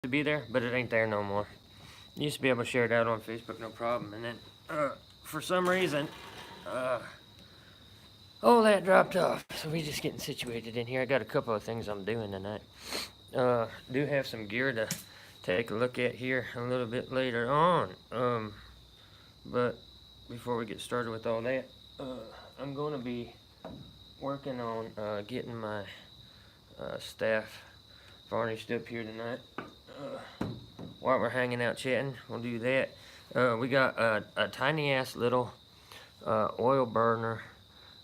to be there, but it ain't there no more. Used to be able to share it out on Facebook, no problem. And then, for some reason, uh, all that dropped off. So we just getting situated in here. I got a couple of things I'm doing tonight. Do have some gear to take a look at here a little bit later on. But before we get started with all that, I'm going to be working on getting my staff varnished up here tonight. While we're hanging out chatting, we'll do that. We got a tiny ass little oil burner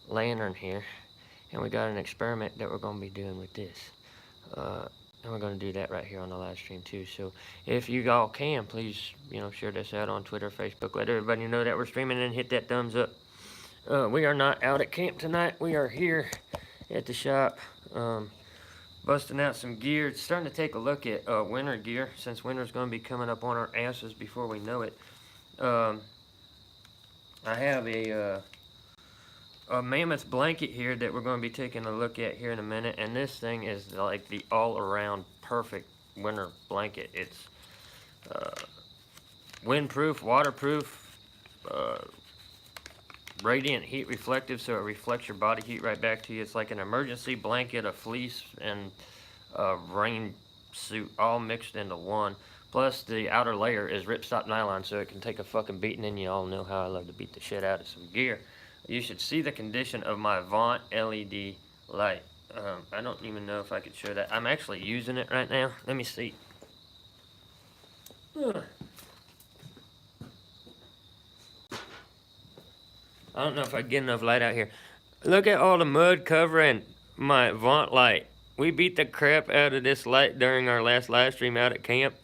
lantern here, and we got an experiment that we're going to be doing with this. And we're going to do that right here on the live stream too. So if you all can, please, share this out on Twitter, Facebook. Let everybody know that we're streaming, and hit that thumbs up. We are not out at camp tonight. We are here at the shop, busting out some gear. It's starting to take a look at winter gear, since winter's going to be coming up on our asses before we know it. I have a mammoth blanket here that we're going to be taking a look at here in a minute, and this thing is like the all-around perfect winter blanket. It's windproof, waterproof, radiant heat reflective, so it reflects your body heat right back to you. It's like an emergency blanket, a fleece, and a rain suit all mixed into one. Plus the outer layer is ripstop nylon, so it can take a fucking beating, and you all know how I love to beat the shit out of some gear. You should see the condition of my Vaunt LED light. I don't even know if I could show that. I'm actually using it right now. Let me see. I don't know if I can get enough light out here. Look at all the mud covering my Vaunt light. We beat the crap out of this light during our last live stream out at camp.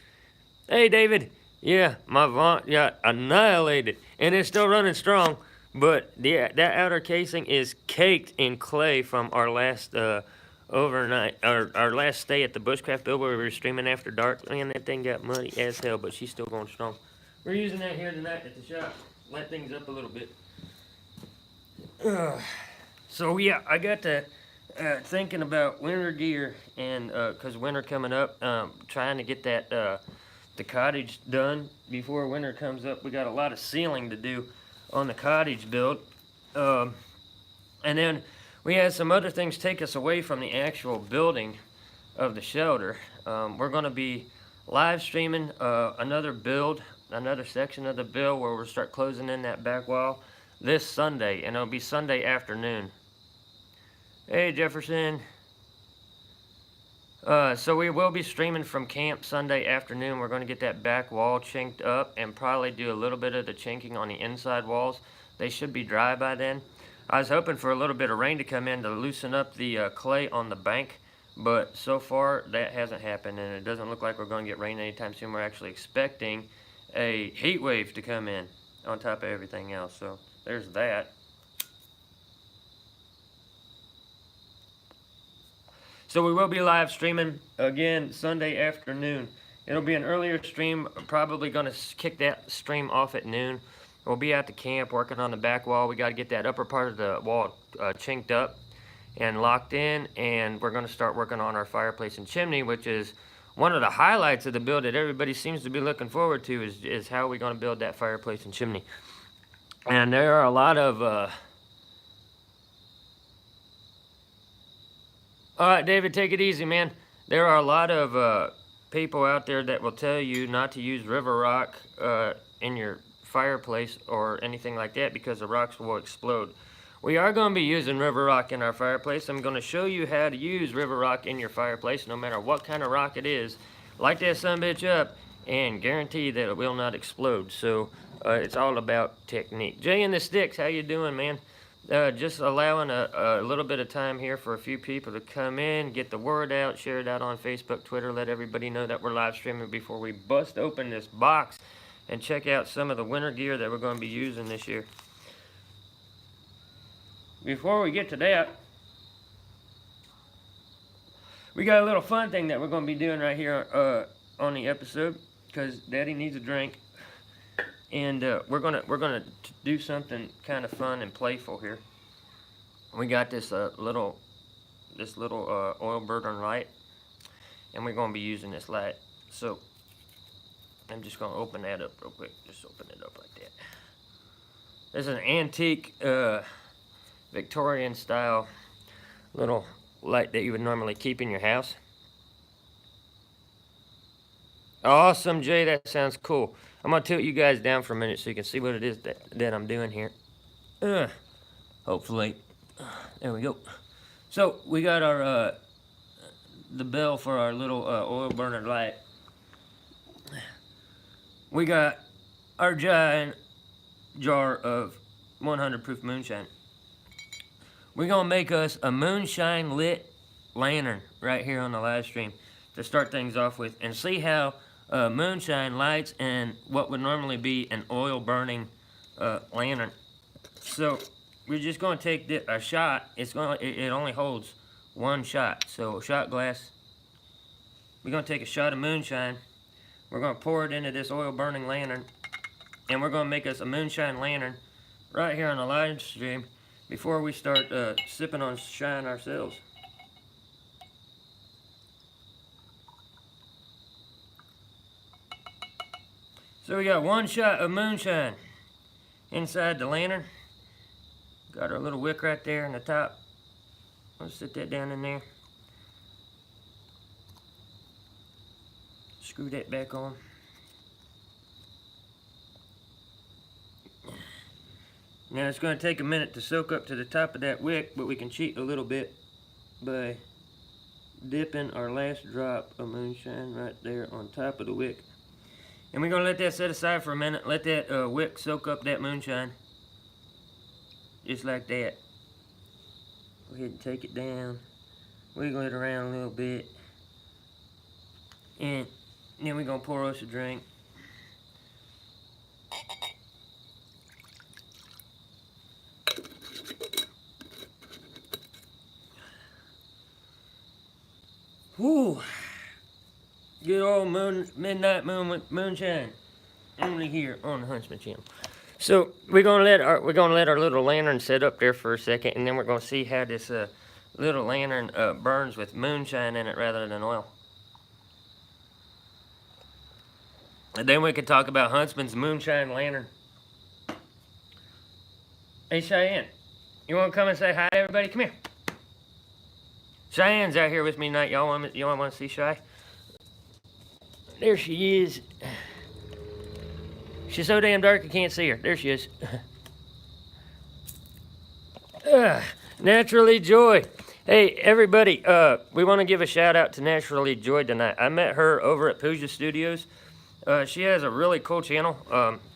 Hey, David. Yeah, my Vaunt got annihilated, and it's still running strong. But that outer casing is caked in clay from our last overnight, our last stay at the Bushcraft build where we were streaming after dark. Man, that thing got muddy as hell, but she's still going strong. We're using that here tonight at the shop. Light things up a little bit. So yeah, I got to thinking about winter gear, and cause winter coming up, trying to get that the cottage done before winter comes up. We got a lot of sealing to do on the cottage build, and then we had some other things take us away from the actual building of the shelter. We're going to be live streaming another build, another section of the build where we'll start closing in that back wall this Sunday, and it'll be Sunday afternoon. Hey, Jefferson. So we will be streaming from camp Sunday afternoon. We're going to get that back wall chinked up and probably do a little bit of the chinking on the inside walls. They should be dry by then. I was hoping for a little bit of rain to come in to loosen up the clay on the bank, but so far that hasn't happened, and it doesn't look like we're going to get rain anytime soon. We're actually expecting a heat wave to come in on top of everything else, so there's that. So we will be live streaming again Sunday afternoon. It'll be an earlier stream, probably going to kick that stream off at noon. We'll be at the camp working on the back wall. We got to get that upper part of the wall chinked up and locked in, and we're going to start working on our fireplace and chimney, which is one of the highlights of the build that everybody seems to be looking forward to, is how we're going to build that fireplace and chimney. And there are a lot of... All right, David, take it easy, man. There are a lot of people out there that will tell you not to use river rock in your fireplace or anything like that because the rocks will explode. We are going to be using river rock in our fireplace. I'm going to show you how to use river rock in your fireplace, no matter what kind of rock it is. Light that sumbitch up and guarantee that it will not explode. So it's all about technique. Jay and the Sticks, how you doing, man? Just allowing a little bit of time here for a few people to come in, get the word out, share it out on Facebook, Twitter, let everybody know that we're live streaming before we bust open this box and check out some of the winter gear that we're going to be using this year. Before we get to that, we got a little fun thing that we're going to be doing right here on the episode, because Daddy needs a drink. And we're gonna do something kind of fun and playful here. We got this little oil burner light, and we're gonna be using this light So I'm just gonna open that up real quick. Just open it up like that. This is an antique Victorian style little light that you would normally keep in your house. Awesome, Jay, that sounds cool. I'm gonna tilt you guys down for a minute so you can see what it is that I'm doing here. Hopefully, there we go. So we got our the bell for our little oil burner light. We got our giant jar of 100 proof moonshine. We're gonna make us a moonshine lit lantern right here on the live stream to start things off with, and see how moonshine lights and what would normally be an oil burning lantern. So we're just gonna take a shot. It only holds one shot, so a shot glass. We're gonna take a shot of moonshine. We're gonna pour it into this oil burning lantern, and we're gonna make us a moonshine lantern right here on the live stream before we start sipping on shine ourselves. So we got one shot of moonshine inside the lantern. Got our little wick right there in the top. Let's sit that down in there. Screw that back on. Now it's going to take a minute to soak up to the top of that wick, but we can cheat a little bit by dipping our last drop of moonshine right there on top of the wick. And we're going to let that set aside for a minute. Let that wick soak up that moonshine. Just like that. Go ahead and take it down. Wiggle it around a little bit. And then we're going to pour us a drink. Woo! Good old midnight moonshine. Only here on the Huntsman channel. So we're gonna let our little lantern sit up there for a second, and then we're gonna see how this little lantern burns with moonshine in it rather than oil. And then we can talk about Huntsman's moonshine lantern. Hey Cheyenne, you wanna come and say hi to everybody? Come here. Cheyenne's out here with me tonight. Y'all want to see Shy? There she is. She's so damn dark I can't see her. There she is. Naturally Joy. Hey everybody, we want to give a shout out to Naturally Joy tonight. I met her over at Pooja Studios. She has a really cool channel,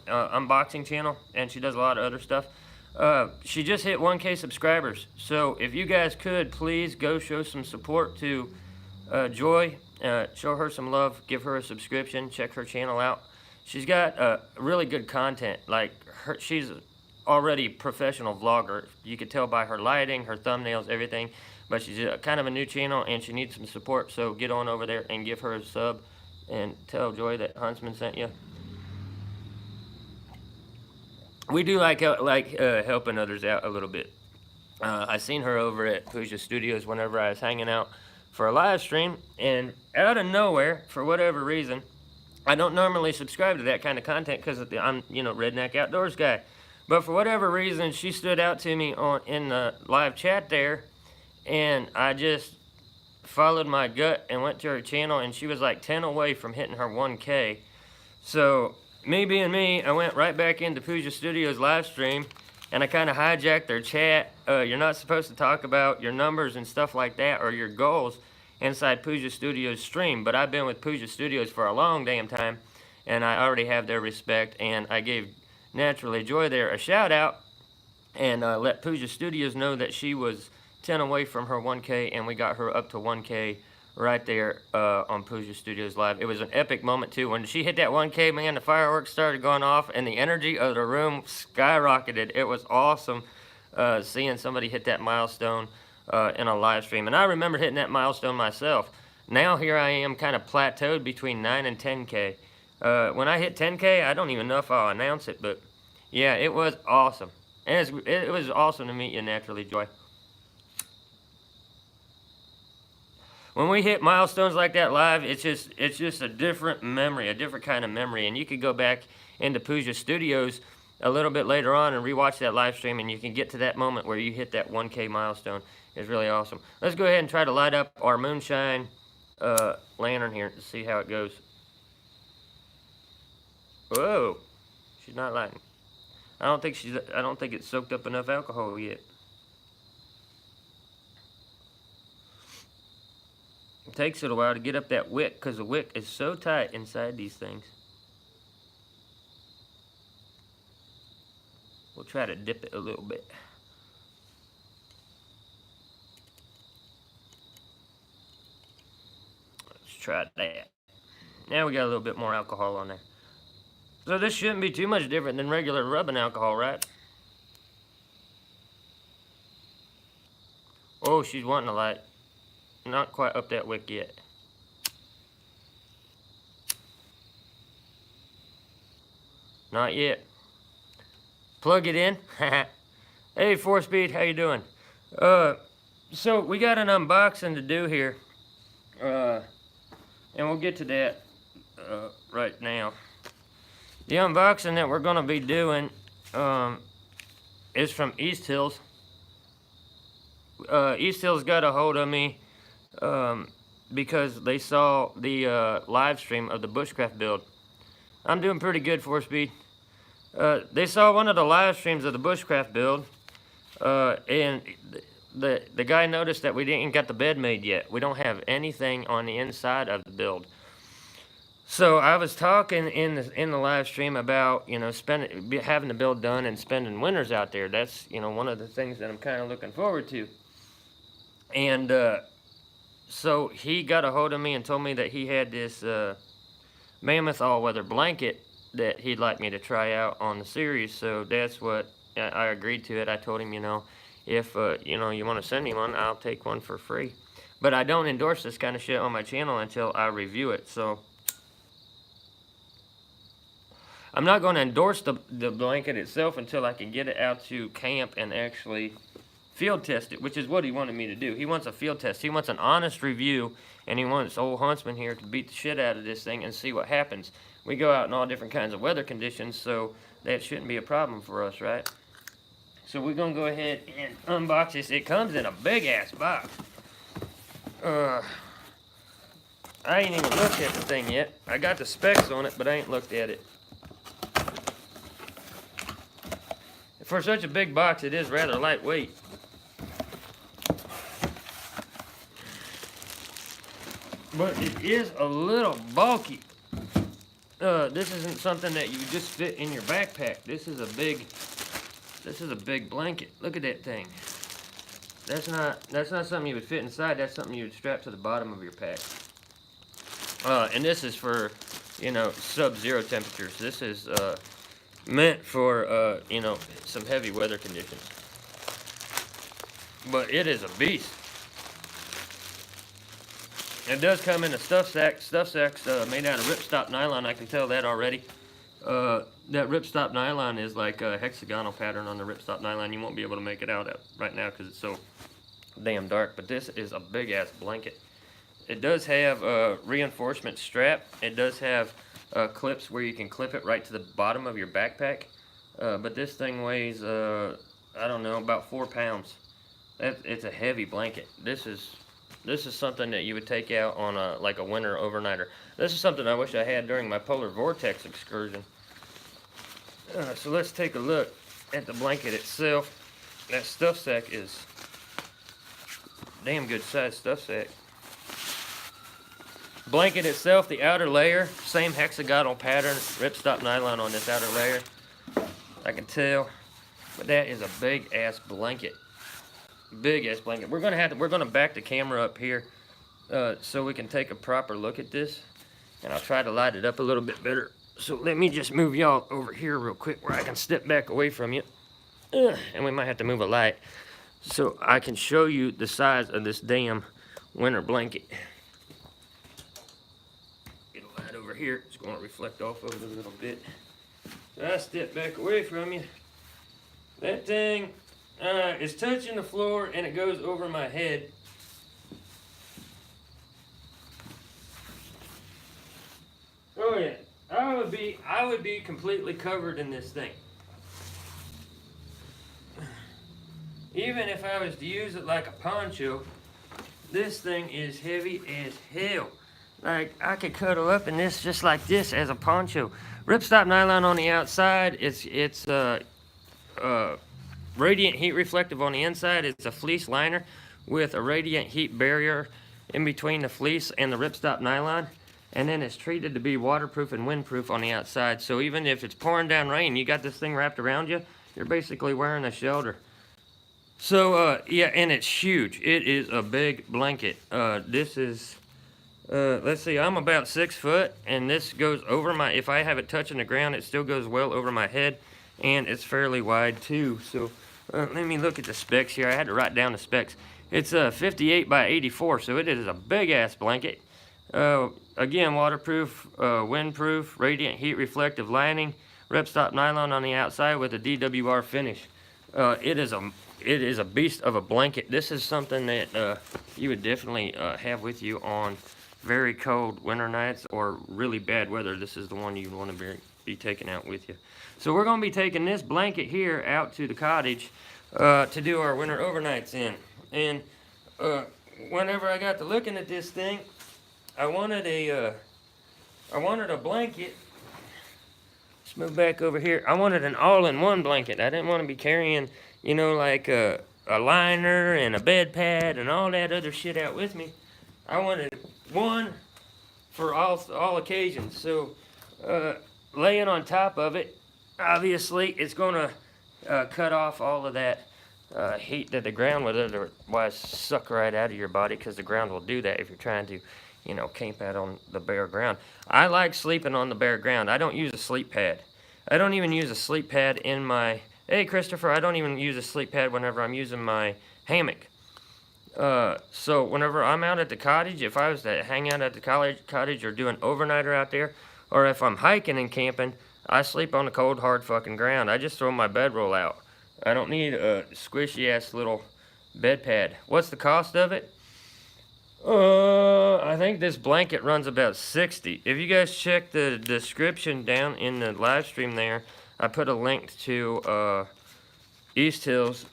unboxing channel, and she does a lot of other stuff. She just hit 1K subscribers, so if you guys could please go show some support to Joy, show her some love, give her a subscription, check her channel out. She's got really good content. Like she's already a professional vlogger. You could tell by her lighting, her thumbnails, everything. But she's kind of a new channel and she needs some support. So get on over there and give her a sub and tell Joy that Huntsman sent you. We do like helping others out a little bit. I seen her over at Pooja Studios whenever I was hanging out for a live stream, and out of nowhere, for whatever reason, I don't normally subscribe to that kind of content because I'm, redneck outdoors guy. But for whatever reason, she stood out to me in the live chat there, and I just followed my gut and went to her channel, and she was like 10 away from hitting her 1K. So me being me, I went right back into Pooja Studios live stream, and I kind of hijacked their chat. You're not supposed to talk about your numbers and stuff like that or your goals inside Pooja Studios stream, but I've been with Pooja Studios for a long damn time, and I already have their respect, and I gave Naturally Joy there a shout out and let Pooja Studios know that she was 10 away from her 1K, and we got her up to 1K right there on Pooja Studios Live. It was an epic moment too. When she hit that 1K, man, the fireworks started going off and the energy of the room skyrocketed. It was awesome seeing somebody hit that milestone in a live stream. And I remember hitting that milestone myself. Now here I am kind of plateaued between 9 and 10K. When I hit 10K, I don't even know if I'll announce it, but yeah, it was awesome. And it was awesome to meet you, Naturally Joy. when we hit milestones like that live, it's just a different memory, a different kind of memory. And you could go back into Pooja Studios a little bit later on and rewatch that live stream, and you can get to that moment where you hit that 1K milestone. It's really awesome. Let's go ahead and try to light up our moonshine lantern here to see how it goes. Whoa, she's not lighting. I don't think it's soaked up enough alcohol yet. It takes it a while to get up that wick because the wick is so tight inside these things. We'll try to dip it a little bit. Let's try that. Now we got a little bit more alcohol on there. So this shouldn't be too much different than regular rubbing alcohol, right? Oh, she's wanting to light. Not quite up that wick yet. Not yet. Plug it in. Hey, 4Speed, how you doing? So we got an unboxing to do here. And we'll get to that right now. The unboxing that we're going to be doing is from East Hills. East Hills got a hold of me because they saw the live stream of the Bushcraft build. I'm doing pretty good, 4Speed. They saw one of the live streams of the Bushcraft build, and the guy noticed that we didn't get the bed made yet. We don't have anything on the inside of the build. So I was talking in the live stream about, you know, having the build done and spending winters out there. That's, you know, one of the things that I'm kind of looking forward to. And so he got a hold of me and told me that he had this mammoth all-weather blanket that he'd like me to try out on the series. So that's what I agreed to it. I told him, you know, if you know, you want to send me one, I'll take one for free. But I don't endorse this kind of shit on my channel until I review it. So I'm not going to endorse the blanket itself until I can get it out to camp and actually field test it, which is what he wanted me to do. He wants a field test. He wants an honest review, and he wants old Huntsman here to beat the shit out of this thing and see what happens. We go out in all different kinds of weather conditions, so that shouldn't be a problem for us, right? So we're going to go ahead and unbox this. It comes in a big-ass box. I ain't even looked at the thing yet. I got the specs on it, but I ain't looked at it. For such a big box, it is rather lightweight. But it is a little bulky. This isn't something that you just fit in your backpack. This is a big blanket. Look at that thing. That's not something you would fit inside. That's something you would strap to the bottom of your pack. And this is for, you know, sub-zero temperatures. This is meant for, you know, some heavy weather conditions. But it is a beast. It does come in a stuff sack. Stuff sack's made out of ripstop nylon. I can tell that already. That ripstop nylon is like a hexagonal pattern on the ripstop nylon. You won't be able to make it out right now because it's so damn dark. But this is a big-ass blanket. It does have a reinforcement strap. It does have clips where you can clip it right to the bottom of your backpack. But this thing weighs, I don't know, about 4 pounds. It's a heavy blanket. This is something that you would take out on like a winter overnighter. This is something I wish I had during my polar vortex excursion. So let's take a look at the blanket itself. That stuff sack is damn good sized stuff sack. Blanket itself, the outer layer, same hexagonal pattern, ripstop nylon on this outer layer. I can tell, but that is a big ass blanket. Big ass blanket. We're gonna back the camera up here so we can take a proper look at this, and I'll try to light it up a little bit better. So let me just move y'all over here real quick where I can step back away from you, and we might have to move a light so I can show you the size of this damn winter blanket. Get a light over here. It's going to reflect off of it a little bit. So I step back away from you. That thing is touching the floor and it goes over my head. me, I would be completely covered in this thing. Even if I was to use it like a poncho, this thing is heavy as hell. Like, I could cuddle up in this just like this as a poncho. Ripstop nylon on the outside. It's radiant heat reflective on the inside. It's a fleece liner with a radiant heat barrier in between the fleece and the ripstop nylon. And then it's treated to be waterproof and windproof on the outside. So even if it's pouring down rain, you got this thing wrapped around you, you're basically wearing a shelter. So, yeah, and it's huge. It is a big blanket. This is, let's see, I'm about 6 foot, and this goes over my, if I have it touching the ground, it still goes well over my head, and it's fairly wide too. So, let me look at the specs here. I had to write down the specs. It's 58 by 84, so it is a big-ass blanket. Again, waterproof, windproof, radiant heat reflective lining, ripstop nylon on the outside with a DWR finish. It is a beast of a blanket. This is something that you would definitely have with you on very cold winter nights or really bad weather. This is the one you want to be taking out with you. So we're going to be taking this blanket here out to the cottage to do our winter overnights in. And whenever I got to looking at this thing, I wanted a blanket. Let's move back over here. I wanted an all-in-one blanket. I didn't want to be carrying, you know, like a liner and a bed pad and all that other shit out with me. I wanted one for all occasions. So laying on top of it, obviously, it's going to cut off all of that heat that the ground would otherwise suck right out of your body, because the ground will do that if you're trying to, you know, camp out on the bare ground. I like sleeping on the bare ground. I don't use a sleep pad. I don't even use a sleep pad in my... Hey, Christopher, I don't even use a sleep pad whenever I'm using my hammock. So whenever I'm out at the cottage, if I was to hang out at the cottage or do an overnighter out there, or if I'm hiking and camping, I sleep on the cold, hard fucking ground. I just throw my bedroll out. I don't need a squishy-ass little bed pad. What's the cost of it? I think this blanket runs about $60. If you guys check the description down in the live stream there, I put a link to East Hills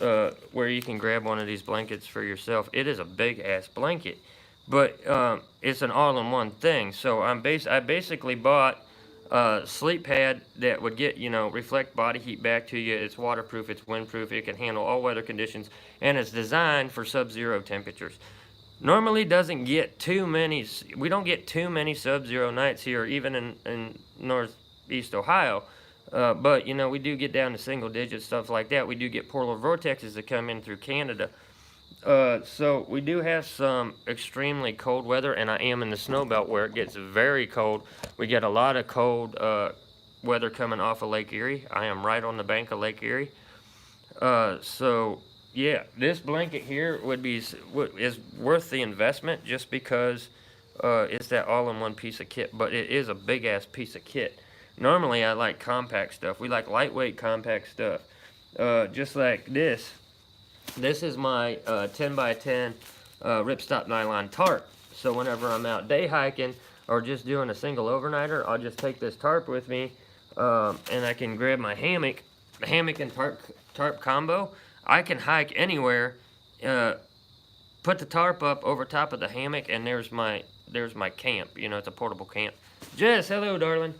where you can grab one of these blankets for yourself. It is a big-ass blanket, but it's an all-in-one thing. So I basically bought a sleep pad that would get, you know, reflect body heat back to you. It's waterproof, it's windproof, it can handle all weather conditions, and it's designed for sub-zero temperatures. Normally doesn't get too many, we don't get too many sub-zero nights here, even in northeast Ohio. But, you know, we do get down to single digits, stuff like that. We do get polar vortexes that come in through Canada. So we do have some extremely cold weather, and I am in the snow belt where it gets very cold. We get a lot of cold weather coming off of Lake Erie. I am right on the bank of Lake Erie. So... yeah, this blanket here is worth the investment just because it's that all-in-one piece of kit, but it is a big-ass piece of kit. Normally, I like compact stuff. We like lightweight, compact stuff. Just like this. This is my 10 by 10 ripstop nylon tarp. So whenever I'm out day hiking or just doing a single overnighter, I'll just take this tarp with me, and I can grab my hammock, the hammock and tarp combo. I can hike anywhere, put the tarp up over top of the hammock, and there's my camp. You know, it's a portable camp. Jess, hello, darling.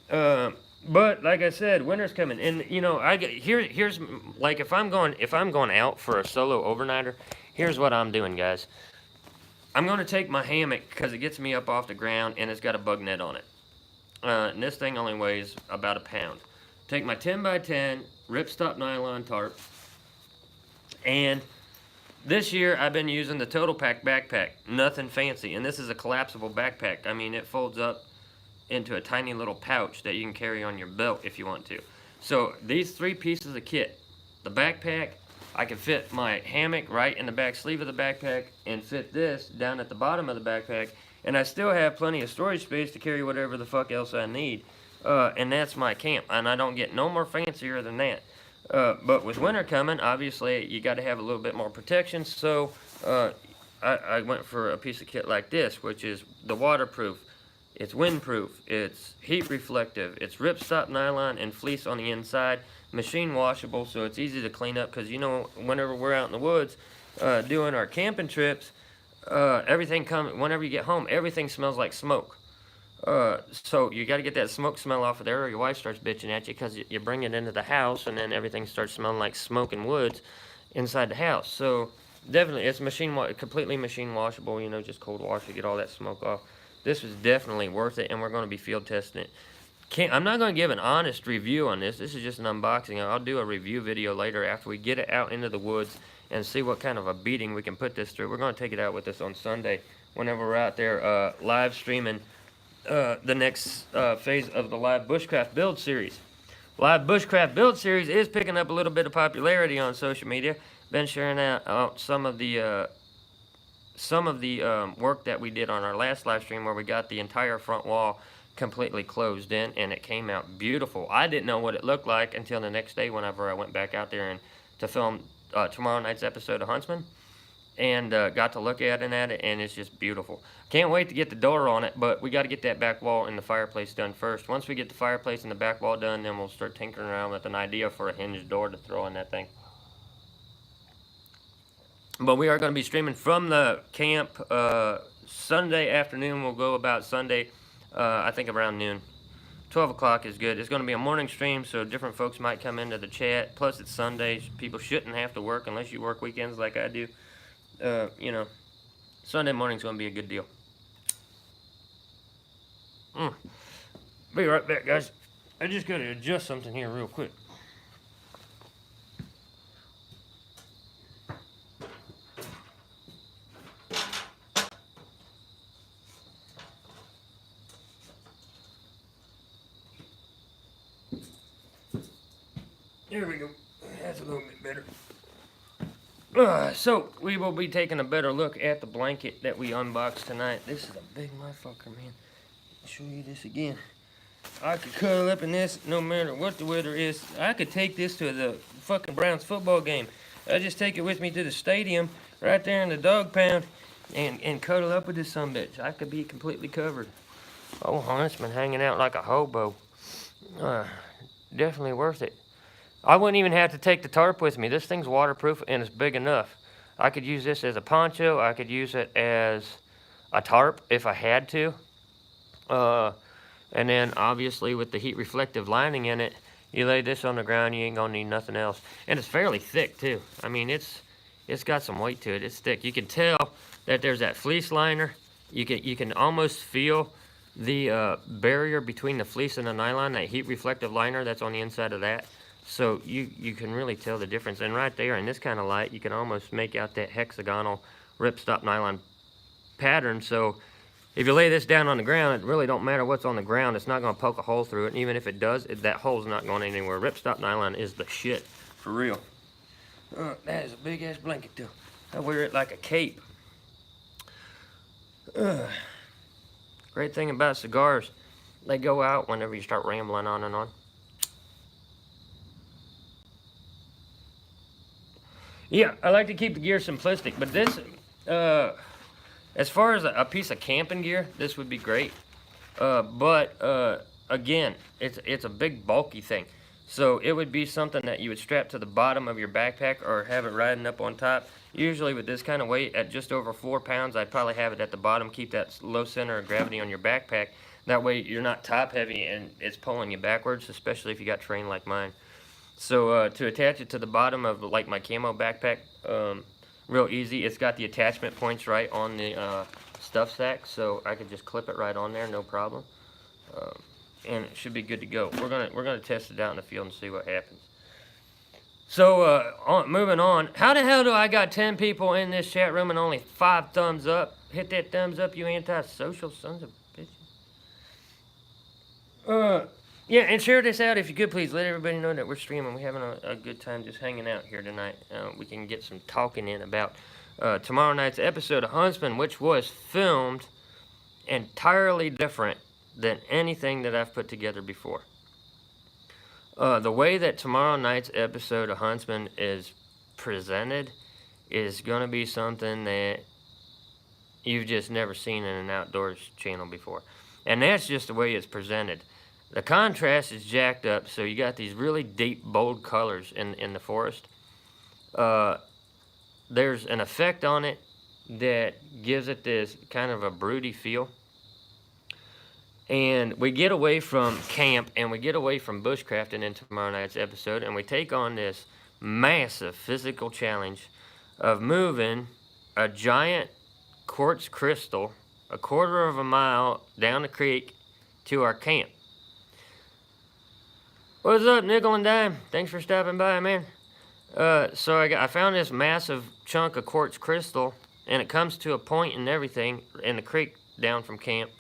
But like I said, winter's coming, and you know, here's like if I'm going out for a solo overnighter, here's what I'm doing, guys. I'm gonna take my hammock because it gets me up off the ground, and it's got a bug net on it. And this thing only weighs about a pound. Take my 10 by 10 ripstop nylon tarp. And this year, I've been using the Total Pack backpack. Nothing fancy. And this is a collapsible backpack. I mean, it folds up into a tiny little pouch that you can carry on your belt if you want to. So, these 3 pieces of kit. The backpack, I can fit my hammock right in the back sleeve of the backpack and fit this down at the bottom of the backpack. And I still have plenty of storage space to carry whatever the fuck else I need. And that's my camp. And I don't get no more fancier than that. But with winter coming, obviously, you got to have a little bit more protection. So I went for a piece of kit like this, which is the waterproof It's windproof, it's heat reflective, it's ripstop nylon and fleece on the inside, machine washable, so it's easy to clean up, because you know, whenever we're out in the woods doing our camping trips, whenever you get home, everything smells like smoke. So you got to get that smoke smell off of there, or your wife starts bitching at you because you bring it into the house, and then everything starts smelling like smoke and woods inside the house. So definitely, it's completely machine washable. You know, just cold wash to get all that smoke off. This was definitely worth it, and we're going to be field testing it. I'm not going to give an honest review on this. This is just an unboxing. I'll do a review video later after we get it out into the woods and see what kind of a beating we can put this through. We're going to take it out with us on Sunday whenever we're out there live streaming the next phase of the live Bushcraft build series. Live Bushcraft build series is picking up a little bit of popularity on social media. Been sharing out some of the work that we did on our last live stream, where we got the entire front wall completely closed in, and it came out beautiful. I didn't know what it looked like until the next day whenever I went back out there and to film tomorrow night's episode of Huntsman, and got to look at it, and it's just beautiful. Can't wait to get the door on it, but we got to get that back wall and the fireplace done first. Once we get the fireplace and the back wall done, then we'll start tinkering around with an idea for a hinged door to throw in that thing. But we are going to be streaming from the camp Sunday afternoon. We'll go about Sunday, I think around noon. 12 o'clock is good. It's going to be a morning stream, so different folks might come into the chat. Plus, it's Sunday. People shouldn't have to work unless you work weekends like I do. You know, Sunday morning's going to be a good deal. Be right back, guys. I just got to adjust something here real quick. There we go. That's a little bit better. So, we will be taking a better look at the blanket that we unboxed tonight. This is a big motherfucker, man. I'll show you this again. I could cuddle up in this no matter what the weather is. I could take this to the fucking Browns football game. I just take it with me to the stadium right there in the dog pound and cuddle up with this sumbitch. I could be completely covered. Oh, Huntsman hanging out like a hobo. Definitely worth it. I wouldn't even have to take the tarp with me. This thing's waterproof and it's big enough. I could use this as a poncho. I could use it as a tarp if I had to. And then obviously with the heat reflective lining in it, you lay this on the ground, you ain't gonna need nothing else. And it's fairly thick too. I mean, it's got some weight to it. It's thick. You can tell that there's that fleece liner. You can almost feel the barrier between the fleece and the nylon, that heat reflective liner that's on the inside of that. So you can really tell the difference. And right there in this kind of light, you can almost make out that hexagonal ripstop nylon pattern. So if you lay this down on the ground, it really don't matter what's on the ground. It's not going to poke a hole through it. And even if it does, that hole's not going anywhere. Ripstop nylon is the shit, for real. That is a big-ass blanket, though. I wear it like a cape. Great thing about cigars, they go out whenever you start rambling on and on. Yeah, I like to keep the gear simplistic, but this, as far as a piece of camping gear, this would be great. But again, it's a big bulky thing. So it would be something that you would strap to the bottom of your backpack or have it riding up on top. Usually with this kind of weight, at just over 4 pounds, I'd probably have it at the bottom, keep that low center of gravity on your backpack. That way you're not top heavy and it's pulling you backwards, especially if you got terrain like mine. So to attach it to the bottom of like my camo backpack, real easy. It's got the attachment points right on the stuff sack, so I could just clip it right on there, no problem. And it should be good to go. We're gonna test it out in the field and see what happens. So moving on. How the hell do I got 10 people in this chat room and only 5 thumbs up? Hit that thumbs up, you anti-social sons of bitches. Yeah, and share this out if you could, please. Let everybody know that we're streaming. We're having a good time just hanging out here tonight. We can get some talking in about tomorrow night's episode of Huntsman, which was filmed entirely different than anything that I've put together before. The way that tomorrow night's episode of Huntsman is presented is going to be something that you've just never seen in an outdoors channel before. And that's just the way it's presented. The contrast is jacked up, so you got these really deep, bold colors in the forest. There's an effect on it that gives it this kind of a broody feel. And we get away from camp and we get away from bushcrafting in tomorrow night's episode, and we take on this massive physical challenge of moving a giant quartz crystal a quarter of a mile down the creek to our camp. What's up, nickel and dime? Thanks for stopping by, man. So I found this massive chunk of quartz crystal, and it comes to a point and everything in the creek down from camp.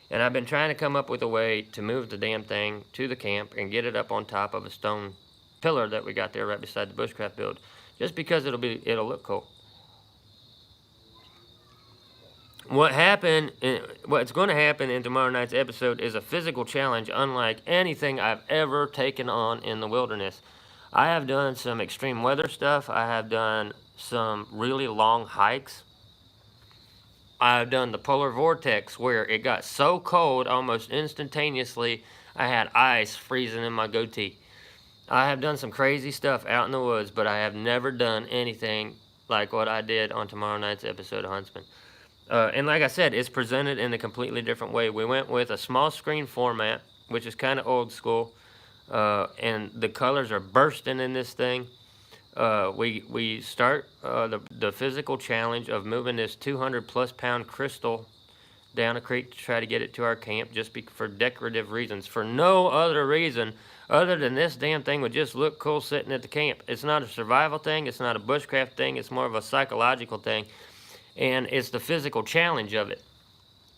And I've been trying to come up with a way to move the damn thing to the camp and get it up on top of a stone pillar that we got there right beside the bushcraft build, just because it'll look cool. What's going to happen in tomorrow night's episode is a physical challenge unlike anything I've ever taken on in the wilderness. I have done some extreme weather stuff. I have done some really long hikes. I've done the polar vortex where it got so cold almost instantaneously I had ice freezing in my goatee. I have done some crazy stuff out in the woods, but I have never done anything like what I did on tomorrow night's episode of Huntsman. And like I said, it's presented in a completely different way. We went with a small screen format, which is kind of old school, and the colors are bursting in this thing. We start the physical challenge of moving this 200+ pound crystal down a creek to try to get it to our camp, just for decorative reasons, for no other reason other than this damn thing would just look cool sitting at the camp. It's not a survival thing, it's not a bushcraft thing, it's more of a psychological thing, and it's the physical challenge of it.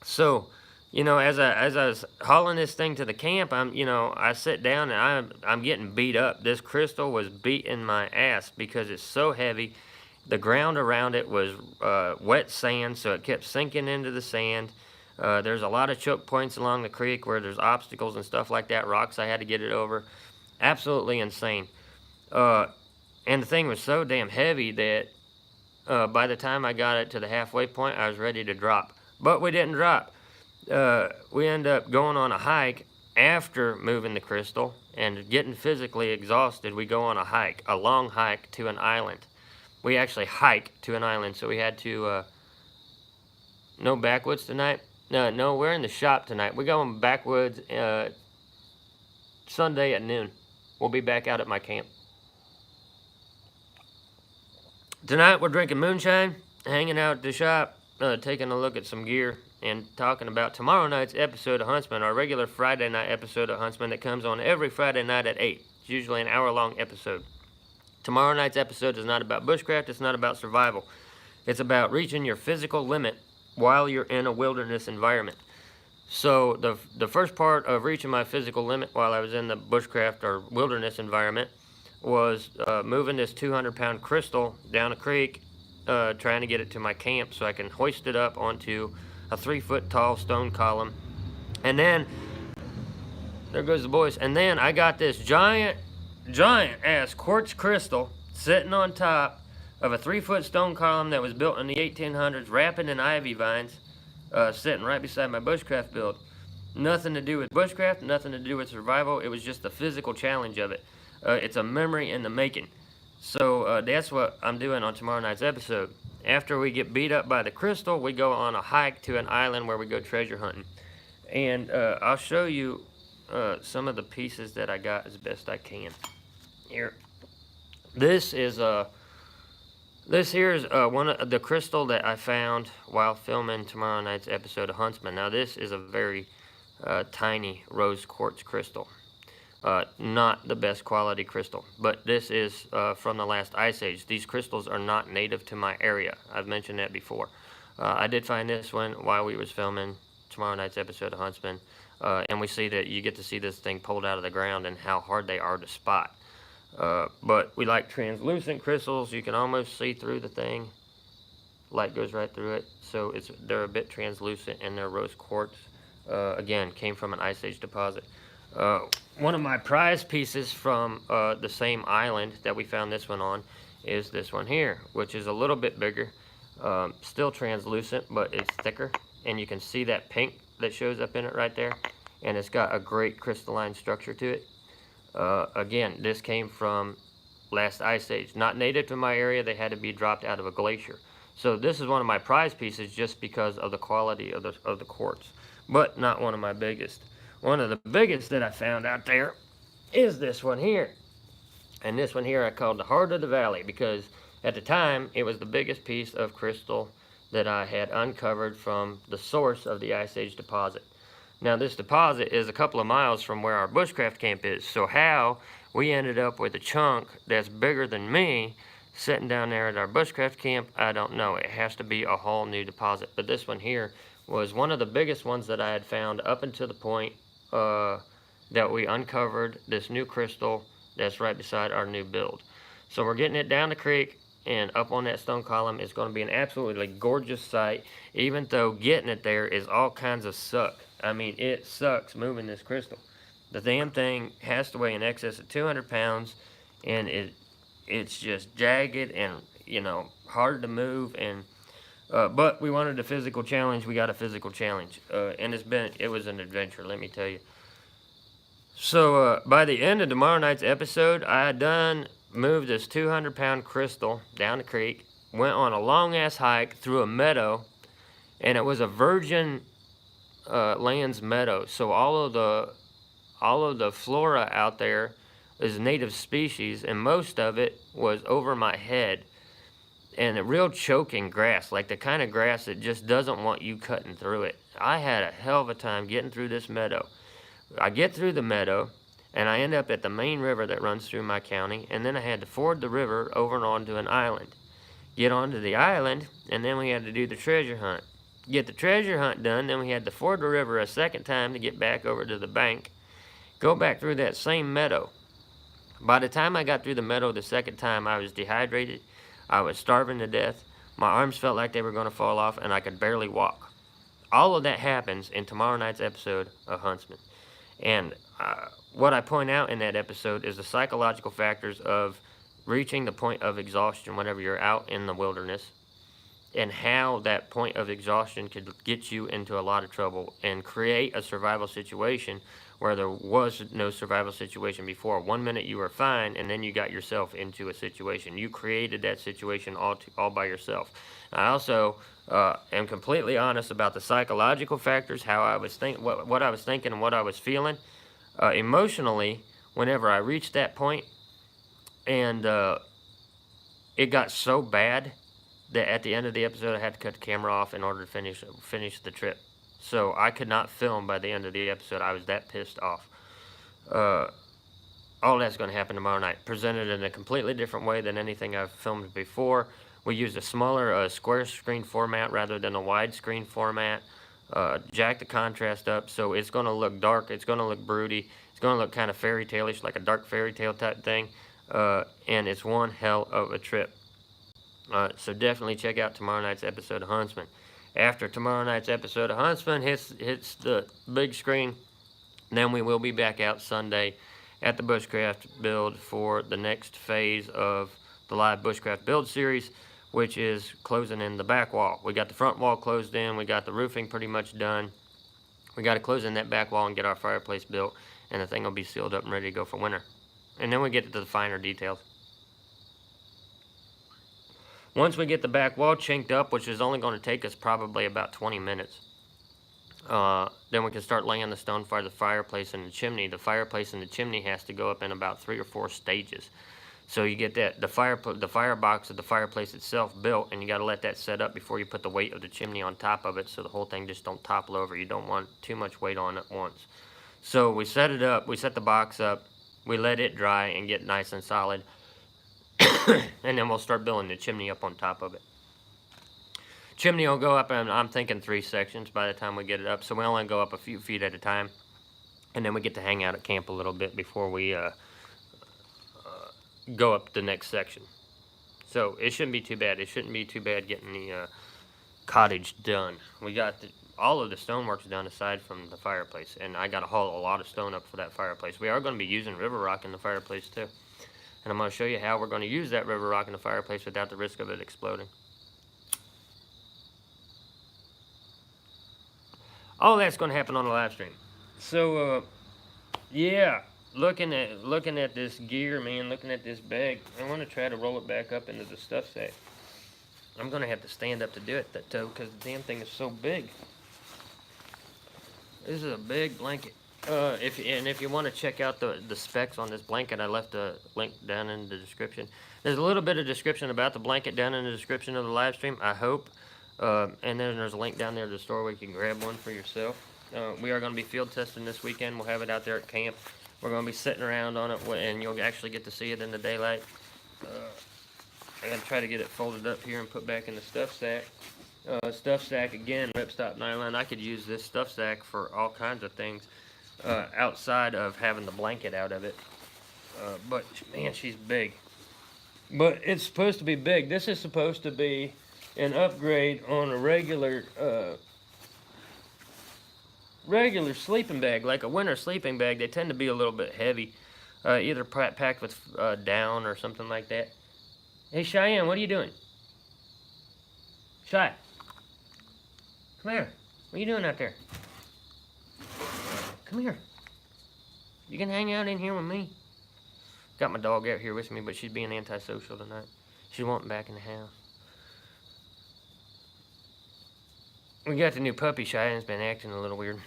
So, as I was hauling this thing to the camp, I sit down and I'm getting beat up. This crystal was beating my ass because it's so heavy. The ground around it was wet sand, so it kept sinking into the sand. There's a lot of choke points along the creek where there's obstacles and stuff like that, rocks I had to get it over. Absolutely insane. And the thing was so damn heavy that by the time I got it to the halfway point, I was ready to drop. But we didn't drop. We end up going on a hike after moving the crystal and getting physically exhausted. We go on a long hike to an island. We actually hike to an island, so we had to, no backwoods tonight? No, we're in the shop tonight. We're going backwoods Sunday at noon. We'll be back out at my camp. Tonight we're drinking moonshine, hanging out at the shop, taking a look at some gear, and talking about tomorrow night's episode of Huntsman, our regular Friday night episode of Huntsman that comes on every Friday night at 8. It's usually an hour-long episode. Tomorrow night's episode is not about bushcraft, it's not about survival. It's about reaching your physical limit while you're in a wilderness environment. So the first part of reaching my physical limit while I was in the bushcraft or wilderness environment was moving this 200-pound crystal down a creek, trying to get it to my camp so I can hoist it up onto a 3-foot tall stone column. And then, there goes the boys, and then I got this giant ass quartz crystal sitting on top of a 3-foot stone column that was built in the 1800s, wrapping in ivy vines, sitting right beside my bushcraft build. Nothing to do with bushcraft, nothing to do with survival. It was just the physical challenge of it. It's a memory in the making. So that's what I'm doing on tomorrow night's episode. After we get beat up by the crystal, we go on a hike to an island where we go treasure hunting. And I'll show you some of the pieces that I got as best I can. Here. This here is one of the crystal that I found while filming tomorrow night's episode of Huntsman. Now this is a very tiny rose quartz crystal. Not the best quality crystal, but this is from the last ice age. These crystals are not native to my area. I've mentioned that before. I did find this one while we was filming tomorrow night's episode of Huntsman, and we see that you get to see this thing pulled out of the ground and how hard they are to spot. But we like translucent crystals. You can almost see through the thing. Light goes right through it, so they're a bit translucent, and they're rose quartz. Again, came from an ice age deposit. One of my prize pieces from the same island that we found this one on is this one here, which is a little bit bigger. Still translucent, but it's thicker, and you can see that pink that shows up in it right there, and it's got a great crystalline structure to it. Again, this came from last ice age, not native to my area. They had to be dropped out of a glacier. So this is one of my prize pieces just because of the quality of the quartz, but not one of my biggest. One of the biggest that I found out there is this one here. And this one here I called the Heart of the Valley because at the time it was the biggest piece of crystal that I had uncovered from the source of the Ice Age deposit. Now this deposit is a couple of miles from where our bushcraft camp is, so how we ended up with a chunk that's bigger than me sitting down there at our bushcraft camp, I don't know. It has to be a whole new deposit. But this one here was one of the biggest ones that I had found up until the point that we uncovered this new crystal that's right beside our new build. So we're getting it down the creek and up on that stone column. It's going to be an absolutely gorgeous sight, even though getting it there is all kinds of suck. I mean, it sucks moving this crystal. The damn thing has to weigh in excess of 200 pounds, and it's just jagged and, you know, hard to move. And but we wanted a physical challenge. We got a physical challenge, and it was an adventure, let me tell you. So by the end of tomorrow night's episode, I had done moved this 200-pound crystal down the creek, went on a long-ass hike through a meadow, and it was a virgin lands meadow. So all of the flora out there is native species, and most of it was over my head. And a real choking grass, like the kind of grass that just doesn't want you cutting through it. I had a hell of a time getting through this meadow. I get through the meadow, and I end up at the main river that runs through my county, and then I had to ford the river over and onto an island. Get onto the island, and then we had to do the treasure hunt. Get the treasure hunt done, then we had to ford the river a second time to get back over to the bank. Go back through that same meadow. By the time I got through the meadow the second time, I was dehydrated. I was starving to death. My arms felt like they were going to fall off, and I could barely walk. All of that happens in tomorrow night's episode of Huntsman. And what I point out in that episode is the psychological factors of reaching the point of exhaustion whenever you're out in the wilderness, and how that point of exhaustion could get you into a lot of trouble and create a survival situation where there was no survival situation before. 1 minute you were fine, and then you got yourself into a situation. You created that situation all by yourself. I also am completely honest about the psychological factors, how I was what I was thinking and what I was feeling emotionally whenever I reached that point. And it got so bad that at the end of the episode I had to cut the camera off in order to finish the trip. So I could not film by the end of the episode. I was that pissed off. All that's going to happen tomorrow night. Presented in a completely different way than anything I've filmed before. We used a smaller square screen format rather than a widescreen format. Jack the contrast up, so it's going to look dark. It's going to look broody. It's going to look kind of fairy tale-ish, like a dark fairy tale type thing. And it's one hell of a trip. So definitely check out tomorrow night's episode of Huntsman. After tomorrow night's episode of Huntsman hits the big screen, then we will be back out Sunday at the Bushcraft build for the next phase of the live Bushcraft build series, which is closing in the back wall. We got the front wall closed in. We got the roofing pretty much done. We got to close in that back wall and get our fireplace built, and the thing will be sealed up and ready to go for winter. And then we get to the finer details. Once we get the back wall chinked up, which is only going to take us probably about 20 minutes, then we can start laying the stone for the fireplace and the chimney. The fireplace and the chimney has to go up in about 3 or 4 stages. So you get the firebox of the fireplace itself built, and you got to let that set up before you put the weight of the chimney on top of it, so the whole thing just don't topple over. You don't want too much weight on it at once. So we set it up. We set the box up. We let it dry and get nice and solid. And then we'll start building the chimney up on top of it. Chimney will go up, and I'm thinking 3 sections by the time we get it up, so we only go up a few feet at a time. And then we get to hang out at camp a little bit before we go up the next section. So it shouldn't be too bad. It shouldn't be too bad getting the cottage done. We got all of the stonework's done aside from the fireplace, and I got to haul a lot of stone up for that fireplace. We are going to be using river rock in the fireplace too. And I'm going to show you how we're going to use that river rock in the fireplace without the risk of it exploding. All that's going to happen on the live stream. So, yeah, looking at this gear, man, looking at this bag, I want to try to roll it back up into the stuff sack. I'm going to have to stand up to do it, because the damn thing is so big. This is a big blanket. If you want to check out the specs on this blanket, I left a link down in the description. There's a little bit of description about the blanket down in the description of the live stream, I hope. And then there's a link down there to the store where you can grab one for yourself. We are going to be field testing this weekend. We'll have it out there at camp. We're going to be sitting around on it, and you'll actually get to see it in the daylight. I'm going to try to get it folded up here and put back in the stuff sack. Stuff sack, again, ripstop nylon. I could use this stuff sack for all kinds of things outside of having the blanket out of it. But, man, she's big. But it's supposed to be big. This is supposed to be an upgrade on a regular sleeping bag, like a winter sleeping bag. They tend to be a little bit heavy, either packed with down or something like that. Hey, Cheyenne, what are you doing? Shy, come here. What are you doing out there? Come here. You can hang out in here with me. Got my dog out here with me, but she's being antisocial tonight. She's wanting back in the house. We got the new puppy. Cheyenne's been acting a little weird.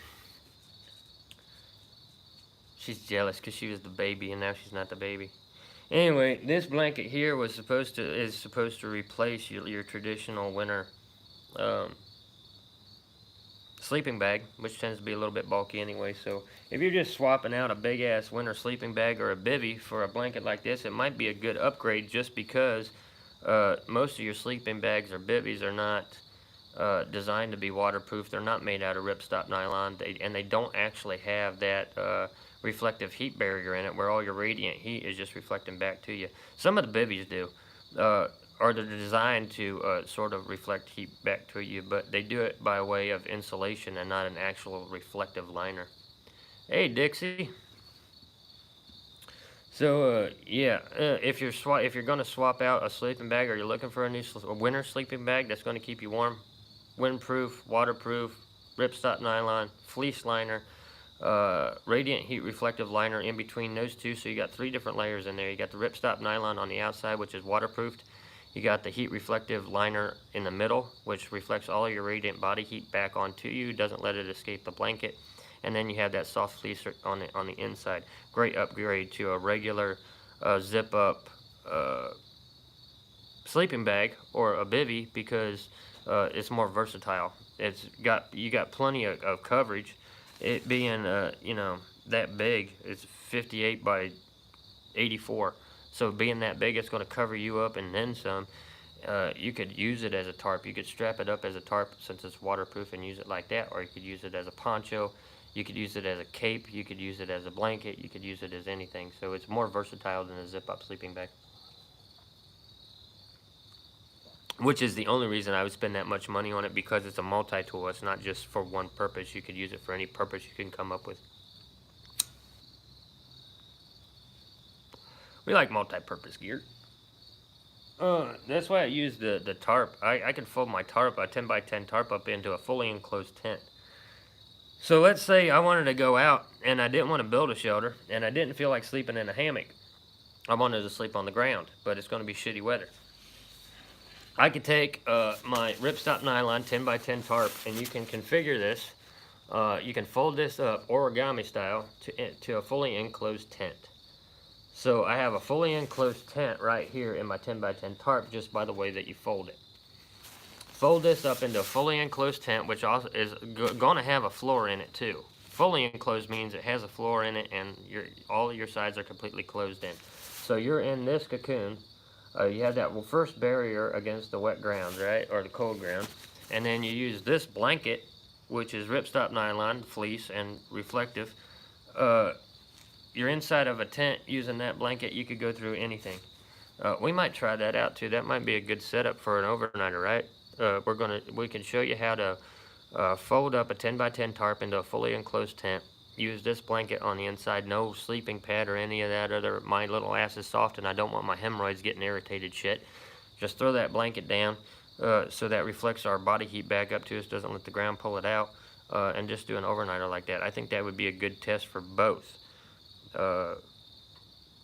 She's jealous because she was the baby and now she's not the baby. Anyway, this blanket here is supposed to replace your traditional winter sleeping bag, which tends to be a little bit bulky anyway. So if you're just swapping out a big ass winter sleeping bag or a bivvy for a blanket like this, it might be a good upgrade, just because most of your sleeping bags or bivvies are not designed to be waterproof. They're not made out of ripstop nylon, and they don't actually have that reflective heat barrier in it, where all your radiant heat is just reflecting back to you. Some of the bivvies do, or they're designed to sort of reflect heat back to you, but they do it by way of insulation and not an actual reflective liner. Hey, Dixie. So yeah, if you're gonna swap out a sleeping bag, or you're looking for a winter sleeping bag that's going to keep you warm, windproof, waterproof, ripstop nylon, fleece liner, radiant heat reflective liner in between those two. So you got 3 different layers in there. You got the ripstop nylon on the outside, which is waterproofed. You got the heat reflective liner in the middle, which reflects all your radiant body heat back onto you, doesn't let it escape the blanket. And then you have that soft fleece on the inside. Great upgrade to a regular zip up sleeping bag or a bivvy, because it's more versatile. You got plenty of coverage. It being that big, it's 58 by 84. So being that big, it's going to cover you up and then some. You could use it as a tarp. You could strap it up as a tarp since it's waterproof and use it like that, or you could use it as a poncho. You could use it as a cape. You could use it as a blanket. You could use it as anything. So it's more versatile than a zip-up sleeping bag. Which is the only reason I would spend that much money on it, because it's a multi-tool. It's not just for one purpose. You could use it for any purpose you can come up with. We like multi-purpose gear. That's why I use the tarp. I can fold my tarp, a 10 by 10 tarp, up into a fully enclosed tent. So let's say I wanted to go out and I didn't want to build a shelter and I didn't feel like sleeping in a hammock. I wanted to sleep on the ground, but it's going to be shitty weather. I could take my ripstop nylon 10 by 10 tarp, and you can configure this. You can fold this up origami style to a fully enclosed tent. So I have a fully enclosed tent right here in my 10 by 10 tarp, just by the way that you fold it. Fold this up into a fully enclosed tent, which also is going to have a floor in it too. Fully enclosed means it has a floor in it, and all of your sides are completely closed in. So you're in this cocoon. You have that first barrier against the wet ground, right, or the cold ground, and then you use this blanket, which is ripstop nylon, fleece, and reflective. You're inside of a tent using that blanket. You could go through anything. We might try that out too. That might be a good setup for an overnighter, right? We can show you how to fold up a 10 by 10 tarp into a fully enclosed tent. Use this blanket on the inside, no sleeping pad or any of that other. My little ass is soft and I don't want my hemorrhoids getting irritated shit. Just throw that blanket down so that reflects our body heat back up to us, doesn't let the ground pull it out. and just do an overnighter like that. I think that would be a good test for both.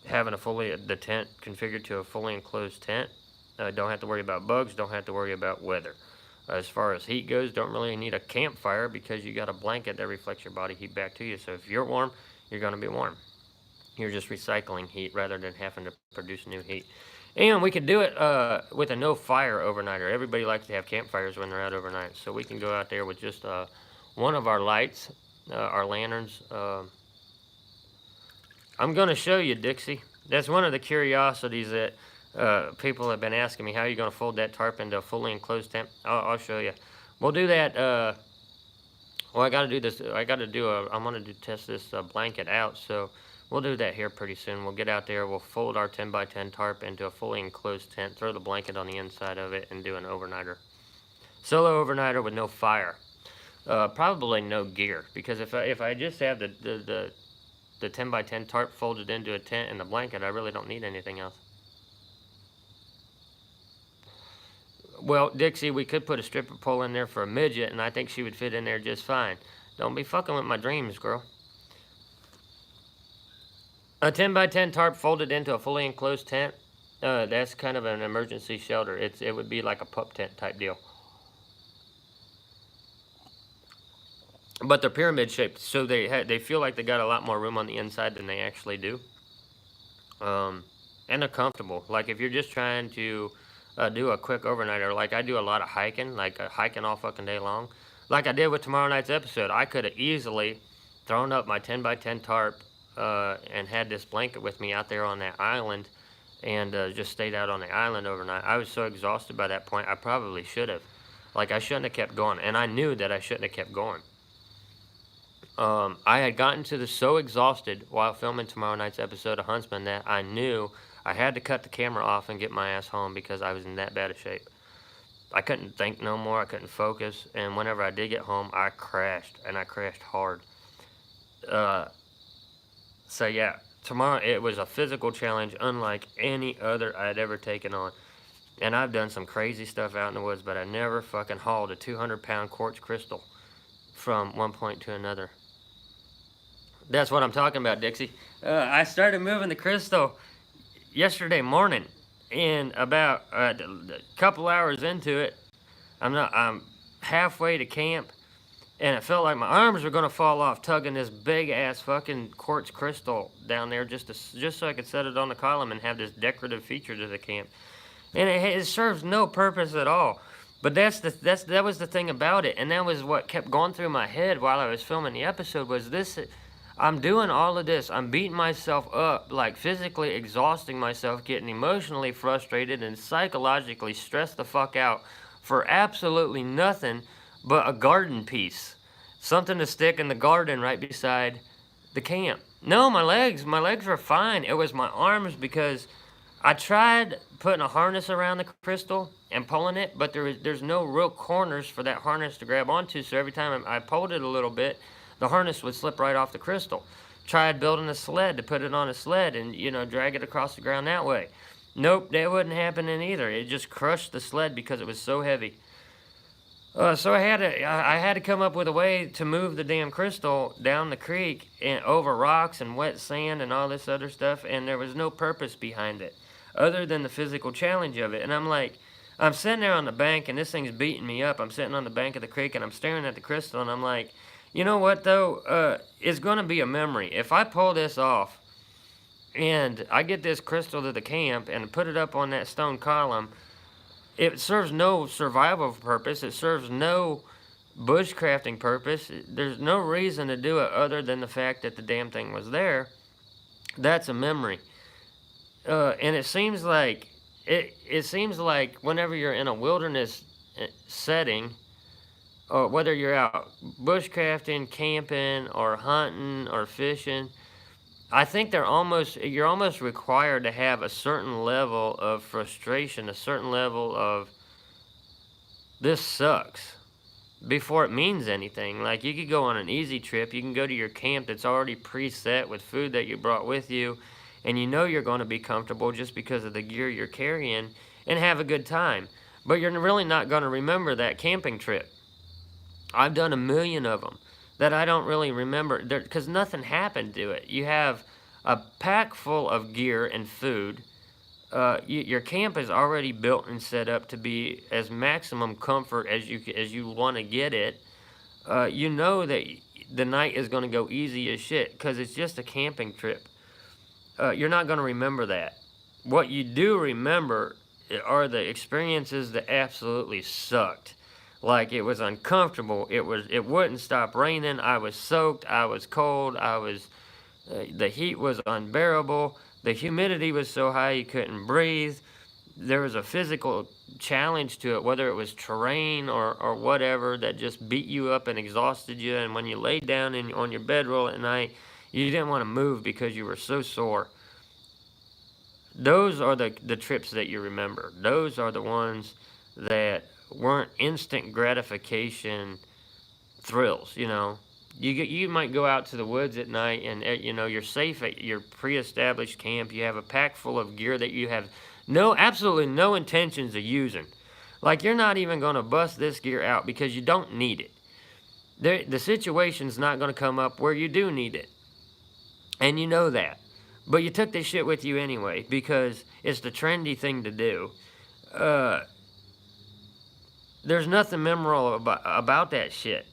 Having the tent configured to a fully enclosed tent, don't have to worry about bugs, don't have to worry about weather. As far as heat goes, don't really need a campfire because you got a blanket that reflects your body heat back to you. So if you're warm, you're going to be warm. You're just recycling heat rather than having to produce new heat. And we could do it with a no fire overnighter. Everybody likes to have campfires when they're out overnight. So we can go out there with just one of our lights, our lanterns. I'm going to show you, Dixie. That's one of the curiosities that people have been asking me. How are you going to fold that tarp into a fully enclosed tent? I'll show you. We'll do that. Well, I got to do this. I'm going to test this blanket out. So we'll do that here pretty soon. We'll get out there. We'll fold our 10 by 10 tarp into a fully enclosed tent. Throw the blanket on the inside of it and do an overnighter. Solo overnighter with no fire. Probably no gear. Because if I just have the 10 by 10 tarp folded into a tent and the blanket, I really don't need anything else. Well, Dixie, we could put a stripper pole in there for a midget, and I think she would fit in there just fine. Don't be fucking with my dreams, girl. A 10 by 10 tarp folded into a fully enclosed tent, that's kind of an emergency shelter. It would be like a pup tent type deal. But they're pyramid shaped, so they feel like they got a lot more room on the inside than they actually do. And they're comfortable. Like if you're just trying to do a quick overnighter, like I do a lot of hiking, like hiking all fucking day long. Like I did with tomorrow night's episode, I could have easily thrown up my 10 by 10 tarp and had this blanket with me out there on that island and just stayed out on the island overnight. I was so exhausted by that point, I probably should have. Like I shouldn't have kept going, and I knew that I shouldn't have kept going. I had gotten so exhausted while filming tomorrow night's episode of Huntsman that I knew I had to cut the camera off and get my ass home because I was in that bad of shape. I couldn't think no more, I couldn't focus, and whenever I did get home, I crashed, and I crashed hard. So yeah, tomorrow it was a physical challenge unlike any other I'd ever taken on. And I've done some crazy stuff out in the woods, but I never fucking hauled a 200-pound quartz crystal from one point to another. That's what I'm talking about, Dixie. I started moving the crystal yesterday morning, and about a couple hours into it, I'm halfway to camp, and it felt like my arms were gonna fall off tugging this big ass fucking quartz crystal down there just so I could set it on the column and have this decorative feature to the camp. And it serves no purpose at all. But that was the thing about it, and that was what kept going through my head while I was filming the episode. Was this? I'm doing all of this. I'm beating myself up, like physically exhausting myself, getting emotionally frustrated and psychologically stressed the fuck out for absolutely nothing but a garden piece, something to stick in the garden right beside the camp. No, my legs were fine. It was my arms because I tried putting a harness around the crystal and pulling it, but there's no real corners for that harness to grab onto, so every time I pulled it a little bit, the harness would slip right off the crystal. Tried building a sled to put it on a sled and, drag it across the ground that way. Nope, that wasn't happening either. It just crushed the sled because it was so heavy. So I had to come up with a way to move the damn crystal down the creek and over rocks and wet sand and all this other stuff, and there was no purpose behind it other than the physical challenge of it. And I'm sitting there on the bank, and this thing's beating me up. I'm sitting on the bank of the creek, and I'm staring at the crystal, and I'm like, you know what, though? It's going to be a memory. If I pull this off and I get this crystal to the camp and put it up on that stone column, it serves no survival purpose. It serves no bushcrafting purpose. There's no reason to do it other than the fact that the damn thing was there. That's a memory. And it seems like whenever you're in a wilderness setting, or whether you're out bushcrafting, camping, or hunting, or fishing, I think you're almost required to have a certain level of frustration, a certain level of this sucks before it means anything. Like, you could go on an easy trip, you can go to your camp that's already preset with food that you brought with you, and you're going to be comfortable just because of the gear you're carrying, and have a good time. But you're really not going to remember that camping trip. I've done a million of them that I don't really remember because nothing happened to it. You have a pack full of gear and food. Your camp is already built and set up to be as maximum comfort as you want to get it. You know that the night is going to go easy as shit because it's just a camping trip. You're not going to remember that. What you do remember are the experiences that absolutely sucked. Like, it was uncomfortable. It wouldn't stop raining. I was soaked. I was cold. The heat was unbearable. The humidity was so high you couldn't breathe. There was a physical challenge to it, whether it was terrain or whatever, that just beat you up and exhausted you. And when you laid down on your bedroll at night, you didn't want to move because you were so sore. Those are the trips that you remember. Those are the ones that weren't instant gratification thrills, you know. You might go out to the woods at night and, you know, you're safe at your pre-established camp. You have a pack full of gear that you have absolutely no intentions of using. Like, you're not even going to bust this gear out because you don't need it. The situation's not going to come up where you do need it. And you know that. But you took this shit with you anyway because it's the trendy thing to do. There's nothing memorable about that shit.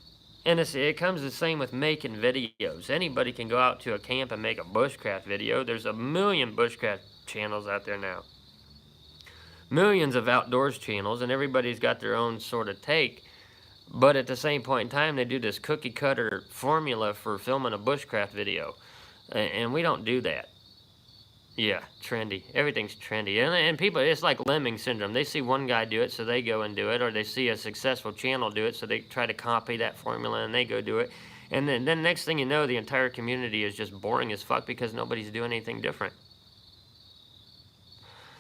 And it comes the same with making videos. Anybody can go out to a camp and make a bushcraft video. There's a million bushcraft channels out there now. Millions of outdoors channels, and everybody's got their own sort of take. But at the same point in time, they do this cookie cutter formula for filming a bushcraft video. And we don't do that. Yeah, trendy. Everything's trendy. And people, it's like lemming syndrome. They see one guy do it, so they go and do it. Or they see a successful channel do it, so they try to copy that formula and they go do it. And then next thing you know, the entire community is just boring as fuck because nobody's doing anything different.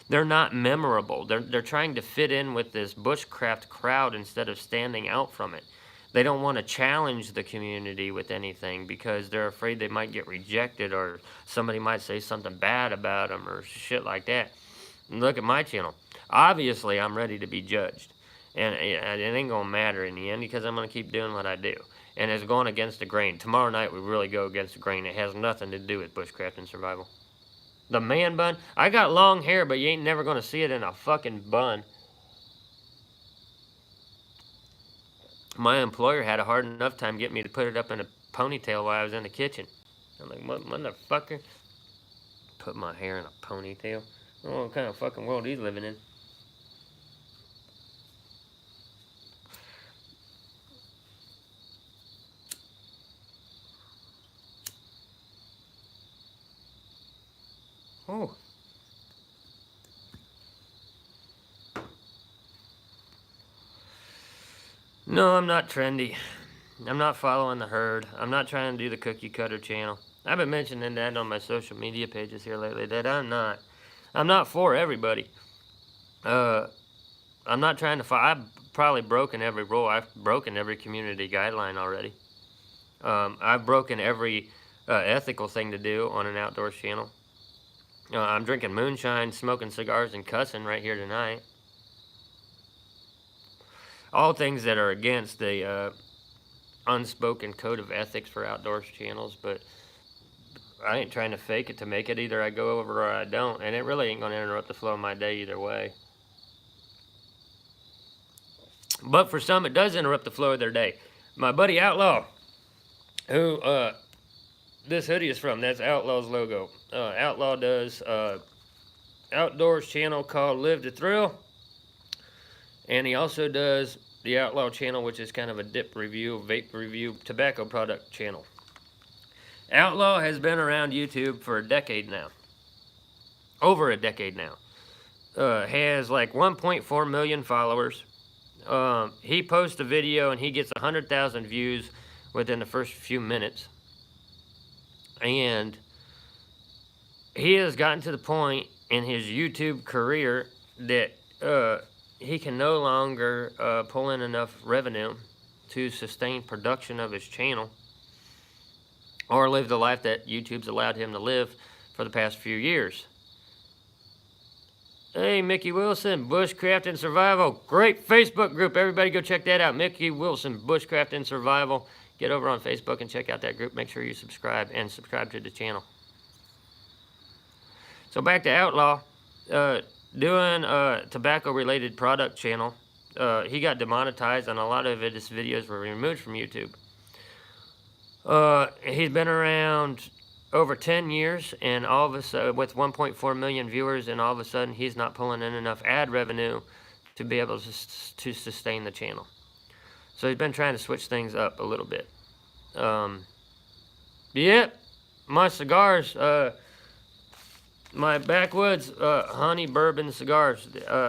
They're not memorable. They're trying to fit in with this bushcraft crowd instead of standing out from it. They don't want to challenge the community with anything because they're afraid they might get rejected or somebody might say something bad about them or shit like that. And look at my channel. Obviously, I'm ready to be judged. And it ain't going to matter in the end because I'm going to keep doing what I do. And it's going against the grain. Tomorrow night, we really go against the grain. It has nothing to do with bushcraft and survival. The man bun. I got long hair, but you ain't never going to see it in a fucking bun. My employer had a hard enough time getting me to put it up in a ponytail while I was in the kitchen. I'm like, what motherfucker? Put my hair in a ponytail? I don't know what kind of fucking world he's living in. Oh. No, I'm not trendy. I'm not following the herd. I'm not trying to do the cookie cutter channel. I've been mentioning that on my social media pages here lately, that I'm not for everybody. I'm not trying to I've probably broken every rule. I've broken every community guideline already. I've broken every ethical thing to do on an outdoors channel. I'm drinking moonshine, smoking cigars, and cussing right here tonight. All things that are against the unspoken code of ethics for outdoors channels, but I ain't trying to fake it to make it. Either I go over or I don't, and it really ain't going to interrupt the flow of my day either way. But for some, it does interrupt the flow of their day. My buddy Outlaw, who this hoodie is from, that's Outlaw's logo. Outlaw does outdoors channel called Live to Thrill. And he also does the Outlaw channel, which is kind of a dip review, vape review, tobacco product channel. Outlaw has been around YouTube for a decade now. Over a decade now. Has like 1.4 million followers. He posts a video and he gets 100,000 views within the first few minutes. And he has gotten to the point in his YouTube career that he can no longer pull in enough revenue to sustain production of his channel or live the life that YouTube's allowed him to live for the past few years. Hey, Mickey Wilson, Bushcraft and Survival. Great Facebook group. Everybody go check that out. Mickey Wilson, Bushcraft and Survival. Get over on Facebook and check out that group. Make sure you subscribe and subscribe to the channel. So back to Outlaw. Doing a tobacco-related product channel. He got demonetized and a lot of his videos were removed from YouTube. He's been around over 10 years, and all of a sudden, with 1.4 million viewers, and all of a sudden he's not pulling in enough ad revenue to be able to sustain the channel. So he's been trying to switch things up a little bit. Yep, my cigars, my Backwoods honey bourbon cigars.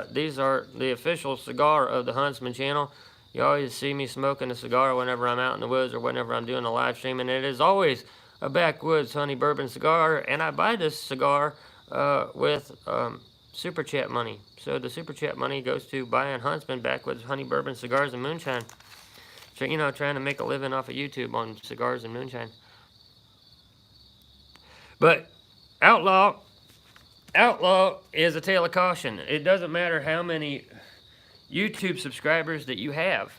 These are the official cigar of the Huntsman channel. You always see me smoking a cigar whenever I'm out in the woods or whenever I'm doing a live stream, and it is always a Backwoods honey bourbon cigar, and I buy this cigar with super chat money. So the super chat money goes to buying Huntsman Backwoods honey bourbon cigars and moonshine. So, you know, trying to make a living off of YouTube on cigars and moonshine. But Outlaw is a tale of caution. It doesn't matter how many YouTube subscribers that you have.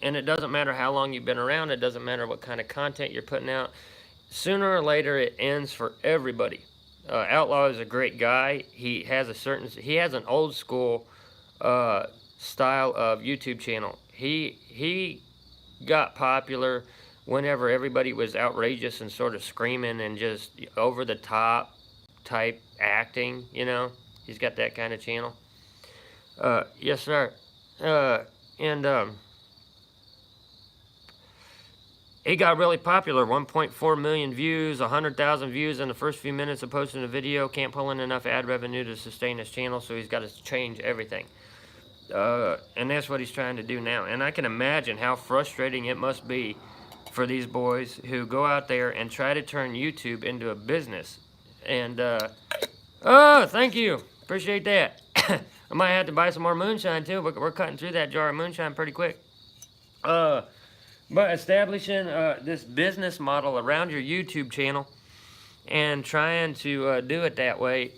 And it doesn't matter how long you've been around. It doesn't matter what kind of content you're putting out. Sooner or later, it ends for everybody. Outlaw is a great guy. He has an old school style of YouTube channel. He got popular whenever everybody was outrageous and sort of screaming and just over the top type acting, you know. He's got that kind of channel. Yes, sir. He got really popular, 1.4 million views, 100,000 views in the first few minutes of posting a video. Can't pull in enough ad revenue to sustain his channel, so he's got to change everything. And that's what he's trying to do now. And I can imagine how frustrating it must be for these boys who go out there and try to turn YouTube into a business. And, oh, thank you. Appreciate that. I might have to buy some more moonshine, too, but we're cutting through that jar of moonshine pretty quick. But establishing this business model around your YouTube channel and trying to do it that way,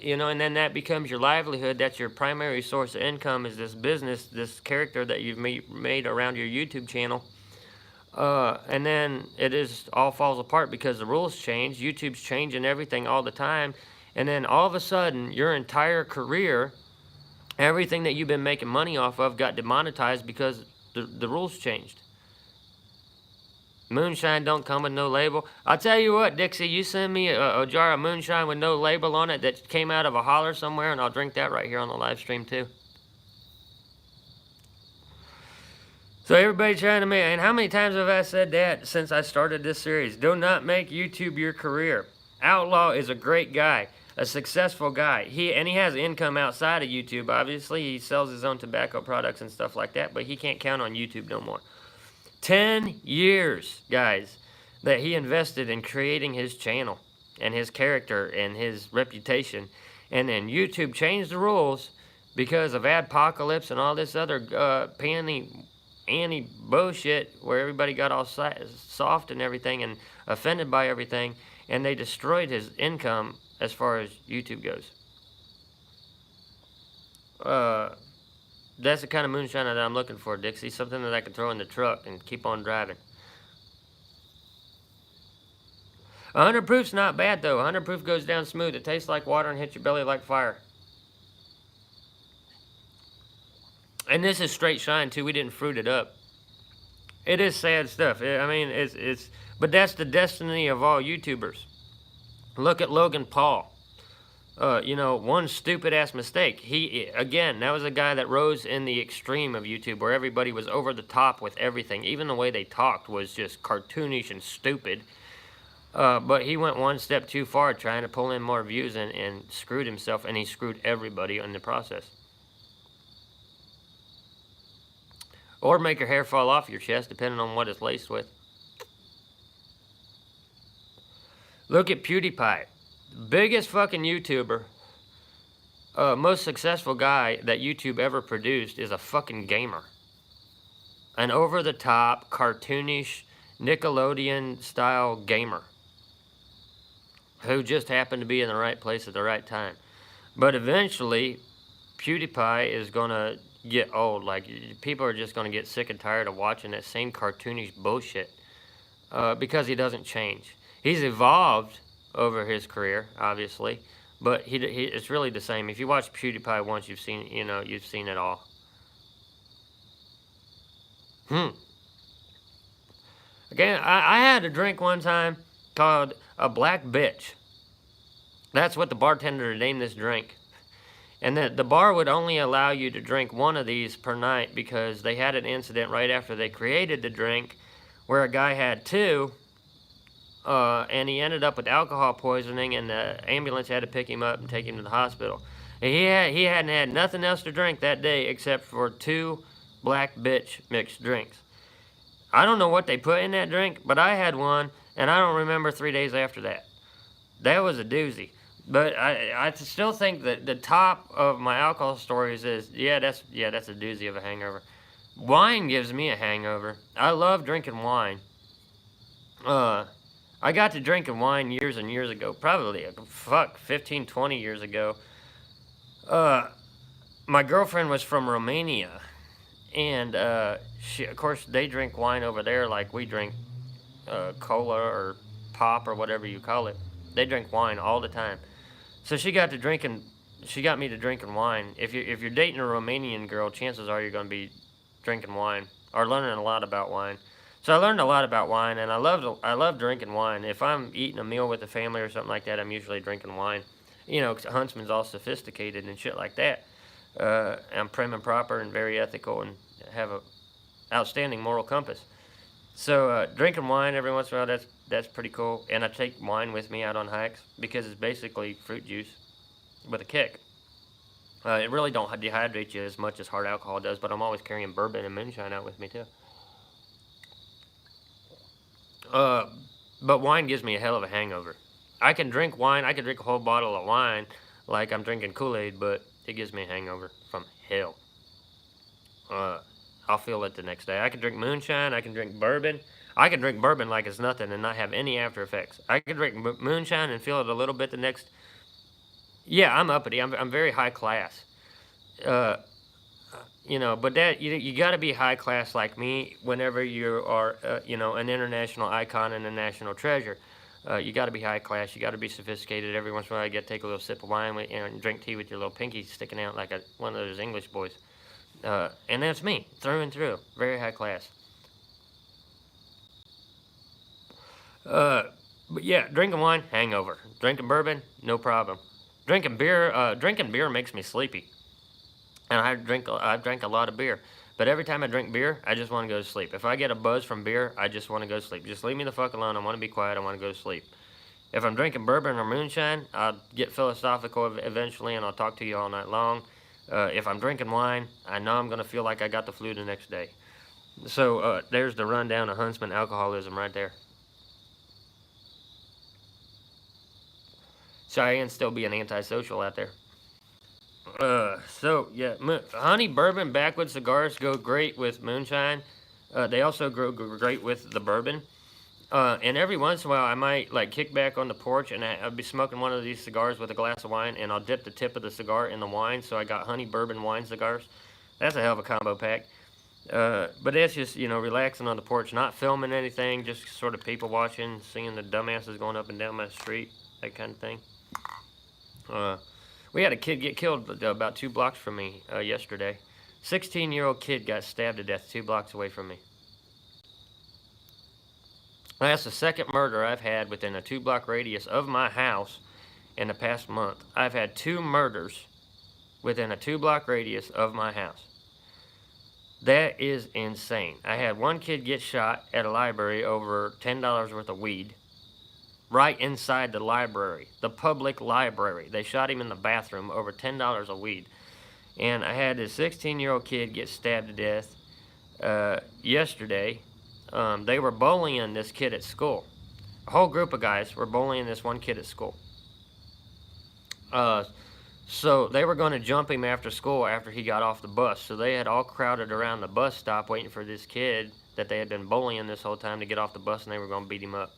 you know, and then that becomes your livelihood. That's your primary source of income, is this business, this character that you've made around your YouTube channel. And then all falls apart because the rules change. YouTube's changing everything all the time. And then all of a sudden, your entire career, everything that you've been making money off of got demonetized because the rules changed. Moonshine don't come with no label. I'll tell you what, Dixie, you send me a jar of moonshine with no label on it that came out of a holler somewhere, and I'll drink that right here on the live stream too. So everybody trying to make, and how many times have I said that since I started this series? Do not make YouTube your career. Outlaw is a great guy, a successful guy. He has income outside of YouTube, obviously. He sells his own tobacco products and stuff like that, but he can't count on YouTube no more. 10 years, guys, that he invested in creating his channel and his character and his reputation. And then YouTube changed the rules because of adpocalypse and all this other bullshit where everybody got all soft and everything and offended by everything. And they destroyed his income as far as YouTube goes. That's the kind of moonshine that I'm looking for, Dixie. Something that I can throw in the truck and keep on driving. 100 proof's not bad, though. 100 proof goes down smooth. It tastes like water and hits your belly like fire. And this is straight shine, too. We didn't fruit it up. It is sad stuff. I mean, but that's the destiny of all YouTubers. Look at Logan Paul. You know, one stupid-ass mistake. Again, that was a guy that rose in the extreme of YouTube where everybody was over the top with everything. Even the way they talked was just cartoonish and stupid. But he went one step too far trying to pull in more views and screwed himself, and he screwed everybody in the process. Or make your hair fall off your chest, depending on what it's laced with. Look at PewDiePie. Biggest fucking YouTuber, most successful guy that YouTube ever produced is a fucking gamer. An over-the-top, cartoonish, Nickelodeon-style gamer. who just happened to be in the right place at the right time. But eventually, PewDiePie is gonna get old. Like, people are just gonna get sick and tired of watching that same cartoonish bullshit, because he doesn't change. He's evolved over his career, obviously, but it's really the same. If you watch PewDiePie once, you've seen it all. Again, I had a drink one time called a black bitch. That's what the bartender named this drink. And the bar would only allow you to drink one of these per night because they had an incident right after they created the drink where a guy had two, and he ended up with alcohol poisoning, and the ambulance had to pick him up and take him to the hospital. And he hadn't had nothing else to drink that day except for 2 black bitch mixed drinks. I don't know what they put in that drink, but I had one, and I don't remember 3 days after that. That was a doozy. But I still think that the top of my alcohol stories is, that's a doozy of a hangover. Wine gives me a hangover. I love drinking wine. I got to drinking wine years and years ago, probably 15, 20 years ago. My girlfriend was from Romania, and she, of course, they drink wine over there like we drink cola or pop or whatever you call it. They drink wine all the time. So she got me to drinking wine. If you're dating a Romanian girl, chances are you're going to be drinking wine or learning a lot about wine. So I learned a lot about wine, and I love drinking wine. If I'm eating a meal with the family or something like that, I'm usually drinking wine. You know, 'cause Huntsman's all sophisticated and shit like that. I'm prim and proper and very ethical and have a outstanding moral compass. So drinking wine every once in a while, that's pretty cool. And I take wine with me out on hikes because it's basically fruit juice with a kick. It really don't dehydrate you as much as hard alcohol does, but I'm always carrying bourbon and moonshine out with me too. But wine gives me a hell of a hangover. I can drink wine, I can drink a whole bottle of wine like I'm drinking Kool-Aid, but it gives me a hangover from hell. I'll feel it the next day. I can drink moonshine, I can drink bourbon. I can drink bourbon like it's nothing and not have any after effects. I can drink moonshine and feel it a little bit the next. Yeah, I'm uppity. I'm very high class. But that you got to be high class like me whenever you are, an international icon and a national treasure. You got to be high class. You got to be sophisticated. Every once in a while, you got to take a little sip of wine and drink tea with your little pinky sticking out like one of those English boys. And that's me, through and through. Very high class. But yeah, drinking wine, hangover. Drinking bourbon, no problem. Drinking beer makes me sleepy. And I've drank a lot of beer. But every time I drink beer, I just want to go to sleep. If I get a buzz from beer, I just want to go to sleep. Just leave me the fuck alone. I want to be quiet. I want to go to sleep. If I'm drinking bourbon or moonshine, I'll get philosophical eventually, and I'll talk to you all night long. If I'm drinking wine, I know I'm going to feel like I got the flu the next day. So there's the rundown of Huntsman alcoholism right there. Cheyenne still being antisocial out there. Honey bourbon backwood cigars go great with moonshine. They also go great with the bourbon. And every once in a while, I might like kick back on the porch and I'll be smoking one of these cigars with a glass of wine, and I'll dip the tip of the cigar in the wine. So I got honey bourbon wine cigars. That's a hell of a combo pack. But that's just, relaxing on the porch, not filming anything, just sort of people watching, seeing the dumbasses going up and down my street, that kind of thing. We had a kid get killed about 2 blocks from me yesterday. 16-year-old kid got stabbed to death 2 blocks away from me. That's the second murder I've had within a 2-block radius of my house in the past month. I've had 2 murders within a 2-block radius of my house. That is insane. I had one kid get shot at a library over $10 worth of weed. Right inside the library, the public library. They shot him in the bathroom over $10 of weed. And I had this 16-year-old kid get stabbed to death yesterday. They were bullying this kid at school. A whole group of guys were bullying this one kid at school. So they were going to jump him after school after he got off the bus. So they had all crowded around the bus stop waiting for this kid that they had been bullying this whole time to get off the bus, and they were going to beat him up.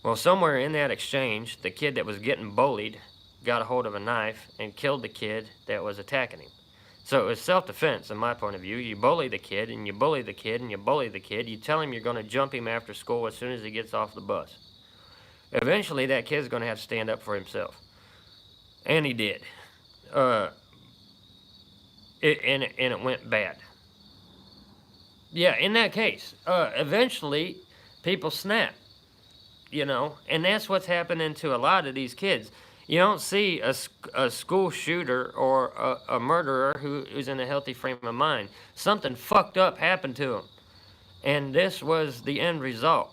Well, somewhere in that exchange, the kid that was getting bullied got a hold of a knife and killed the kid that was attacking him. So it was self-defense, in my point of view. You bully the kid, and you bully the kid, and you bully the kid. You tell him you're going to jump him after school as soon as he gets off the bus. Eventually, that kid's going to have to stand up for himself. And he did. And it went bad. Yeah, in that case, eventually, people snap. You know, and that's what's happening to a lot of these kids. You don't see a school shooter or a murderer who's in a healthy frame of mind. Something fucked up happened to him. And this was the end result.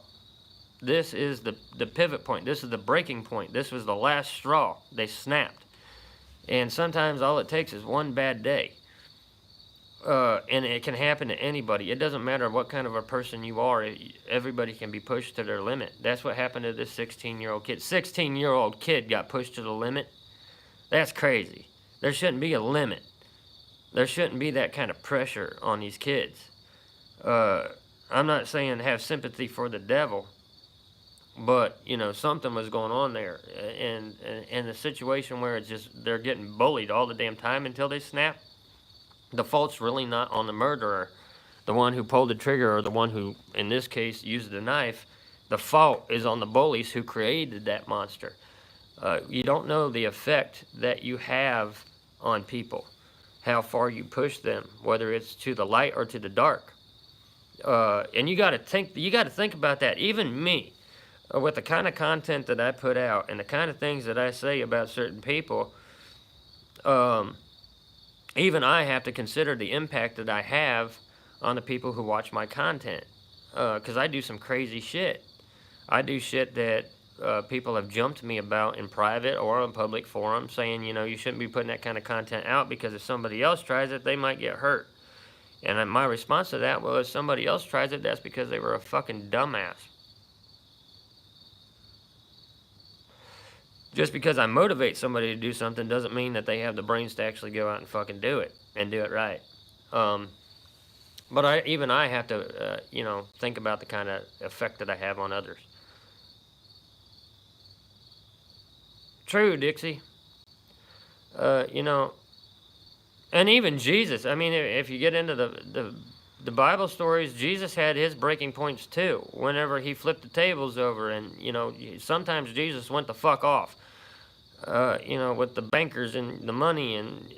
This is the pivot point. This is the breaking point. This was the last straw. They snapped. And sometimes all it takes is one bad day. And it can happen to anybody. It doesn't matter what kind of a person you are. Everybody can be pushed to their limit. That's what happened to this 16-year-old kid. 16-year-old kid got pushed to the limit. That's crazy. There shouldn't be a limit. There shouldn't be that kind of pressure on these kids. I'm not saying have sympathy for the devil, but, you know, something was going on there. And the situation where it's just they're getting bullied all the damn time until they snap. The fault's really not on the murderer, the one who pulled the trigger, or the one who, in this case, used the knife. The fault is on the bullies who created that monster. You don't know the effect that you have on people, how far you push them, whether it's to the light or to the dark. And you got to think about that. Even me, with the kind of content that I put out and the kind of things that I say about certain people, even I have to consider the impact that I have on the people who watch my content. Because I do some crazy shit. I do shit that people have jumped me about in private or on public forums, saying, you know, you shouldn't be putting that kind of content out because if somebody else tries it, they might get hurt. And my response to that was, if somebody else tries it, that's because they were a fucking dumbass. Just because I motivate somebody to do something doesn't mean that they have the brains to actually go out and fucking do it, and do it right. But I have to, you know, think about the kind of effect that I have on others. True, Dixie. You know, and even Jesus, I mean, if you get into the Bible stories, Jesus had his breaking points too, whenever he flipped the tables over, and, you know, sometimes Jesus went the fuck off, you know, with the bankers and the money, and,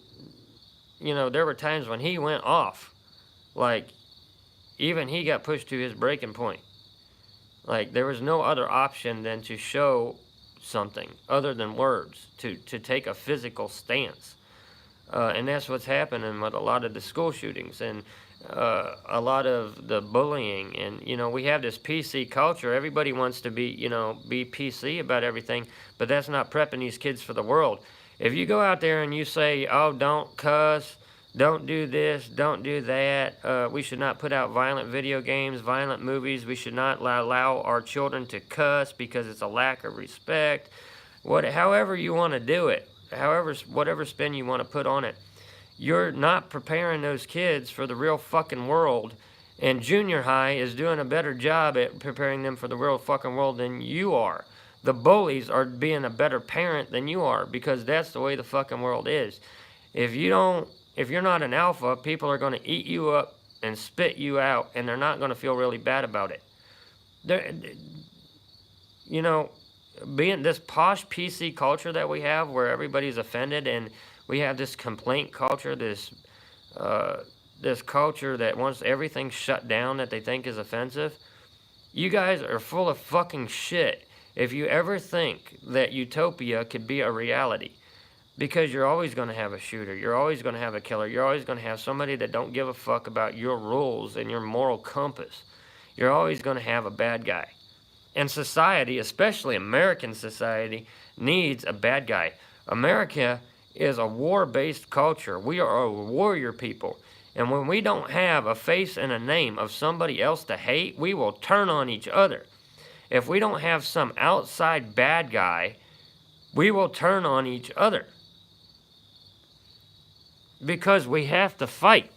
you know, there were times when he went off, like, even he got pushed to his breaking point. Like, there was no other option than to show something other than words, to take a physical stance. And that's what's happening with a lot of the school shootings and a lot of the bullying. And, you know, we have this PC culture. Everybody wants to be, you know, be PC about everything, but that's not prepping these kids for the world. If you go out there and you say, oh, don't cuss, don't do this, don't do that, we should not put out violent video games, violent movies, we should not allow our children to cuss because it's a lack of respect, however you want to do it, whatever spin you want to put on it, you're not preparing those kids for the real fucking world. And junior high is doing a better job at preparing them for the real fucking world than you are. The bullies are being a better parent than you are, because that's the way the fucking world is. If you're not an alpha, people are going to eat you up and spit you out, and they're not going to feel really bad about it. You know, being this posh PC culture that we have, where everybody's offended, and we have this complaint culture, this culture that wants everything shut down that they think is offensive. You guys are full of fucking shit if you ever think that utopia could be a reality. Because you're always going to have a shooter. You're always going to have a killer. You're always going to have somebody that don't give a fuck about your rules and your moral compass. You're always going to have a bad guy. And society, especially American society, needs a bad guy. America is a war-based culture. We are a warrior people. And when we don't have a face and a name of somebody else to hate, we will turn on each other. If we don't have some outside bad guy, we will turn on each other. Because we have to fight.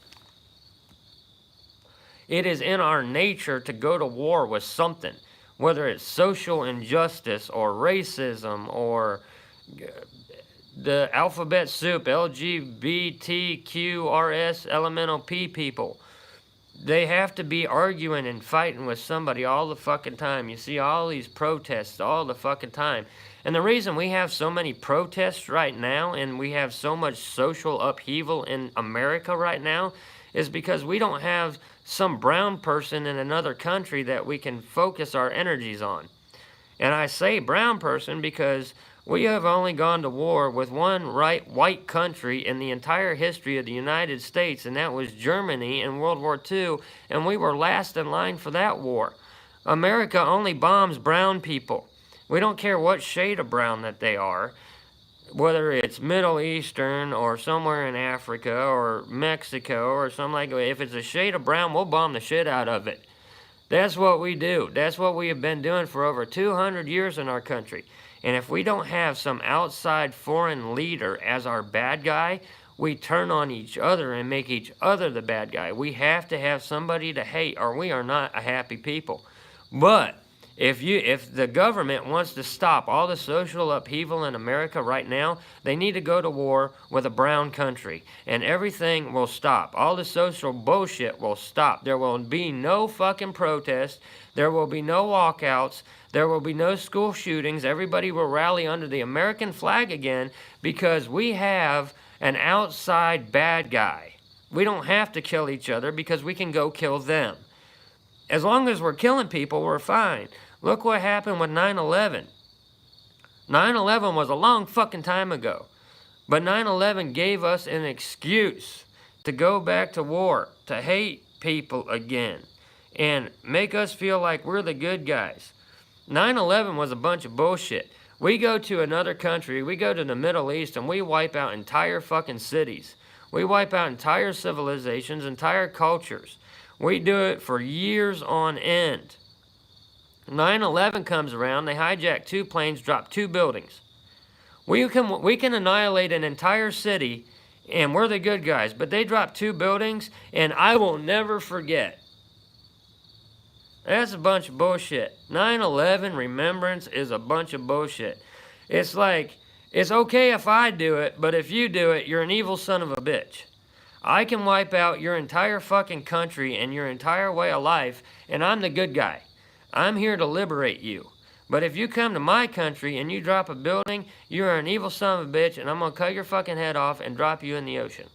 It is in our nature to go to war with something. whether it's social injustice or racism or the alphabet soup, LGBTQRS, elemental P people. They have to be arguing and fighting with somebody all the fucking time. You see all these protests all the fucking time. And the reason we have so many protests right now and we have so much social upheaval in America right now is because we don't have some brown person in another country that we can focus our energies on. And I say brown person because we have only gone to war with one white country in the entire history of the United States, and that was Germany in World War II, and we were last in line for that war. America only bombs brown people. We don't care what shade of brown that they are, whether it's Middle Eastern or somewhere in Africa or Mexico or something like that. If it's a shade of brown, we'll bomb the shit out of it. That's what we do. That's what we have been doing for over 200 years in our country. And if we don't have some outside foreign leader as our bad guy, we turn on each other and make each other the bad guy. We have to have somebody to hate or we are not a happy people. But if the government wants to stop all the social upheaval in America right now, they need to go to war with a brown country and everything will stop. All the social bullshit will stop. There will be no fucking protests. There will be no walkouts. There will be no school shootings. Everybody will rally under the American flag again because we have an outside bad guy. We don't have to kill each other because we can go kill them. As long as we're killing people, we're fine. Look what happened with 9/11. 9/11 was a long fucking time ago. But 9/11 gave us an excuse to go back to war, to hate people again, and make us feel like we're the good guys. 9/11 was a bunch of bullshit. We go to another country, we go to the Middle East, and we wipe out entire fucking cities. We wipe out entire civilizations, entire cultures. We do it for years on end. 9/11 comes around, they hijack 2 planes, drop 2 buildings. We can annihilate an entire city, and we're the good guys, but they drop 2 buildings, and I will never forget. That's a bunch of bullshit. 9/11 remembrance is a bunch of bullshit. It's like, it's okay if I do it, but if you do it, you're an evil son of a bitch. I can wipe out your entire fucking country and your entire way of life, and I'm the good guy. I'm here to liberate you. But if you come to my country and you drop a building, you're an evil son of a bitch, and I'm going to cut your fucking head off and drop you in the ocean.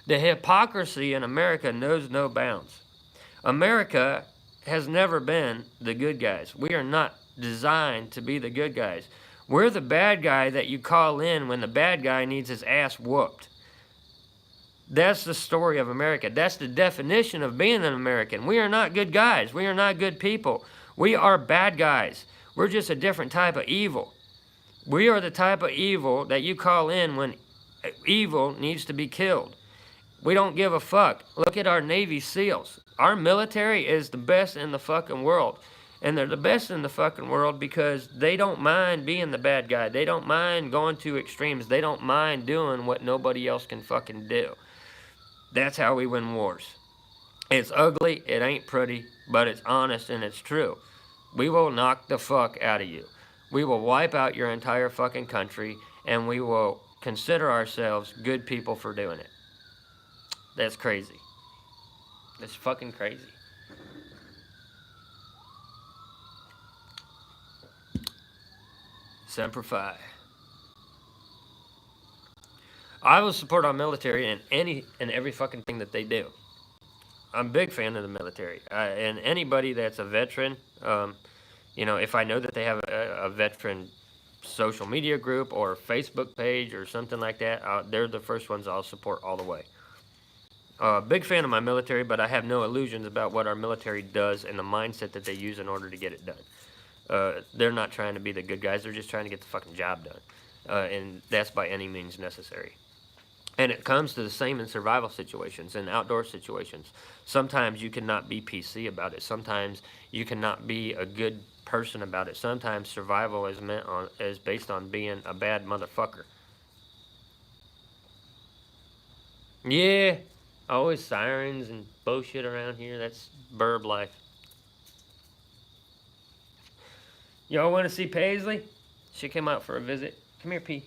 The hypocrisy in America knows no bounds. America has never been the good guys. We are not designed to be the good guys. We're the bad guy that you call in when the bad guy needs his ass whooped. That's the story of America. That's the definition of being an American. We are not good guys. We are not good people. We are bad guys. We're just a different type of evil. We are the type of evil that you call in when evil needs to be killed. We don't give a fuck. Look at our Navy SEALs. Our military is the best in the fucking world. And they're the best in the fucking world because they don't mind being the bad guy. They don't mind going to extremes. They don't mind doing what nobody else can fucking do. That's how we win wars. It's ugly, it ain't pretty, but it's honest and it's true. We will knock the fuck out of you. We will wipe out your entire fucking country, and we will consider ourselves good people for doing it. That's crazy. That's fucking crazy. Semper Fi. I will support our military in any and every fucking thing that they do. I'm a big fan of the military. And anybody that's a veteran, if I know that they have a veteran social media group or Facebook page or something like that, they're the first ones I'll support all the way. Big fan of my military, but I have no illusions about what our military does and the mindset that they use in order to get it done. They're not trying to be the good guys. They're just trying to get the fucking job done. And that's by any means necessary. And it comes to the same in survival situations and outdoor situations. Sometimes you cannot be PC about it. Sometimes you cannot be a good person about it. Sometimes survival is based on being a bad motherfucker. Yeah, always sirens and bullshit around here. That's burb life. Y'all want to see Paisley? She came out for a visit. Come here, P.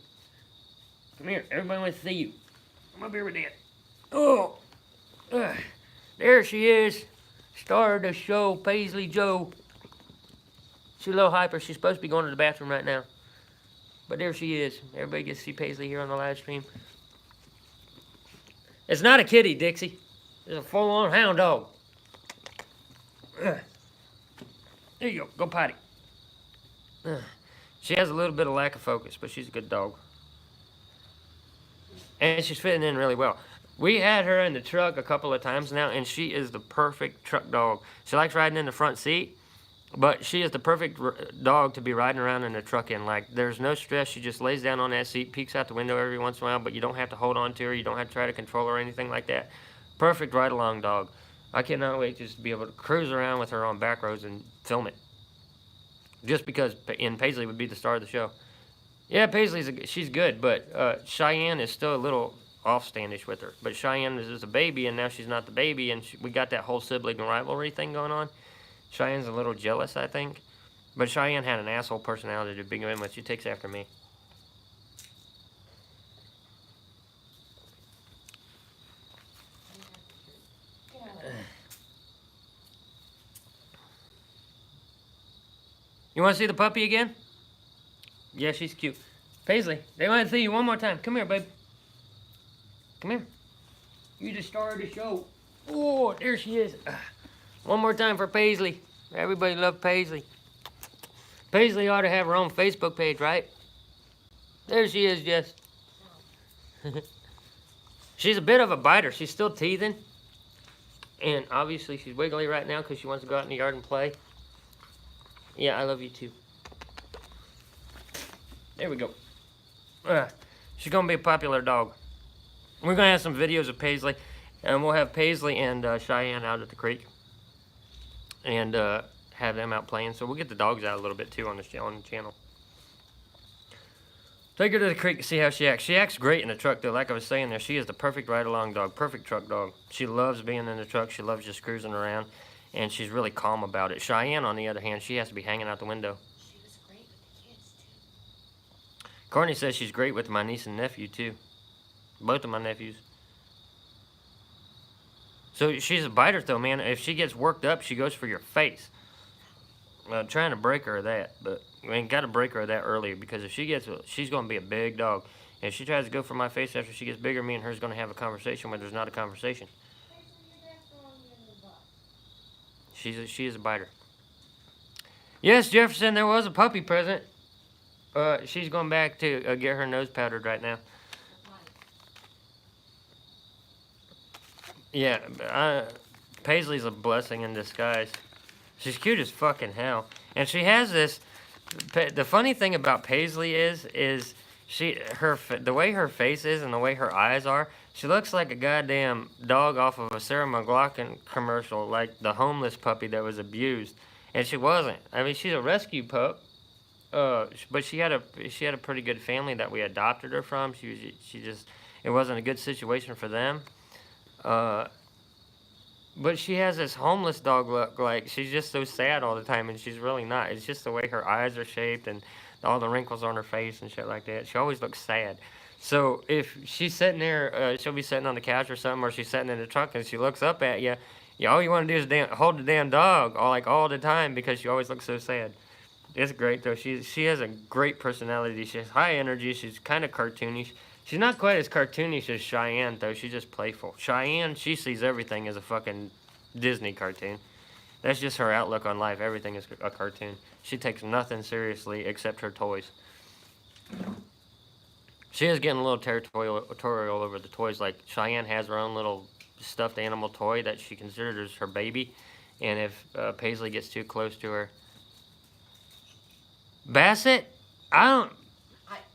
Come here. Everybody wants to see you. Come up here with Dad. Oh, there she is. Star of the show, Paisley Joe. She's a little hyper. She's supposed to be going to the bathroom right now. But there she is. Everybody gets to see Paisley here on the live stream. It's not a kitty, Dixie. It's a full-on hound dog. There you go. Go potty. She has a little bit of lack of focus, but she's a good dog. And she's fitting in really well. We had her in the truck a couple of times now, and she is the perfect truck dog. She likes riding in the front seat, but she is the perfect dog to be riding around in the truck in. Like, there's no stress. She just lays down on that seat, peeks out the window every once in a while, but you don't have to hold on to her. You don't have to try to control her or anything like that. Perfect ride-along dog. I cannot wait just to be able to cruise around with her on back roads and film it. Just because Paisley would be the star of the show. Yeah, she's good, but Cheyenne is still a little off-standish with her. But Cheyenne is just a baby, and now she's not the baby, and we got that whole sibling rivalry thing going on. Cheyenne's a little jealous, I think. But Cheyenne had an asshole personality to begin with. She takes after me. You want to see the puppy again? Yeah, she's cute. Paisley, they want to see you one more time. Come here, babe. Come here. You just started the show. Oh, there she is. One more time for Paisley. Everybody loves Paisley. Paisley ought to have her own Facebook page, right? There she is, Jess. She's a bit of a biter. She's still teething. And obviously she's wiggly right now because she wants to go out in the yard and play. Yeah, I love you too. There we go. She's going to be a popular dog. We're going to have some videos of Paisley. And we'll have Paisley and Cheyenne out at the creek. And have them out playing. So we'll get the dogs out a little bit too on the channel. Take her to the creek to see how she acts. She acts great in the truck though. Like I was saying there, she is the perfect ride-along dog. Perfect truck dog. She loves being in the truck. She loves just cruising around. And she's really calm about it. Cheyenne, on the other hand, she has to be hanging out the window. She was great with the kids, too. Courtney says she's great with my niece and nephew, too. Both of my nephews. So she's a biter, though, man. If she gets worked up, she goes for your face. I'm trying to break her of that, but we ain't got to break her of that early because if she's going to be a big dog. If she tries to go for my face after she gets bigger, me and her's going to have a conversation where there's not a conversation. She is a biter. Yes, Jefferson, there was a puppy present. She's going back to get her nose powdered right now. Yeah, Paisley's a blessing in disguise. She's cute as fucking hell. And she has this... The funny thing about Paisley is the way her face is and the way her eyes are, she looks like a goddamn dog off of a Sarah McLachlan commercial, like the homeless puppy that was abused. And she wasn't. I mean, she's a rescue pup. But she had a pretty good family that we adopted her from. It wasn't a good situation for them. But she has this homeless dog look, like she's just so sad all the time, and she's really not. It's just the way her eyes are shaped and all the wrinkles on her face and shit like that. She always looks sad. So if she's sitting there, she'll be sitting on the couch or something, or she's sitting in the truck and she looks up at you. All you want to do is hold the damn dog all the time because she always looks so sad. It's great though. She has a great personality. She has high energy. She's kind of cartoonish. She's not quite as cartoonish as Cheyenne though. She's just playful. Cheyenne, she sees everything as a fucking Disney cartoon. That's just her outlook on life. Everything is a cartoon. She takes nothing seriously except her toys. She is getting a little territorial over the toys. Like Cheyenne has her own little stuffed animal toy that she considers her baby. And if Paisley gets too close to her... Bassett? I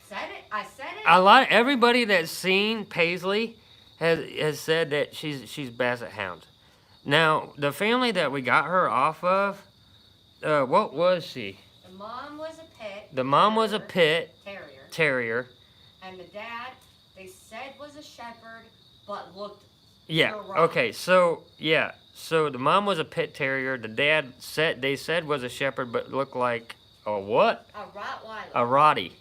said it. Everybody that's seen Paisley has said that she's Basset Hound. Now, the family that we got her off of, what was she? The mom was a pit. The mom was a pit. Terrier. And the dad, they said was a shepherd, but looked... Yeah, okay, so the mom was a pit terrier. The dad they said was a shepherd, but looked like A what? A Rottweiler. A Rottie.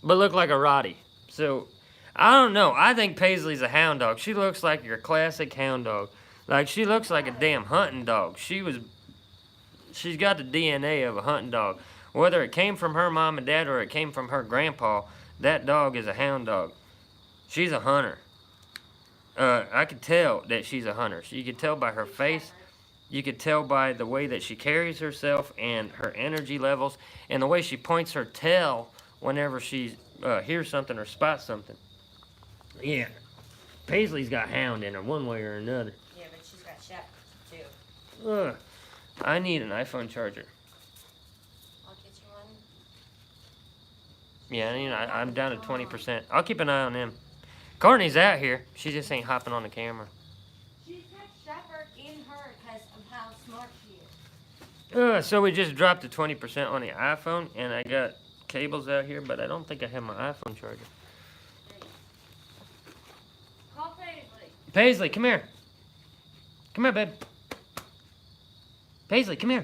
But look like a Rottie. So, I don't know. I think Paisley's a hound dog. She looks like your classic hound dog. Like, she looks like a damn hunting dog. She's got the DNA of a hunting dog. Whether it came from her mom and dad or it came from her grandpa, that dog is a hound dog. She's a hunter. I could tell that she's a hunter. You could tell by her face. You could tell by the way that she carries herself and her energy levels and the way she points her tail whenever she hears something or spots something. Yeah. Paisley's got hound in her one way or another. Yeah, but she's got shepherds too. I need an iPhone charger. I'll get you one. Yeah, I'm down to 20%. I'll keep an eye on them. Courtney's out here. She just ain't hopping on the camera. She's got shepherd in her because of how smart she is. So we just dropped to 20% on the iPhone, and I got cables out here, but I don't think I have my iPhone charger. Call Paisley. Paisley, come here. Come here, babe. Paisley, come here.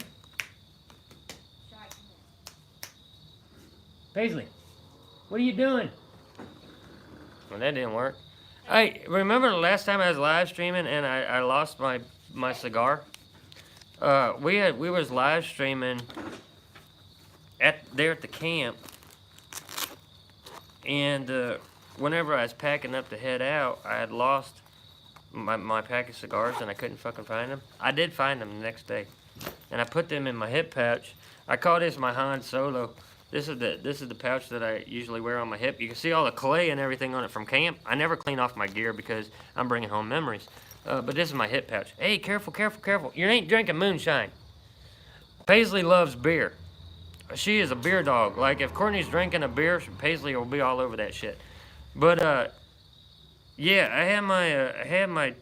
Paisley, what are you doing? Well, that didn't work. Hey, remember the last time I was live streaming and I lost my cigar? We was live streaming there at the camp, and whenever I was packing up to head out, I had lost my pack of cigars and I couldn't fucking find them. I did find them the next day, and I put them in my hip pouch. I call this my Han Solo. This is the pouch that I usually wear on my hip. You can see all the clay and everything on it from camp. I never clean off my gear because I'm bringing home memories. But this is my hip pouch. Hey, careful, careful, careful. You ain't drinking moonshine. Paisley loves beer. She is a beer dog. Like, if Courtney's drinking a beer, Paisley will be all over that shit. But, yeah, I have my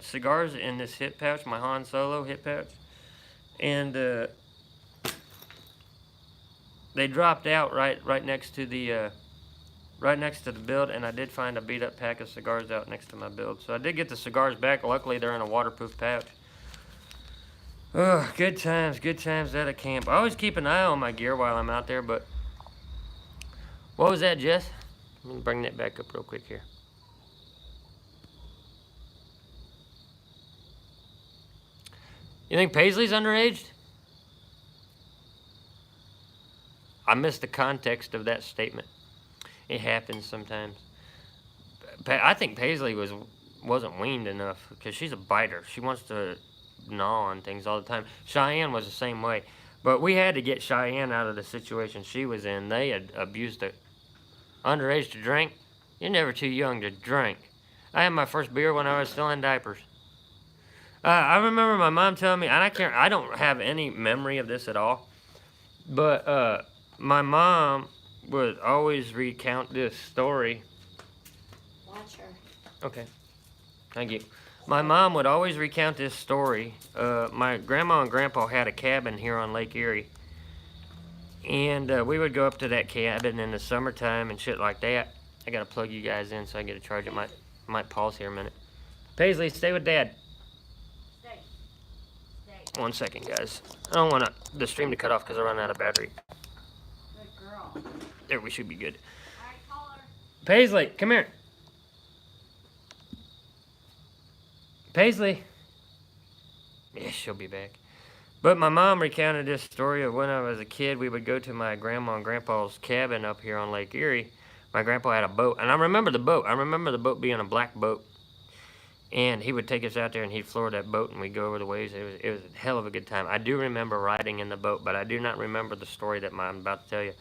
cigars in this hip pouch, my Han Solo hip pouch. And, they dropped out right next to the build, and I did find a beat up pack of cigars out next to my build. So I did get the cigars back. Luckily, they're in a waterproof pouch. Oh, good times at a camp. I always keep an eye on my gear while I'm out there, but what was that, Jess? Let me bring that back up real quick here. You think Paisley's underage? I missed the context of that statement. It happens sometimes. I think Paisley wasn't weaned enough because she's a biter. She wants to gnaw on things all the time. Cheyenne was the same way. But we had to get Cheyenne out of the situation she was in. They had abused her. Underage to drink? You're never too young to drink. I had my first beer when I was still in diapers. I remember my mom telling me, and I don't have any memory of this at all, but my mom would always recount this story. Watch her. Okay. Thank you. My mom would always recount this story. My grandma and grandpa had a cabin here on Lake Erie. And we would go up to that cabin in the summertime and shit like that. I gotta plug you guys in so I get a charge. It might pause here a minute. Paisley, stay with Dad. Stay. 1 second, guys. I don't want the stream to cut off because I run out of battery. Good girl. There, we should be good. All right, call her. Paisley, come here. Paisley. Yeah, she'll be back. But my mom recounted this story of when I was a kid. We would go to my grandma and grandpa's cabin up here on Lake Erie. My grandpa had a boat, and I remember the boat. I remember the boat being a black boat. And he would take us out there, and he'd floor that boat, and we'd go over the waves. It was a hell of a good time. I do remember riding in the boat, but I do not remember the story that I'm about to tell you.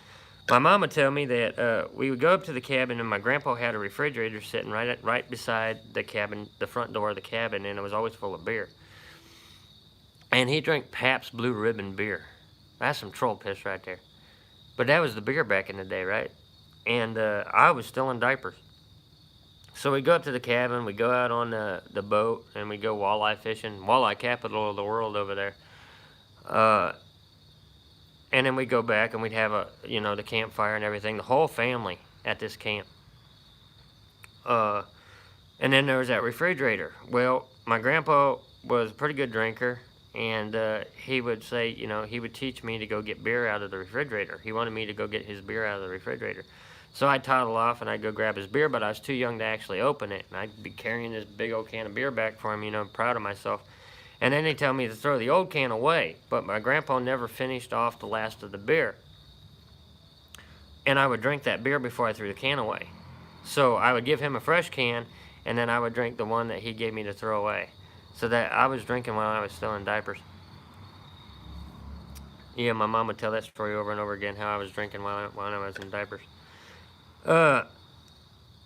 My mom would tell me that we would go up to the cabin, and my grandpa had a refrigerator sitting right beside the cabin, the front door of the cabin, and it was always full of beer. And he drank Pabst Blue Ribbon beer. That's some troll piss right there. But that was the beer back in the day, right? And I was still in diapers. So we go up to the cabin, we go out on the boat, and we go walleye fishing. Walleye capital of the world over there. And then we go back and we'd have the campfire and everything. The whole family at this camp. And then there was that refrigerator. Well, my grandpa was a pretty good drinker, and he would say, you know, he would teach me to go get beer out of the refrigerator. He wanted me to go get his beer out of the refrigerator. So I'd toddle off and I'd go grab his beer, but I was too young to actually open it. And I'd be carrying this big old can of beer back for him, you know, proud of myself. And then they tell me to throw the old can away, but my grandpa never finished off the last of the beer. And I would drink that beer before I threw the can away. So I would give him a fresh can, and then I would drink the one that he gave me to throw away. So that I was drinking while I was still in diapers. Yeah, my mom would tell that story over and over again, how I was drinking while I was in diapers. My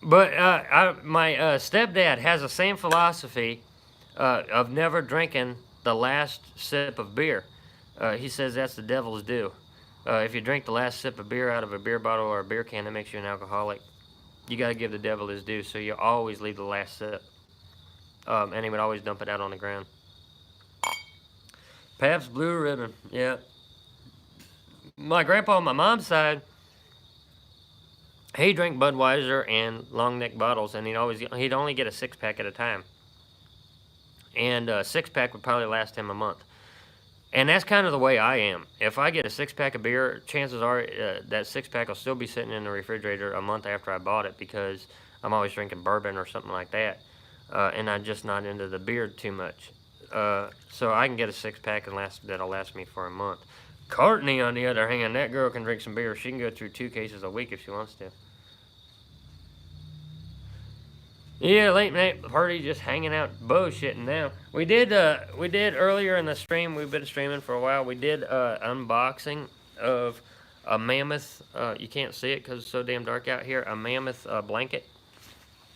stepdad has the same philosophy of never drinking the last sip of beer. He says that's the devil's due. If you drink the last sip of beer out of a beer bottle or a beer can, that makes you an alcoholic. You got to give the devil his due, so you always leave the last sip. And he would always dump it out on the ground. Pabst Blue Ribbon, yeah. My grandpa on my mom's side, he drank Budweiser and long neck bottles, and he'd only get a 6-pack at a time. And a 6-pack would probably last him a month. And that's kind of the way I am. If I get a 6-pack of beer, chances are that 6-pack will still be sitting in the refrigerator a month after I bought it, because I'm always drinking bourbon or something like that. And I'm just not into the beer too much. So I can get a 6-pack that'll last me for a month. Courtney, on the other hand, that girl can drink some beer. She can go through 2 cases a week if she wants to. Yeah, late night party, just hanging out, bullshitting now. We did earlier in the stream, we've been streaming for a while, we did unboxing of a mammoth, you can't see it because it's so damn dark out here, a mammoth blanket.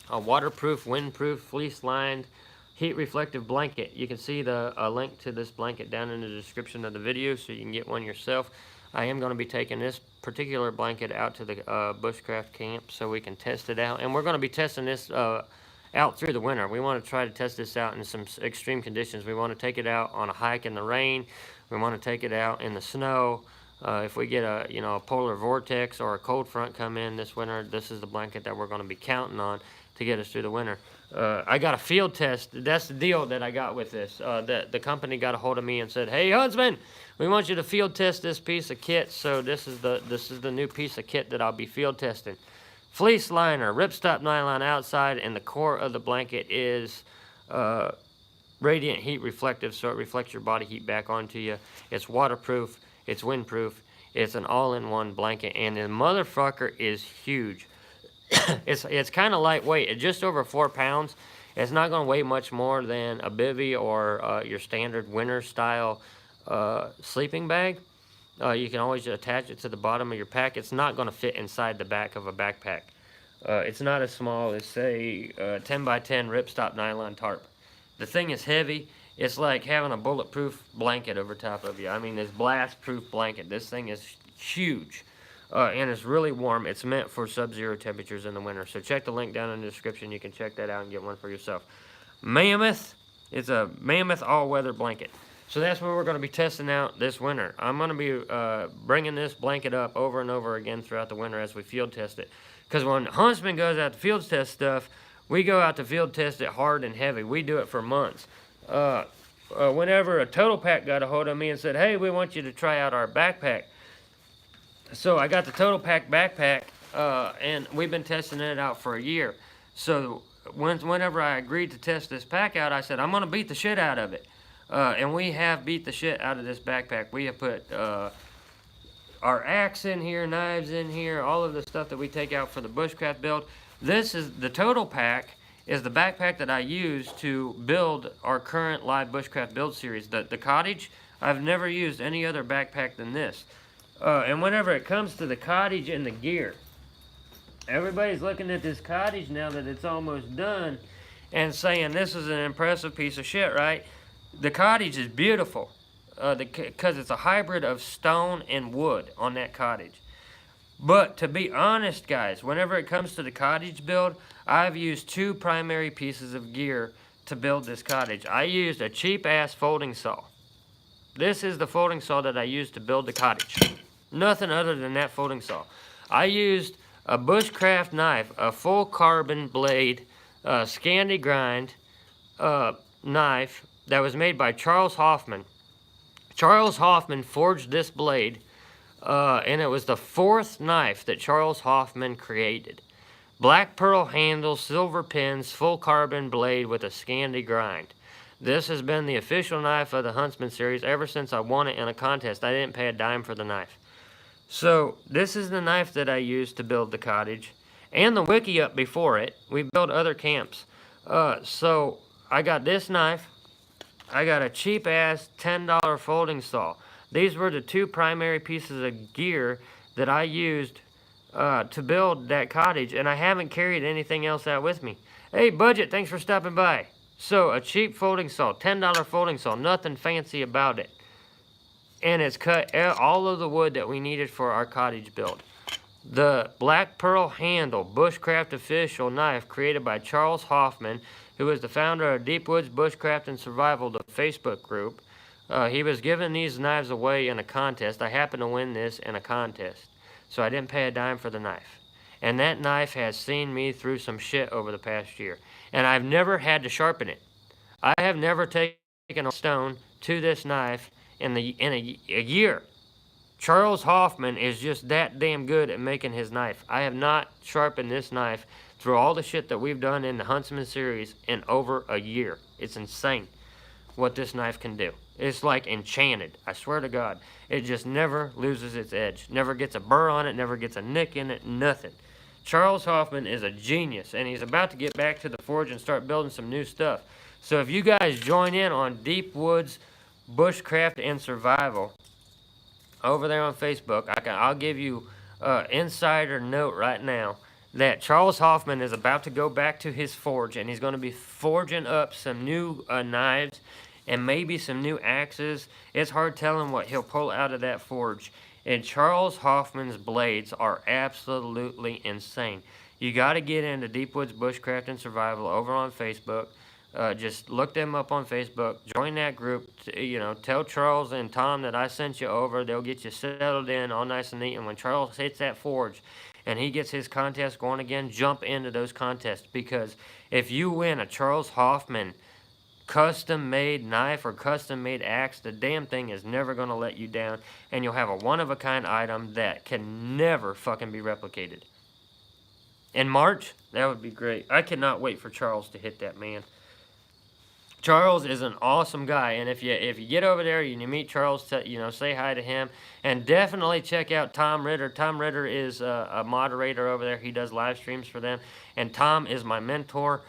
A waterproof, windproof, fleece-lined, heat-reflective blanket. You can see the link to this blanket down in the description of the video, so you can get one yourself. I am going to be taking this particular blanket out to the Bushcraft camp so we can test it out. And we're going to be testing this out through the winter. We want to try to test this out in some extreme conditions. We want to take it out on a hike in the rain. We want to take it out in the snow. If we get a polar vortex or a cold front come in this winter, this is the blanket that we're going to be counting on to get us through the winter. I got a field test. That's the deal that I got with this. The company got a hold of me and said, "Hey, husband, we want you to field test this piece of kit." So this is the new piece of kit that I'll be field testing. Fleece liner, ripstop nylon outside, and the core of the blanket is radiant heat reflective, so it reflects your body heat back onto you. It's waterproof. It's windproof. It's an all-in-one blanket, and the motherfucker is huge. It's kind of lightweight. It's just over 4 pounds. It's not going to weigh much more than a bivvy or your standard winter-style sleeping bag. You can always attach it to the bottom of your pack. It's not going to fit inside the back of a backpack. It's not as small as, say, a 10 by 10 ripstop nylon tarp. The thing is heavy. It's like having a bulletproof blanket over top of you. I mean, this blast-proof blanket. This thing is huge. And it's really warm. It's meant for sub-zero temperatures in the winter. So check the link down in the description. You can check that out and get one for yourself. Mammoth. It's a mammoth all-weather blanket. So that's what we're going to be testing out this winter. I'm going to be bringing this blanket up over and over again throughout the winter as we field test it. Because when Huntsman goes out to field test stuff, we go out to field test it hard and heavy. We do it for months. Whenever a Total Pack got a hold of me and said, "Hey, we want you to try out our backpack." So I got the Total Pack backpack, and we've been testing it out for a year. So whenever I agreed to test this pack out, I said, I'm going to beat the shit out of it. And we have beat the shit out of this backpack. We have put our axe in here, knives in here, all of the stuff that we take out for the Bushcraft build. This is the Total Pack, is the backpack that I use to build our current live Bushcraft build series. The Cottage, I've never used any other backpack than this. And whenever it comes to the Cottage and the gear, everybody's looking at this Cottage now that it's almost done and saying this is an impressive piece of shit, right? The Cottage is beautiful because it's a hybrid of stone and wood on that Cottage. But to be honest, guys, whenever it comes to the Cottage build, I've used 2 primary pieces of gear to build this Cottage. I used a cheap-ass folding saw. This is the folding saw that I used to build the Cottage. Nothing other than that folding saw. I used a Bushcraft knife, a full carbon blade, Scandi grind knife that was made by Charles Hoffman. Charles Hoffman forged this blade, and it was the 4th knife that Charles Hoffman created. Black pearl handle, silver pins, full carbon blade with a Scandi grind. This has been the official knife of the Huntsman series ever since I won it in a contest. I didn't pay a dime for the knife. So, this is the knife that I used to build the cottage. And the wiki up before it. We built other camps. So, I got this knife. I got a cheap-ass $10 folding saw. These were the 2 primary pieces of gear that I used to build that cottage, and I haven't carried anything else out with me. Hey, Budget, thanks for stopping by. So, a cheap folding saw, $10 folding saw, nothing fancy about it. And it's cut all of the wood that we needed for our cottage build. The Black Pearl Handle Bushcraft official knife created by Charles Hoffman, who is the founder of Deep Woods Bushcraft and Survival, the Facebook group. He was giving these knives away in a contest. I happened to win this in a contest, so I didn't pay a dime for the knife. And that knife has seen me through some shit over the past year. And I've never had to sharpen it. I have never taken a stone to this knife in a year. Charles Hoffman is just that damn good at making his knife. I have not sharpened this knife through all the shit that we've done in the Huntsman series in over a year. It's insane what this knife can do. It's like enchanted. I swear to God. It just never loses its edge. Never gets a burr on it. Never gets a nick in it. Nothing. Charles Hoffman is a genius, and he's about to get back to the forge and start building some new stuff. So if you guys join in on Deep Woods Bushcraft and Survival over there on Facebook, I'll give you insider note right now that Charles Hoffman is about to go back to his forge, and he's going to be forging up some new knives and maybe some new axes. It's hard telling what he'll pull out of that forge. And Charles Hoffman's blades are absolutely insane. You got to get into Deep Woods Bushcraft and Survival over on Facebook. Just look them up on Facebook. Join that group. Tell Charles and Tom that I sent you over. They'll get you settled in all nice and neat. And when Charles hits that forge and he gets his contest going again, jump into those contests. Because if you win a Charles Hoffman custom-made knife or custom-made axe, the damn thing is never going to let you down. And you'll have a one-of-a-kind item that can never fucking be replicated. In March, that would be great. I cannot wait for Charles to hit that, man. Charles is an awesome guy, and if you get over there and you meet Charles, say hi to him, and definitely check out Tom Ritter. Tom Ritter is a moderator over there. He does live streams for them, and Tom is my mentor.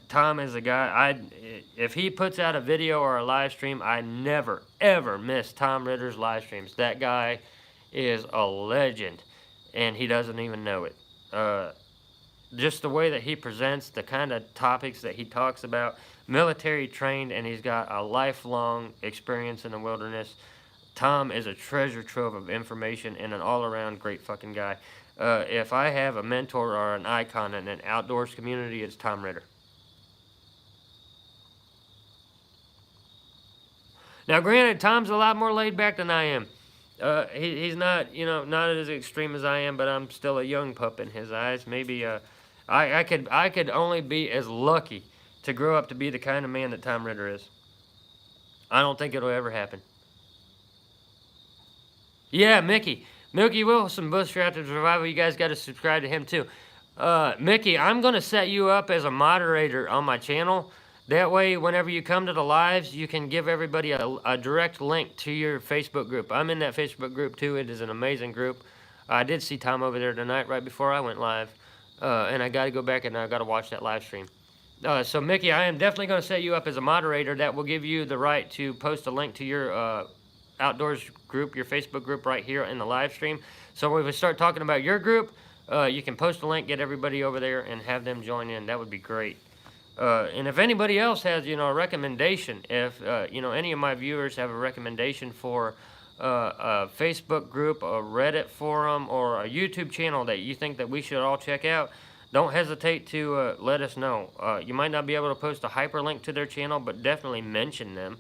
Tom is a guy, if he puts out a video or a live stream, I never, ever miss Tom Ritter's live streams. That guy is a legend, and he doesn't even know it. Just the way that he presents, the kind of topics that he talks about, military trained, and he's got a lifelong experience in the wilderness. Tom is a treasure trove of information and an all-around great fucking guy. If I have a mentor or an icon in an outdoors community, it's Tom Ritter. Now, granted, Tom's a lot more laid back than I am. He's not, not as extreme as I am, but I'm still a young pup in his eyes. Maybe I could only be as lucky to grow up to be the kind of man that Tom Ritter is. I don't think it'll ever happen. Yeah, Mickey Wilson, Bushcraft and Survival. You guys got to subscribe to him too. Mickey, I'm gonna set you up as a moderator on my channel. That way, whenever you come to the lives, you can give everybody a direct link to your Facebook group. I'm in that Facebook group too. It is an amazing group. I did see Tom over there tonight right before I went live. And I got to go back and I got to watch that live stream. So, Mickey, I am definitely going to set you up as a moderator. That will give you the right to post a link to your outdoors group, your Facebook group right here in the live stream. So when we start talking about your group, you can post a link, get everybody over there, and have them join in. That would be great. And if anybody else has, a recommendation, if, any of my viewers have a recommendation for a Facebook group, a Reddit forum, or a YouTube channel that you think that we should all check out, don't hesitate to let us know. You might not be able to post a hyperlink to their channel, but definitely mention them,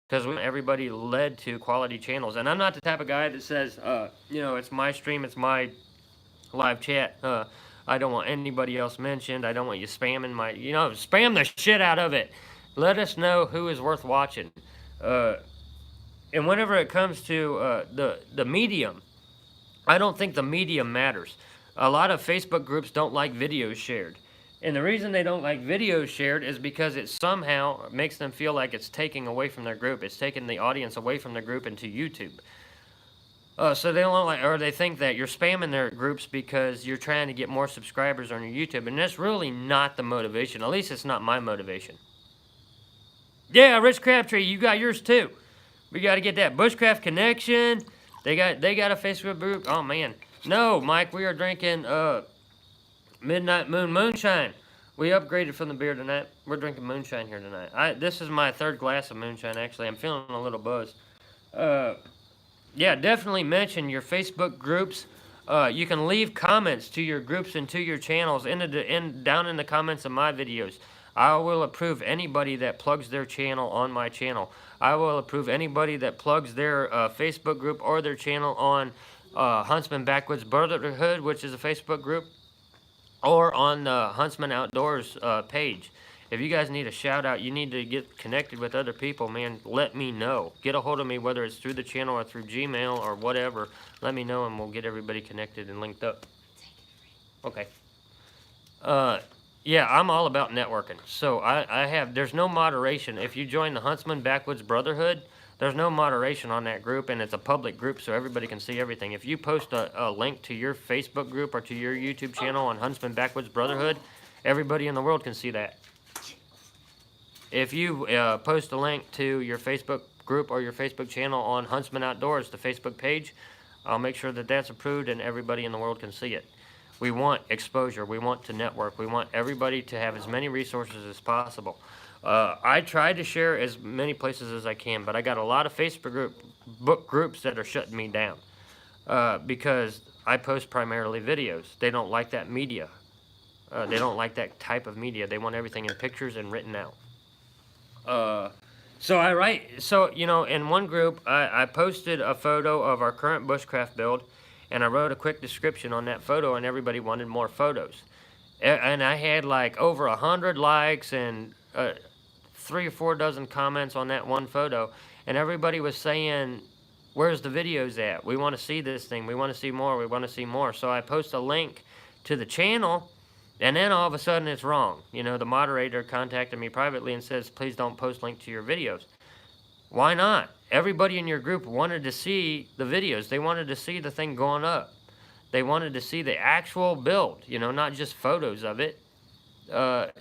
because we want everybody led to quality channels. And I'm not the type of guy that says, it's my stream, it's my live chat. I don't want anybody else mentioned. I don't want you spamming my, spam the shit out of it. Let us know who is worth watching. And whenever it comes to the medium, I don't think the medium matters. A lot of Facebook groups don't like videos shared. And the reason they don't like videos shared is because it somehow makes them feel like it's taking away from their group. It's taking the audience away from their group into YouTube. So they don't like, or they think that you're spamming their groups because you're trying to get more subscribers on your YouTube. And that's really not the motivation. At least it's not my motivation. Yeah, Rich Crabtree, you got yours too. We got to get that Bushcraft connection. They got a Facebook group. Oh man, no, Mike, we are drinking Midnight Moon moonshine. We upgraded from the beer tonight. We're drinking moonshine here tonight. This is my third glass of moonshine. Actually, I'm feeling a little buzzed. Yeah, definitely mention your Facebook groups. You can leave comments to your groups and to your channels down in the comments of my videos. I will approve anybody that plugs their channel on my channel. I will approve anybody that plugs their Facebook group or their channel on Huntsman Backwoods Brotherhood, which is a Facebook group, or on the Huntsman Outdoors page. If you guys need a shout out, you need to get connected with other people, man, let me know. Get a hold of me, whether it's through the channel or through Gmail or whatever. Let me know and we'll get everybody connected and linked up. Okay. Yeah, I'm all about networking. So there's no moderation. If you join the Huntsman Backwoods Brotherhood, there's no moderation on that group, and it's a public group so everybody can see everything. If you post a link to your Facebook group or to your YouTube channel on Huntsman Backwoods Brotherhood, everybody in the world can see that. If you post a link to your Facebook group or your Facebook channel on Huntsman Outdoors, the Facebook page, I'll make sure that that's approved and everybody in the world can see it. We want exposure. We want to network. We want everybody to have as many resources as possible. I try to share as many places as I can, but I got a lot of Facebook groups that are shutting me down because I post primarily videos. They don't like that media. They don't like that type of media. They want everything in pictures and written out. So in one group, I posted a photo of our current Bushcraft build, and I wrote a quick description on that photo, and everybody wanted more photos. And I had like over 100 likes and 3 or 4 dozen comments on that one photo, and everybody was saying, where's the videos at? We want to see this thing. We want to see more. We want to see more. So I post a link to the channel, and then all of a sudden it's wrong. You know, the moderator contacted me privately and says, please don't post link to your videos. Why not? Everybody in your group wanted to see the videos. They wanted to see the thing going up. They wanted to see the actual build, you know, not just photos of it.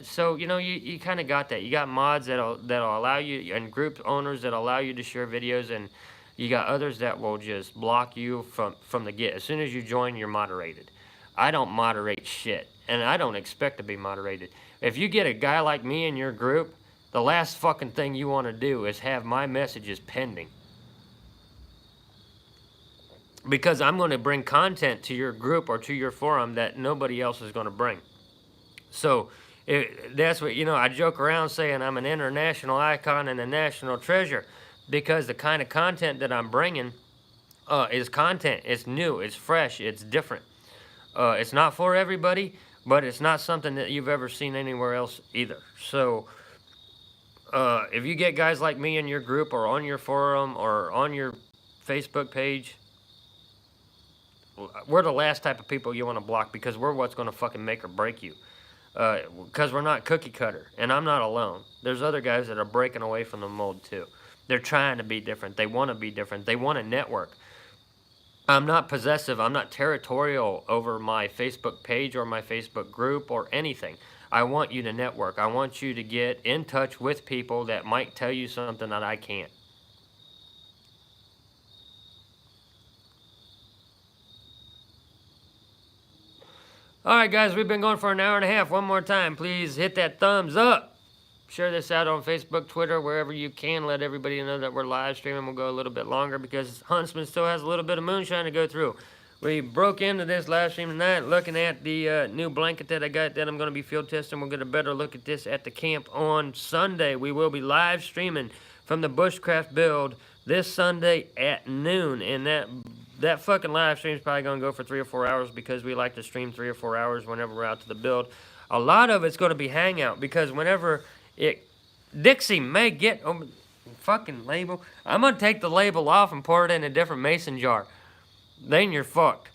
So, you know, you kind of got that. You got mods that'll allow you, and group owners that allow you to share videos, and you got others that will just block you from the get. As soon as you join, you're moderated. I don't moderate shit, and I don't expect to be moderated. If you get a guy like me in your group, the last fucking thing you want to do is have my messages pending. Because I'm going to bring content to your group or to your forum that nobody else is going to bring. So that's what, you know, I joke around saying I'm an international icon and a national treasure, because the kind of content that I'm bringing is content. It's new, it's fresh, it's different. It's not for everybody, but it's not something that you've ever seen anywhere else either. So if you get guys like me in your group or on your forum or on your Facebook page, we're the last type of people you want to block, because we're what's going to fucking make or break you. Because we're not cookie cutter, and I'm not alone. There's other guys that are breaking away from the mold too. They're trying to be different. They want to be different. They want to network. I'm not possessive. I'm not territorial over my Facebook page or my Facebook group or anything. I want you to network. I want you to get in touch with people that might tell you something that I can't. All right, guys, we've been going for an hour and a half. One more time, please hit that thumbs up. Share this out on Facebook, Twitter, wherever you can. Let everybody know that we're live streaming. We'll go a little bit longer because Huntsman still has a little bit of moonshine to go through. We broke into this live stream tonight looking at the new blanket that I got that I'm going to be field testing. We'll get a better look at this at the camp on Sunday. We will be live streaming from the Bushcraft build this Sunday at noon. And that fucking live stream is probably going to go for 3 or 4 hours, because we like to stream 3 or 4 hours whenever we're out to the build. A lot of it's going to be hangout, because whenever Dixie may get... Fucking label. I'm gonna take the label off and pour it in a different mason jar. Then you're fucked.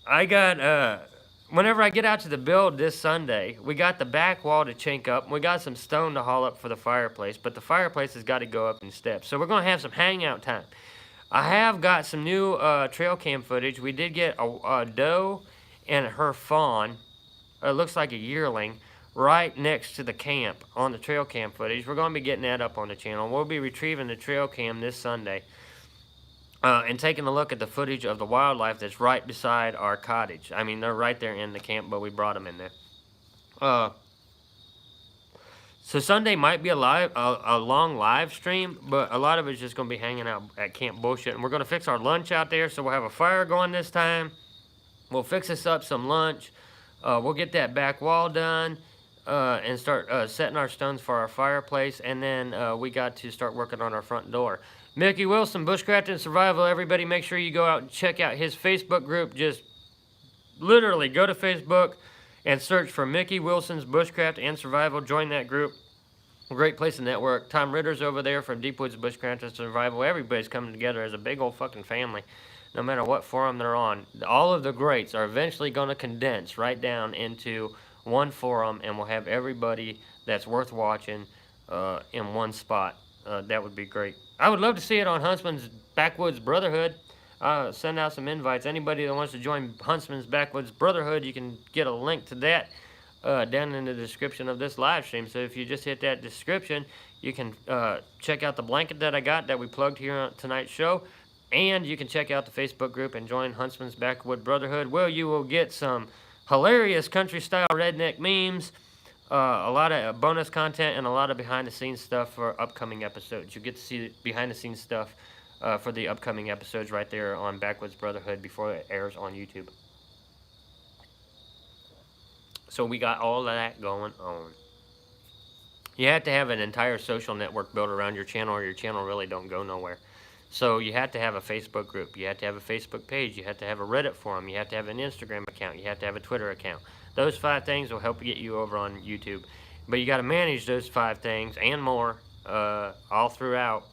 I got, whenever I get out to the build this Sunday, we got the back wall to chink up. We got some stone to haul up for the fireplace, but the fireplace has got to go up in steps. So we're going to have some hangout time. I have got some new trail cam footage. We did get a doe and her fawn. It looks like a yearling right next to the camp on the trail cam footage. We're going to be getting that up on the channel. We'll be retrieving the trail cam this Sunday. And taking a look at the footage of the wildlife that's right beside our cottage. I mean, they're right there in the camp, but we brought them in there. So Sunday might be a long live stream, but a lot of it's just going to be hanging out at Camp Bullshit. And we're going to fix our lunch out there, so we'll have a fire going this time. We'll fix us up some lunch. We'll get that back wall done and start setting our stones for our fireplace. And then we got to start working on our front door. Mickey Wilson, Bushcraft and Survival. Everybody make sure you go out and check out his Facebook group. Just literally go to Facebook and search for Mickey Wilson's Bushcraft and Survival. Join that group. Great place to network. Tom Ritter's over there from Deep Woods Bushcraft and Survival. Everybody's coming together as a big old fucking family, no matter what forum they're on. All of the greats are eventually going to condense right down into one forum, and we'll have everybody that's worth watching in one spot. That would be great. I would love to see it on Huntsman's Backwoods Brotherhood. Send out some invites. Anybody that wants to join Huntsman's Backwoods Brotherhood, you can get a link to that down in the description of this live stream. So if you just hit that description, you can check out the blanket that I got that we plugged here on tonight's show. And you can check out the Facebook group and join Huntsman's Backwoods Brotherhood, where you will get some hilarious country-style redneck memes, a lot of bonus content, and a lot of behind-the-scenes stuff for upcoming episodes. You get to see behind-the-scenes stuff for the upcoming episodes right there on Backwoods Brotherhood before it airs on YouTube. So we got all of that going on. You have to have an entire social network built around your channel, or your channel really don't go nowhere. So you have to have a Facebook group. You have to have a Facebook page. You have to have a Reddit forum. You have to have an Instagram account. You have to have a Twitter account. Those 5 things will help get you over on YouTube. But you got to manage those 5 things and more all throughout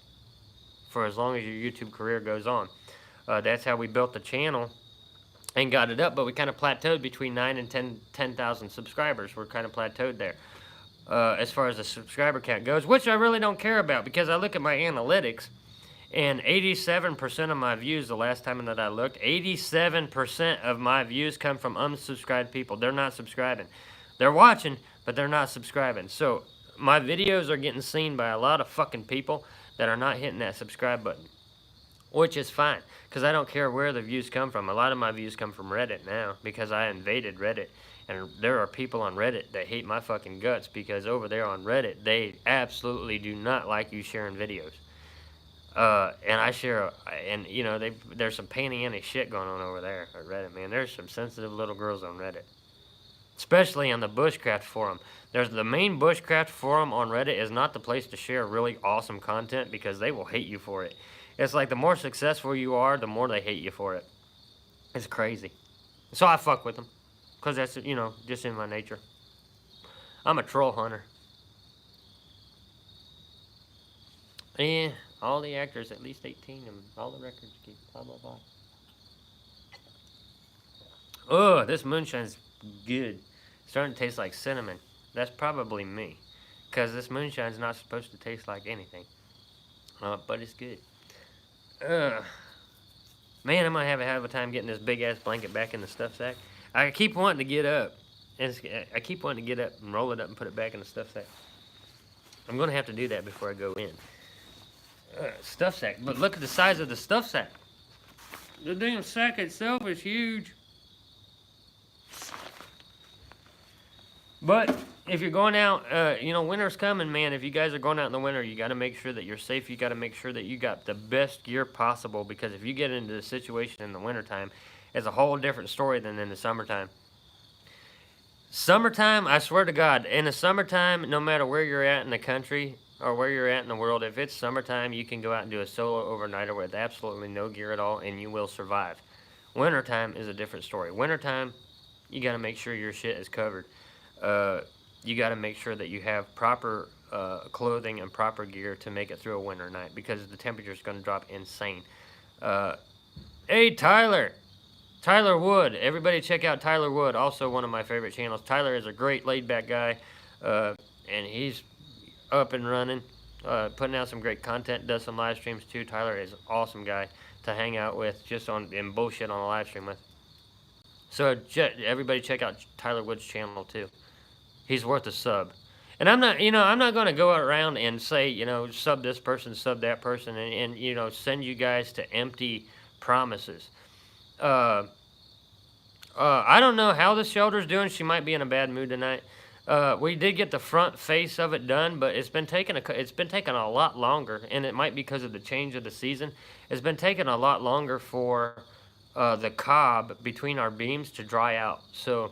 for as long as your YouTube career goes on. That's how we built the channel and got it up. But we kind of plateaued between 9 and 10,000 subscribers. We're kind of plateaued there as far as the subscriber count goes, which I really don't care about because I look at my analytics. And 87% of my views, the last time that I looked, 87% of my views come from unsubscribed people. They're not subscribing. They're watching, but they're not subscribing. So my videos are getting seen by a lot of fucking people that are not hitting that subscribe button, which is fine, because I don't care where the views come from. A lot of my views come from Reddit now, because I invaded Reddit. And there are people on Reddit that hate my fucking guts, because over there on Reddit, they absolutely do not like you sharing videos. And I share, and you know, there's some painting any shit going on over there at Reddit, man. There's some sensitive little girls on Reddit, especially on the Bushcraft forum. There's the main Bushcraft forum on Reddit is not the place to share really awesome content, because they will hate you for it. It's like the more successful you are, the more they hate you for it. It's crazy. So I fuck with them, because that's, you know, just in my nature. I'm a troll hunter. Yeah. All the actors, at least 18 and all the records keep, blah, blah, blah. Oh, this moonshine's good. It's starting to taste like cinnamon. That's probably me, because this moonshine's not supposed to taste like anything. But it's good. Man, I might have a hell of a time getting this big-ass blanket back in the stuff sack. I keep wanting to get up. I keep wanting to get up and roll it up and put it back in the stuff sack. I'm going to have to do that before I go in. Stuff sack, but look at the size of the stuff sack. The damn sack itself is huge. But if you're going out, you know, winter's coming, man. If you guys are going out in the winter, you got to make sure that you're safe. You got to make sure that you got the best gear possible, because if you get into the situation in the wintertime, it's a whole different story than in the summertime. Summertime, I swear to God, in the summertime, no matter where you're at in the country, or where you're at in the world, if it's summertime, you can go out and do a solo overnighter with absolutely no gear at all, and you will survive. Wintertime is a different story. Wintertime, you got to make sure your shit is covered. You got to make sure that you have proper clothing and proper gear to make it through a winter night because the temperature is going to drop insane. Hey, Tyler Wood. Everybody check out Tyler Wood, also one of my favorite channels. Tyler is a great laid-back guy, and he's up and running, putting out some great content, does some live streams too. Tyler is an awesome guy to hang out with, just on and bullshit on a live stream with. So everybody check out Tyler Wood's channel too. He's worth a sub. And I'm not going to go around and say, sub this person, sub that person, and send you guys to empty promises. I don't know how the shelter's doing. She might be in a bad mood tonight. We did get the front face of it done, but it's been taking a lot longer, and it might be because of the change of the season. It's been taking a lot longer for the cob between our beams to dry out. So,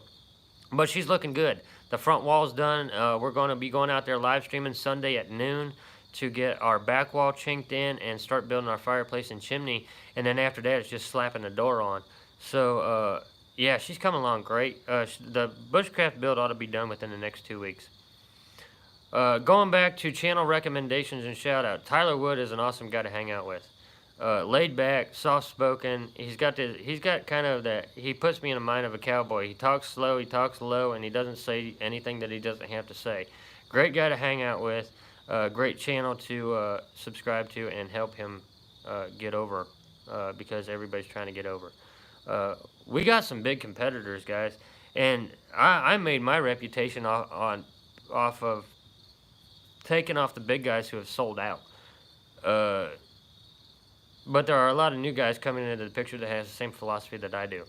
but she's looking good. The front wall's done. We're going to be going out there live streaming Sunday at noon to get our back wall chinked in and start building our fireplace and chimney. And then after that, it's just slapping the door on. So, yeah, she's coming along great. The Bushcraft build ought to be done within the next 2 weeks. Going back to channel recommendations and shout out, Tyler Wood is an awesome guy to hang out with. Laid back, soft spoken. He puts me in the mind of a cowboy. He talks slow, he talks low, and he doesn't say anything that he doesn't have to say. Great guy to hang out with. Great channel to subscribe to and help him get over, because everybody's trying to get over. We got some big competitors, guys, and I made my reputation off of taking off the big guys who have sold out. But there are a lot of new guys coming into the picture that has the same philosophy that I do.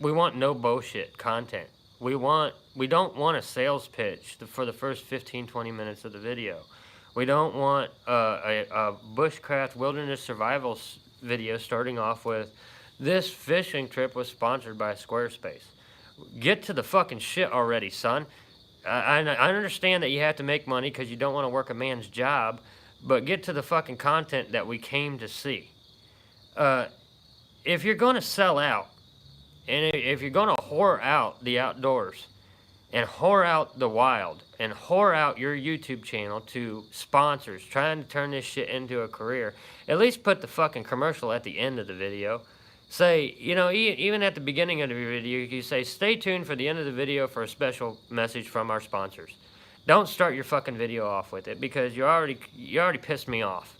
We want no bullshit content. We don't want a sales pitch for the first 15-20 minutes of the video. We don't want a bushcraft wilderness survival video starting off with, this fishing trip was sponsored by Squarespace. Get to the fucking shit already, son. I understand that you have to make money because you don't want to work a man's job, but get to the fucking content that we came to see. If you're going to sell out, and if you're going to whore out the outdoors, and whore out the wild, and whore out your YouTube channel to sponsors trying to turn this shit into a career, at least put the fucking commercial at the end of the video. Say, even at the beginning of the video, you say, stay tuned for the end of the video for a special message from our sponsors. Don't start your fucking video off with it, because you already pissed me off.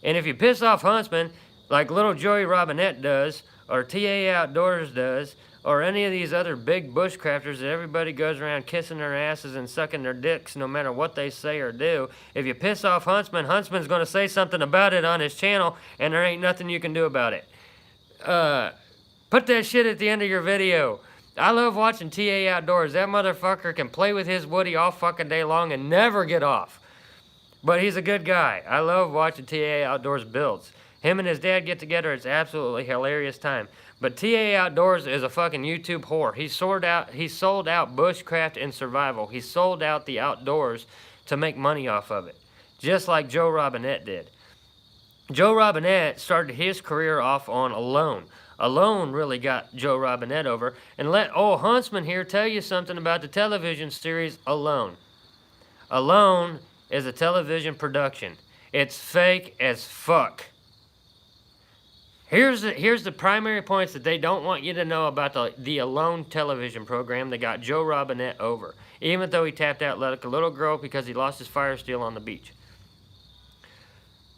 And if you piss off Huntsman, like little Joey Robinette does, or TA Outdoors does, or any of these other big bushcrafters that everybody goes around kissing their asses and sucking their dicks no matter what they say or do, if you piss off Huntsman, Huntsman's going to say something about it on his channel, and there ain't nothing you can do about it. Put that shit at the end of your video. I love watching TA Outdoors. That motherfucker can play with his woody all fucking day long and never get off. But he's a good guy. I love watching TA Outdoors builds. Him and his dad get together. It's absolutely hilarious time. But TA Outdoors is a fucking YouTube whore. He sold out bushcraft and survival. He sold out the outdoors to make money off of it. Just like Joe Robinette did. Joe Robinette started his career off on Alone. Alone really got Joe Robinette over. And let old Huntsman here tell you something about the television series Alone. Alone is a television production. It's fake as fuck. Here's the primary points that they don't want you to know about the Alone television program that got Joe Robinette over. Even though he tapped out like a little girl because he lost his fire steel on the beach.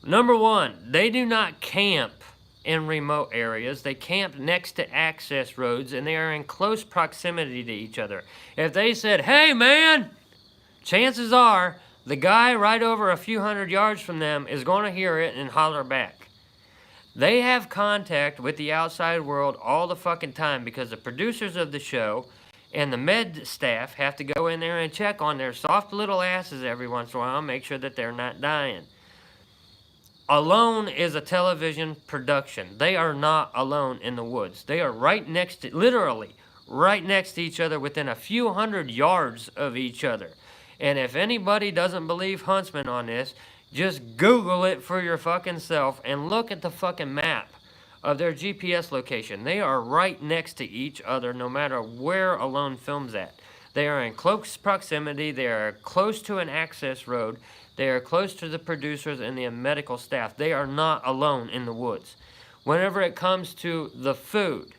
Number one, they do not camp in remote areas. They camp next to access roads, and they are in close proximity to each other. If they said, hey man, chances are the guy right over a few hundred yards from them is going to hear it and holler back. They have contact with the outside world all the fucking time because the producers of the show and the med staff have to go in there and check on their soft little asses every once in a while and make sure that they're not dying. Alone is a television production. They are not alone in the woods. They are literally right next to each other within a few hundred yards of each other. And if anybody doesn't believe Huntsman on this, just Google it for your fucking self and look at the fucking map of their GPS location. They are right next to each other no matter where Alone films at. They are in close proximity. They are close to an access road. They are close to the producers and the medical staff. They are not alone in the woods. Whenever it comes to the food,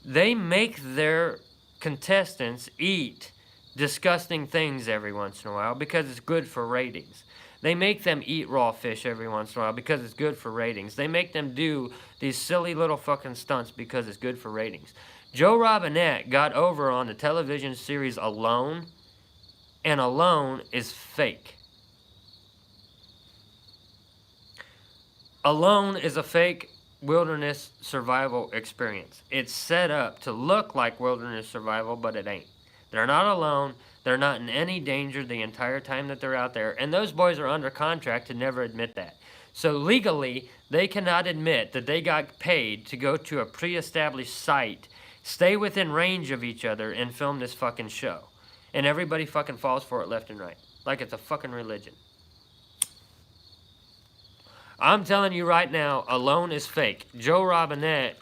they make their contestants eat disgusting things every once in a while because it's good for ratings. They make them eat raw fish every once in a while because it's good for ratings. They make them do these silly little fucking stunts because it's good for ratings. Joe Robinette got over on the television series Alone, and Alone is fake. Alone is a fake wilderness survival experience. It's set up to look like wilderness survival, but it ain't. They're not alone. They're not in any danger the entire time that they're out there. And those boys are under contract to never admit that. So legally, they cannot admit that they got paid to go to a pre-established site, stay within range of each other, and film this fucking show. And everybody fucking falls for it left and right. Like it's a fucking religion. I'm telling you right now, Alone is fake. Joe Robinette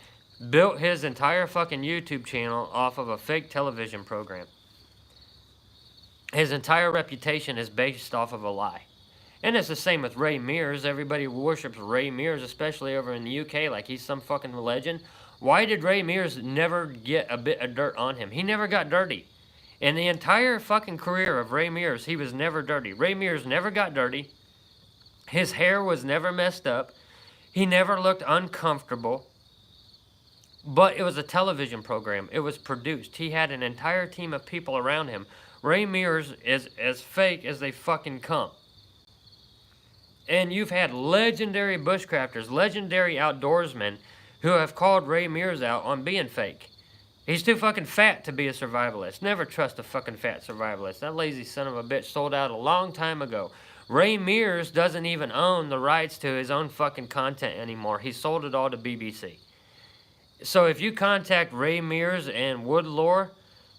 built his entire fucking YouTube channel off of a fake television program. His entire reputation is based off of a lie. And it's the same with Ray Mears. Everybody worships Ray Mears, especially over in the UK, like he's some fucking legend. Why did Ray Mears never get a bit of dirt on him? He never got dirty. In the entire fucking career of Ray Mears, he was never dirty. Ray Mears never got dirty. His hair was never messed up. He never looked uncomfortable. But it was a television program. It was produced. He had an entire team of people around him. Ray Mears is as fake as they fucking come. And you've had legendary bushcrafters, legendary outdoorsmen who have called Ray Mears out on being fake. He's too fucking fat to be a survivalist. Never trust a fucking fat survivalist. That lazy son of a bitch sold out a long time ago. Ray Mears doesn't even own the rights to his own fucking content anymore. He sold it all to BBC. So if you contact Ray Mears and Woodlore,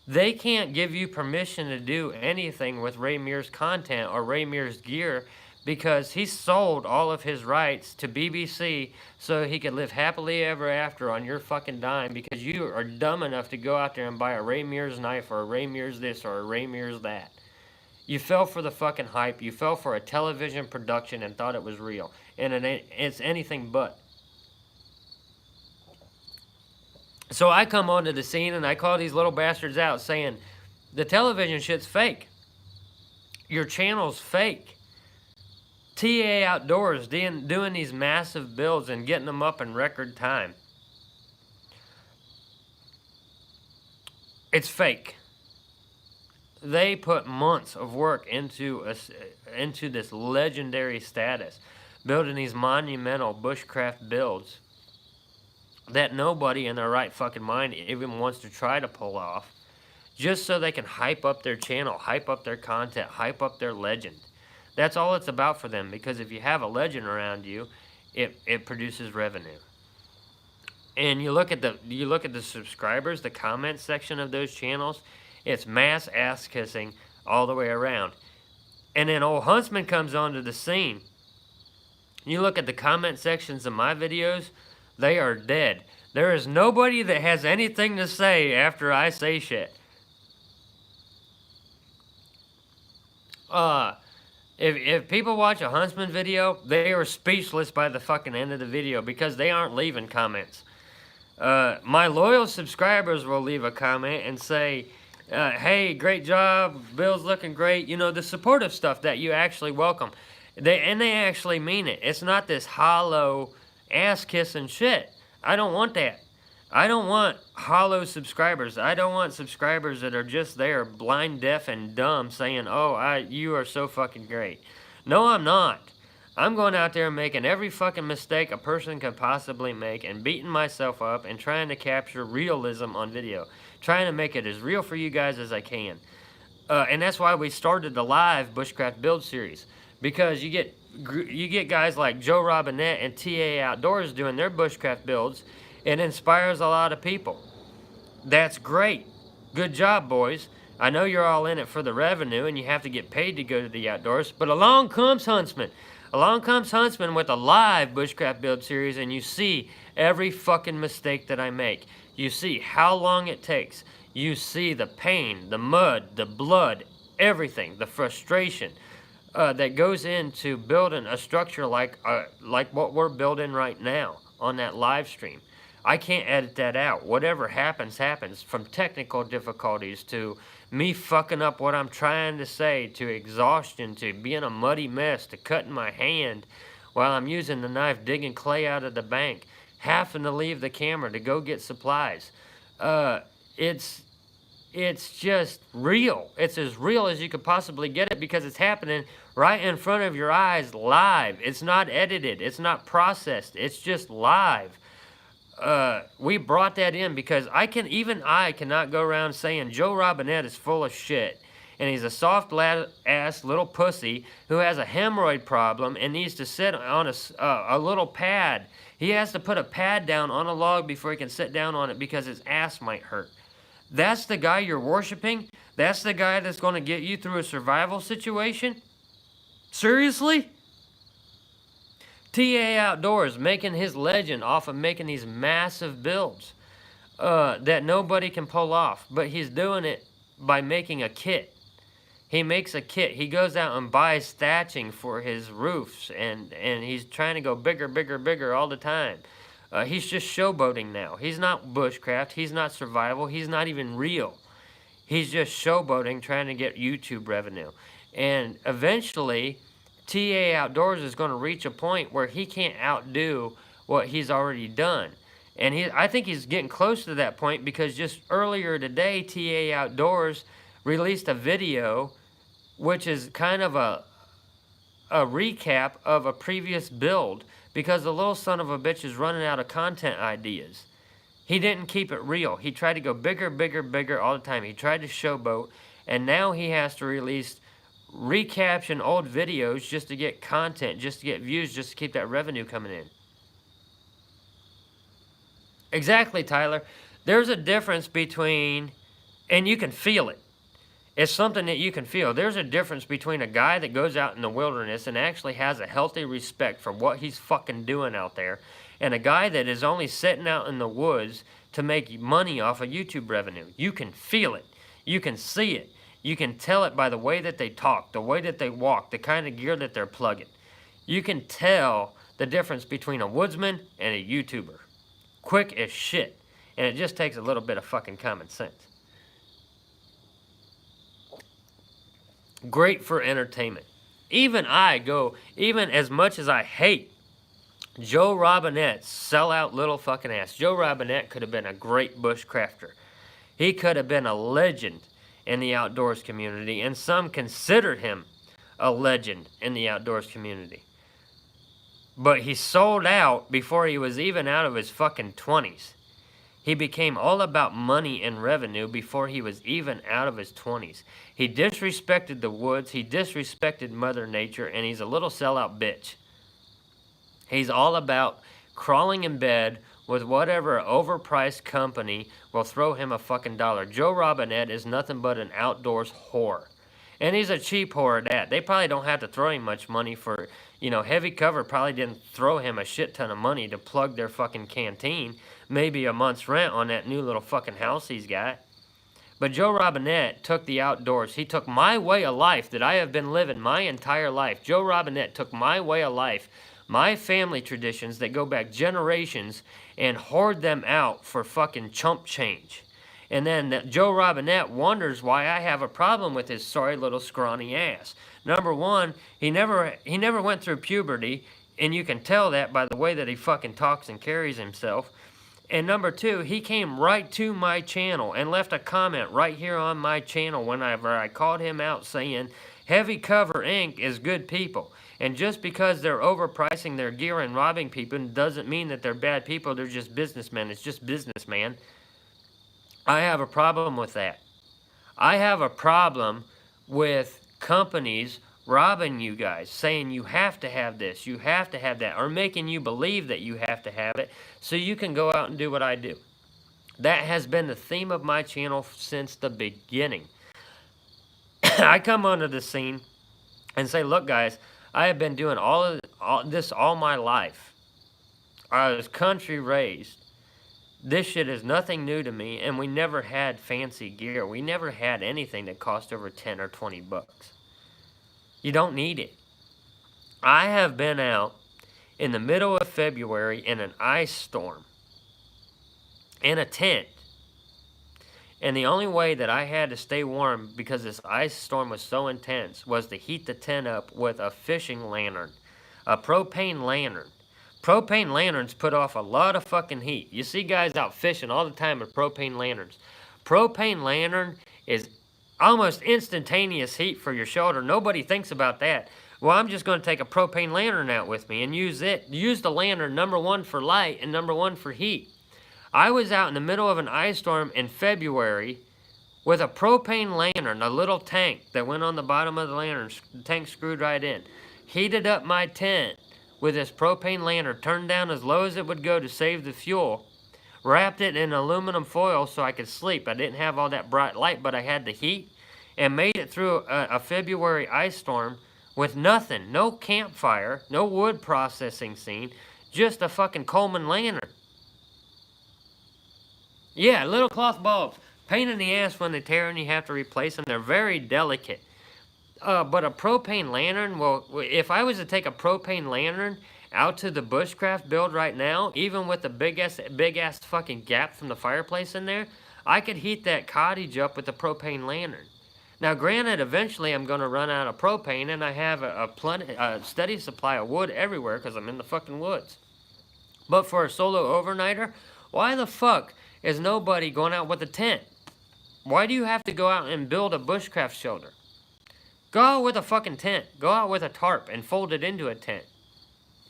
they can't give you permission to do anything with Ray Mears' content or Ray Mears' gear because he sold all of his rights to BBC so he could live happily ever after on your fucking dime because you are dumb enough to go out there and buy a Ray Mears knife or a Ray Mears this or a Ray Mears that. You fell for the fucking hype. You fell for a television production and thought it was real. And it's anything but. So I come onto the scene and I call these little bastards out saying, the television shit's fake. Your channel's fake. TA Outdoors doing these massive builds and getting them up in record time. It's fake. They put months of work into this legendary status, building these monumental bushcraft builds that nobody in their right fucking mind even wants to try to pull off, just so they can hype up their channel, hype up their content, hype up their legend. That's all it's about for them, because if you have a legend around you, it produces revenue. And you look at the subscribers, the comment section of those channels, it's mass ass kissing all the way around. And then old Huntsman comes onto the scene. You look at the comment sections of my videos, they are dead. There is nobody that has anything to say after I say shit. If people watch a Huntsman video, they are speechless by the fucking end of the video because they aren't leaving comments. My loyal subscribers will leave a comment and say, hey, great job, Bill's looking great. You know, the supportive stuff that you actually welcome. They actually mean it. It's not this hollow ass-kissing shit. I don't want that. I don't want hollow subscribers. I don't want subscribers that are just there, blind, deaf, and dumb, saying, oh, you are so fucking great. No, I'm not. I'm going out there and making every fucking mistake a person could possibly make and beating myself up and trying to capture realism on video. Trying to make it as real for you guys as I can. And that's why we started the live Bushcraft build series. Because you get guys like Joe Robinette and TA Outdoors doing their bushcraft builds. It inspires a lot of people. That's great. Good job, boys. I know you're all in it for the revenue and you have to get paid to go to the outdoors. But along comes Huntsman. Along comes Huntsman with a live bushcraft build series, and you see every fucking mistake that I make. You see how long it takes. You see the pain, the mud, the blood, everything, the frustration that goes into building a structure like what we're building right now on that live stream. I can't edit that out. Whatever happens, happens. From technical difficulties to me fucking up what I'm trying to say, to exhaustion, to being a muddy mess, to cutting my hand while I'm using the knife, digging clay out of the bank, having to leave the camera to go get supplies. It's just real. It's as real as you could possibly get it because it's happening right in front of your eyes live. It's not edited. It's not processed. It's just live. We brought that in because I cannot go around saying Joe Robinette is full of shit and he's a soft ass little pussy who has a hemorrhoid problem and needs to sit on a little pad. He has to put a pad down on a log before he can sit down on it because his ass might hurt. That's the guy you're worshiping? That's the guy that's going to get you through a survival situation? Seriously? TA Outdoors making his legend off of making these massive builds that nobody can pull off. But he's doing it by making a kit. He makes a kit. He goes out and buys thatching for his roofs. And he's trying to go bigger, bigger, bigger all the time. He's just showboating now. He's not bushcraft. He's not survival. He's not even real. He's just showboating, trying to get YouTube revenue. And eventually, TA Outdoors is going to reach a point where he can't outdo what he's already done. And I think he's getting close to that point because just earlier today, TA Outdoors released a video which is kind of a recap of a previous build because the little son of a bitch is running out of content ideas. He didn't keep it real. He tried to go bigger, bigger, bigger all the time. He tried to showboat, and now he has to release recaption old videos just to get content, just to get views, just to keep that revenue coming in. Exactly, Tyler. There's a difference between, and you can feel it. It's something that you can feel. There's a difference between a guy that goes out in the wilderness and actually has a healthy respect for what he's fucking doing out there, and a guy that is only sitting out in the woods to make money off of YouTube revenue. You can feel it. You can see it. You can tell it by the way that they talk, the way that they walk, the kind of gear that they're plugging. You can tell the difference between a woodsman and a YouTuber. Quick as shit. And it just takes a little bit of fucking common sense. Great for entertainment. Even as much as I hate Joe Robinette's sellout little fucking ass. Joe Robinette could have been a great bushcrafter. He could have been a legend in the outdoors community, and some considered him a legend in the outdoors community. But he sold out before he was even out of his fucking 20s. He became all about money and revenue before he was even out of his 20s. He disrespected the woods, he disrespected Mother Nature, and he's a little sellout bitch. He's all about crawling in bed with whatever overpriced company will throw him a fucking dollar. Joe Robinette is nothing but an outdoors whore. And he's a cheap whore at that. They probably don't have to throw him much money for, Heavy Cover probably didn't throw him a shit ton of money to plug their fucking canteen. Maybe a month's rent on that new little fucking house he's got. But Joe Robinette took the outdoors. He took my way of life that I have been living my entire life. Joe Robinette took my way of life, my family traditions that go back generations, and hoard them out for fucking chump change. And then Joe Robinette wonders why I have a problem with his sorry little scrawny ass. Number one, he never went through puberty, and you can tell that by the way that he fucking talks and carries himself. And number two, he came right to my channel and left a comment right here on my channel whenever I called him out saying, Heavy Cover Inc. is good people. And just because they're overpricing their gear and robbing people doesn't mean that they're bad people. They're just businessmen. It's just business, man. I have a problem with that. I have a problem with companies robbing you guys, saying you have to have this, you have to have that, or making you believe that you have to have it so you can go out and do what I do. That has been the theme of my channel since the beginning. I come onto the scene and say, look guys, I have been doing all this all my life. I was country raised. This shit is nothing new to me, and we never had fancy gear. We never had anything that cost over 10 or 20 bucks. You don't need it. I have been out in the middle of February in an ice storm in a tent. And the only way that I had to stay warm because this ice storm was so intense was to heat the tent up with a fishing lantern, a propane lantern. Propane lanterns put off a lot of fucking heat. You see guys out fishing all the time with propane lanterns. Propane lantern is almost instantaneous heat for your shoulder. Nobody thinks about that. Well, I'm just going to take a propane lantern out with me and use it. Use the lantern, number one, for light and number one, for heat. I was out in the middle of an ice storm in February with a propane lantern, a little tank that went on the bottom of the lantern, the tank screwed right in. Heated up my tent with this propane lantern, turned down as low as it would go to save the fuel. Wrapped it in aluminum foil so I could sleep. I didn't have all that bright light, but I had the heat. And made it through a February ice storm with nothing. No campfire, no wood processing scene, just a fucking Coleman lantern. Yeah, little cloth bulbs. Pain in the ass when they tear and you have to replace them. They're very delicate. But a propane lantern, well, if I was to take a propane lantern out to the Bushcraft build right now, even with the big ass fucking gap from the fireplace in there, I could heat that cottage up with a propane lantern. Now, granted, eventually I'm going to run out of propane, and I have a steady supply of wood everywhere because I'm in the fucking woods. But for a solo overnighter, why the fuck is nobody going out with a tent? Why do you have to go out and build a bushcraft shelter? Go out with a fucking tent. Go out with a tarp and fold it into a tent.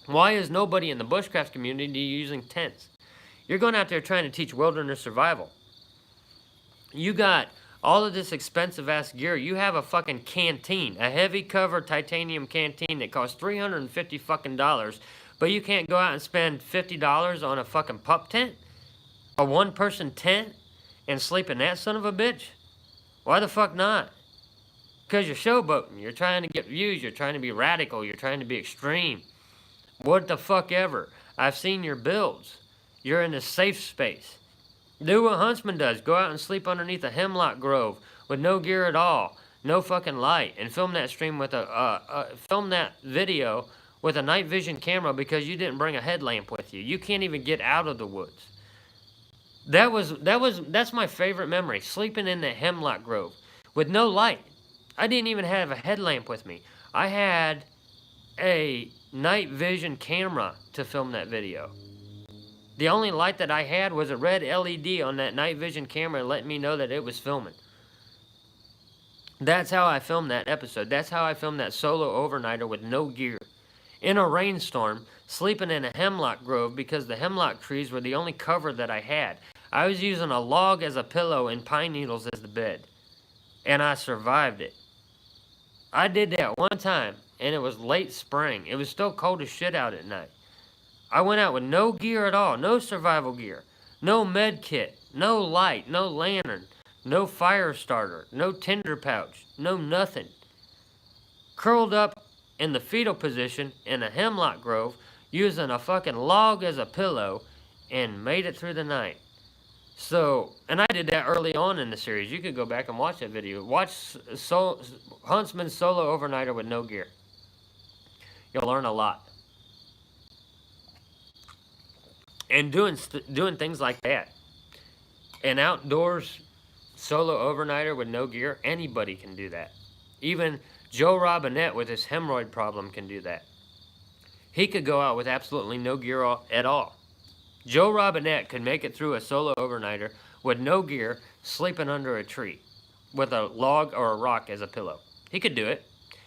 Why is nobody in the bushcraft community using tents? You're going out there trying to teach wilderness survival. You got all of this expensive ass gear. You have a fucking canteen, a heavy cover titanium canteen that costs $350 fucking dollars, but you can't go out and spend $50 on a fucking pup tent? A one-person tent and sleep in that son of a bitch? Why the fuck not? Because you're showboating. You're trying to get views. You're trying to be radical. You're trying to be extreme. What the fuck ever. I've seen your builds. You're in a safe space. Do what Huntsman does. Go out and sleep underneath a hemlock grove with no gear at all, no fucking light, and film that stream with film that video with a night vision camera because you didn't bring a headlamp with you. You can't even get out of the woods. That's my favorite memory. Sleeping in the hemlock grove with no light. I didn't even have a headlamp with me. I had a night vision camera to film that video. The only light that I had was a red LED on that night vision camera letting me know that it was filming. That's how I filmed that episode. That's how I filmed that solo overnighter with no gear. In a rainstorm, sleeping in a hemlock grove because the hemlock trees were the only cover that I had. I was using a log as a pillow and pine needles as the bed. And I survived it. I did that one time, and it was late spring. It was still cold as shit out at night. I went out with no gear at all, no survival gear, no med kit, no light, no lantern, no fire starter, no tinder pouch, no nothing. Curled up in the fetal position in a hemlock grove, using a fucking log as a pillow, and made it through the night. So, and I did that early on in the series. You could go back and watch that video. Watch Huntsman's solo overnighter with no gear. You'll learn a lot. And doing things like that. An outdoors solo overnighter with no gear, anybody can do that. Even Joe Robinette with his hemorrhoid problem can do that. He could go out with absolutely no gear at all. Joe Robinette could make it through a solo overnighter with no gear, sleeping under a tree with a log or a rock as a pillow. He could do it.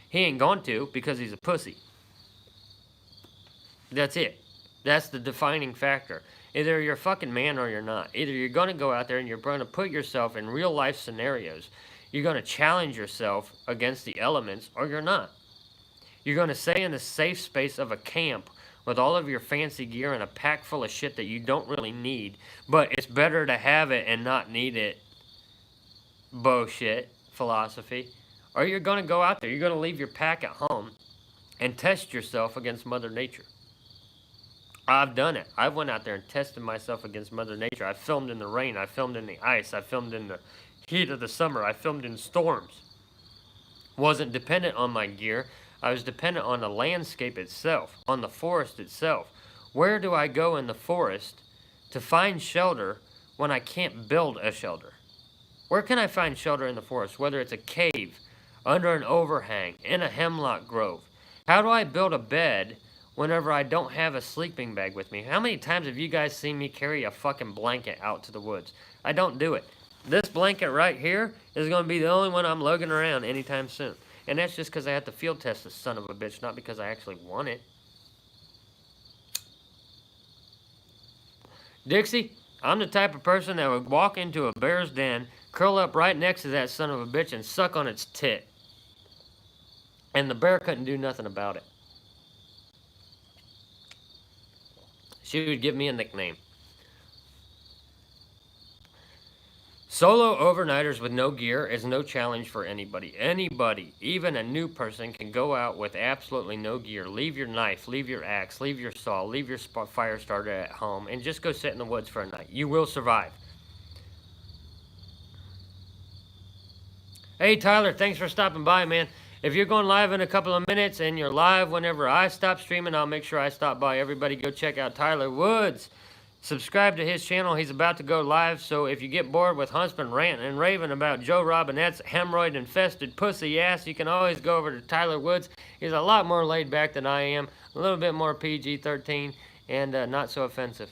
He ain't going to because he's a pussy. That's it. That's the defining factor. Either you're a fucking man or you're not. Either you're going to go out there and you're going to put yourself in real life scenarios. You're going to challenge yourself against the elements, or you're not. You're going to stay in the safe space of a camp with all of your fancy gear and a pack full of shit that you don't really need, but it's better to have it and not need it. Bullshit philosophy. Or you're going to go out there. You're going to leave your pack at home and test yourself against Mother Nature. I've done it. I went out there and tested myself against Mother Nature. I filmed in the rain. I filmed in the ice. I filmed in the heat of the summer. I filmed in storms. Wasn't dependent on my gear. I was dependent on the landscape itself, on the forest itself. Where do I go in the forest to find shelter when I can't build a shelter? Where can I find shelter in the forest, whether it's a cave, under an overhang, in a hemlock grove? How do I build a bed whenever I don't have a sleeping bag with me? How many times have you guys seen me carry a fucking blanket out to the woods? I don't do it. This blanket right here is going to be the only one I'm lugging around anytime soon. And that's just because I have to field test this son of a bitch, not because I actually want it. Dixie, I'm the type of person that would walk into a bear's den, curl up right next to that son of a bitch, and suck on its tit. And the bear couldn't do nothing about it. She would give me a nickname. Solo overnighters with no gear is no challenge for anybody. Anybody, even a new person, can go out with absolutely no gear. Leave your knife, leave your axe, leave your saw, leave your fire starter at home, and just go sit in the woods for a night. You will survive. Hey, Tyler, thanks for stopping by, man. If you're going live in a couple of minutes and you're live whenever I stop streaming, I'll make sure I stop by. Everybody go check out Tyler Woods. Subscribe to his channel. He's about to go live, so if you get bored with Huntsman ranting and raving about Joe Robinette's hemorrhoid-infested pussy ass, you can always go over to Tyler Woods. He's a lot more laid back than I am, a little bit more PG-13, and not so offensive.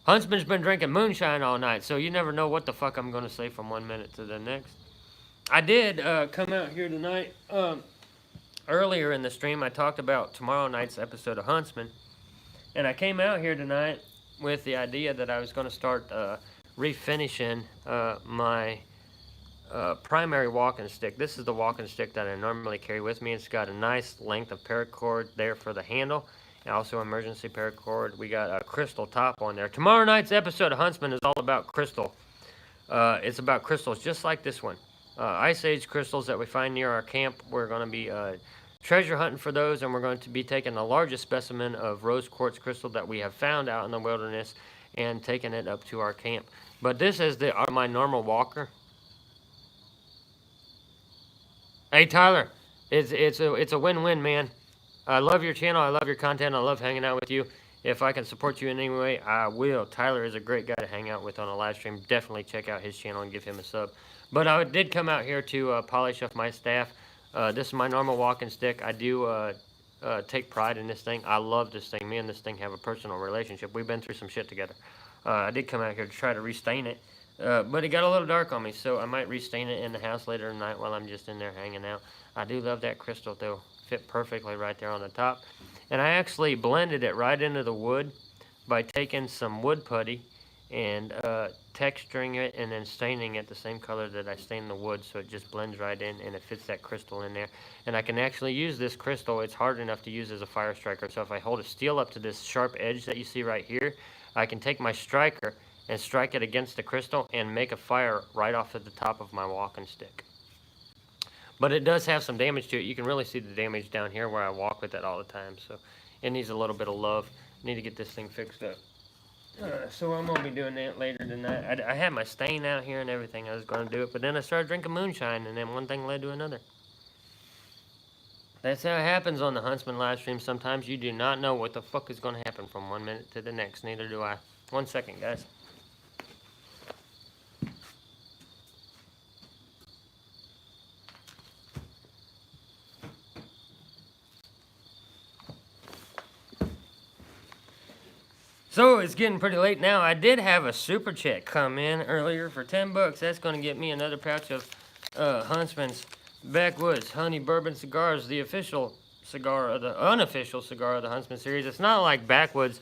Huntsman's been drinking moonshine all night, so you never know what the fuck I'm going to say from 1 minute to the next. I did come out here tonight. Earlier in the stream, I talked about tomorrow night's episode of Huntsman. And I came out here tonight with the idea that I was going to start refinishing my primary walking stick. This is the walking stick that I normally carry with me. It's got a nice length of paracord there for the handle, and also emergency paracord. We got a crystal top on there. Tomorrow night's episode of Huntsman is all about crystal. It's about crystals just like this one. Ice Age crystals that we find near our camp. We're going to be treasure hunting for those, and we're going to be taking the largest specimen of rose quartz crystal that we have found out in the wilderness and taking it up to our camp. But this is my normal walker. Hey Tyler, it's a win-win, man. I love your channel, I love your content, I love hanging out with you. If I can support you in any way, I will. Tyler is a great guy to hang out with on a live stream. Definitely check out his channel and give him a sub. But I did come out here to polish up my staff. This is my normal walking stick. I do take pride in this thing. I love this thing. Me and this thing have a personal relationship. We've been through some shit together. I did come out here to try to restain it, but it got a little dark on me, so I might restain it in the house later tonight while I'm just in there hanging out. I do love that crystal, though. Fit perfectly right there on the top. And I actually blended it right into the wood by taking some wood putty and texturing it and then staining it the same color that I stained the wood, so it just blends right in and it fits that crystal in there. And I can actually use this crystal. It's hard enough to use as a fire striker, so if I hold a steel up to this sharp edge that you see right here, I can take my striker and strike it against the crystal and make a fire right off at the top of my walking stick. But it does have some damage to it. You can really see the damage down here where I walk with it all the time, so it needs a little bit of love. Need to get this thing fixed up. So I'm going to be doing that later tonight. I had my stain out here and everything. I was going to do it, but then I started drinking moonshine, and then one thing led to another. That's how it happens on the Huntsman live stream. Sometimes you do not know what the fuck is going to happen from 1 minute to the next. Neither do I. 1 second, guys. So it's getting pretty late now. I did have a super chat come in earlier for 10 bucks. That's going to get me another pouch of Huntsman's Backwoods Honey Bourbon Cigars, the official cigar of the unofficial cigar of the Huntsman series. It's not like Backwoods.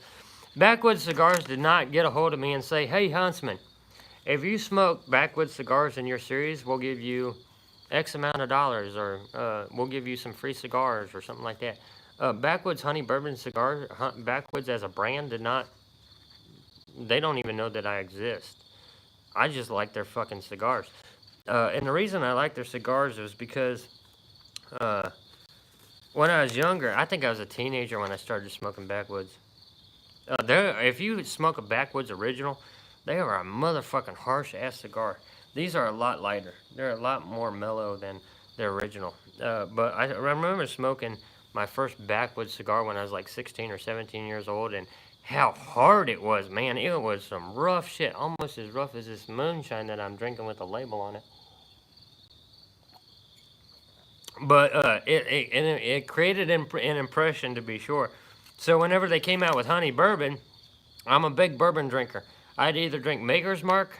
Backwoods Cigars did not get a hold of me and say, "Hey Huntsman, if you smoke Backwoods cigars in your series, we'll give you X amount of dollars, or we'll give you some free cigars," or something like that. Backwoods Honey Bourbon Cigar, Backwoods as a brand did not. They don't even know that I exist. I just like their fucking cigars. And the reason I like their cigars is because when I was younger, I think I was a teenager when I started smoking backwoods. If you smoke a backwoods original, they are a motherfucking harsh ass cigar. These are a lot lighter. They're a lot more mellow than the original. But I remember smoking my first backwoods cigar when I was like 16 or 17 years old, and how hard it was, man. It was some rough shit, almost as rough as this moonshine that I'm drinking with a label on it. But it created an impression, to be sure. So whenever they came out with honey bourbon, I'm a big bourbon drinker. I'd either drink Maker's Mark,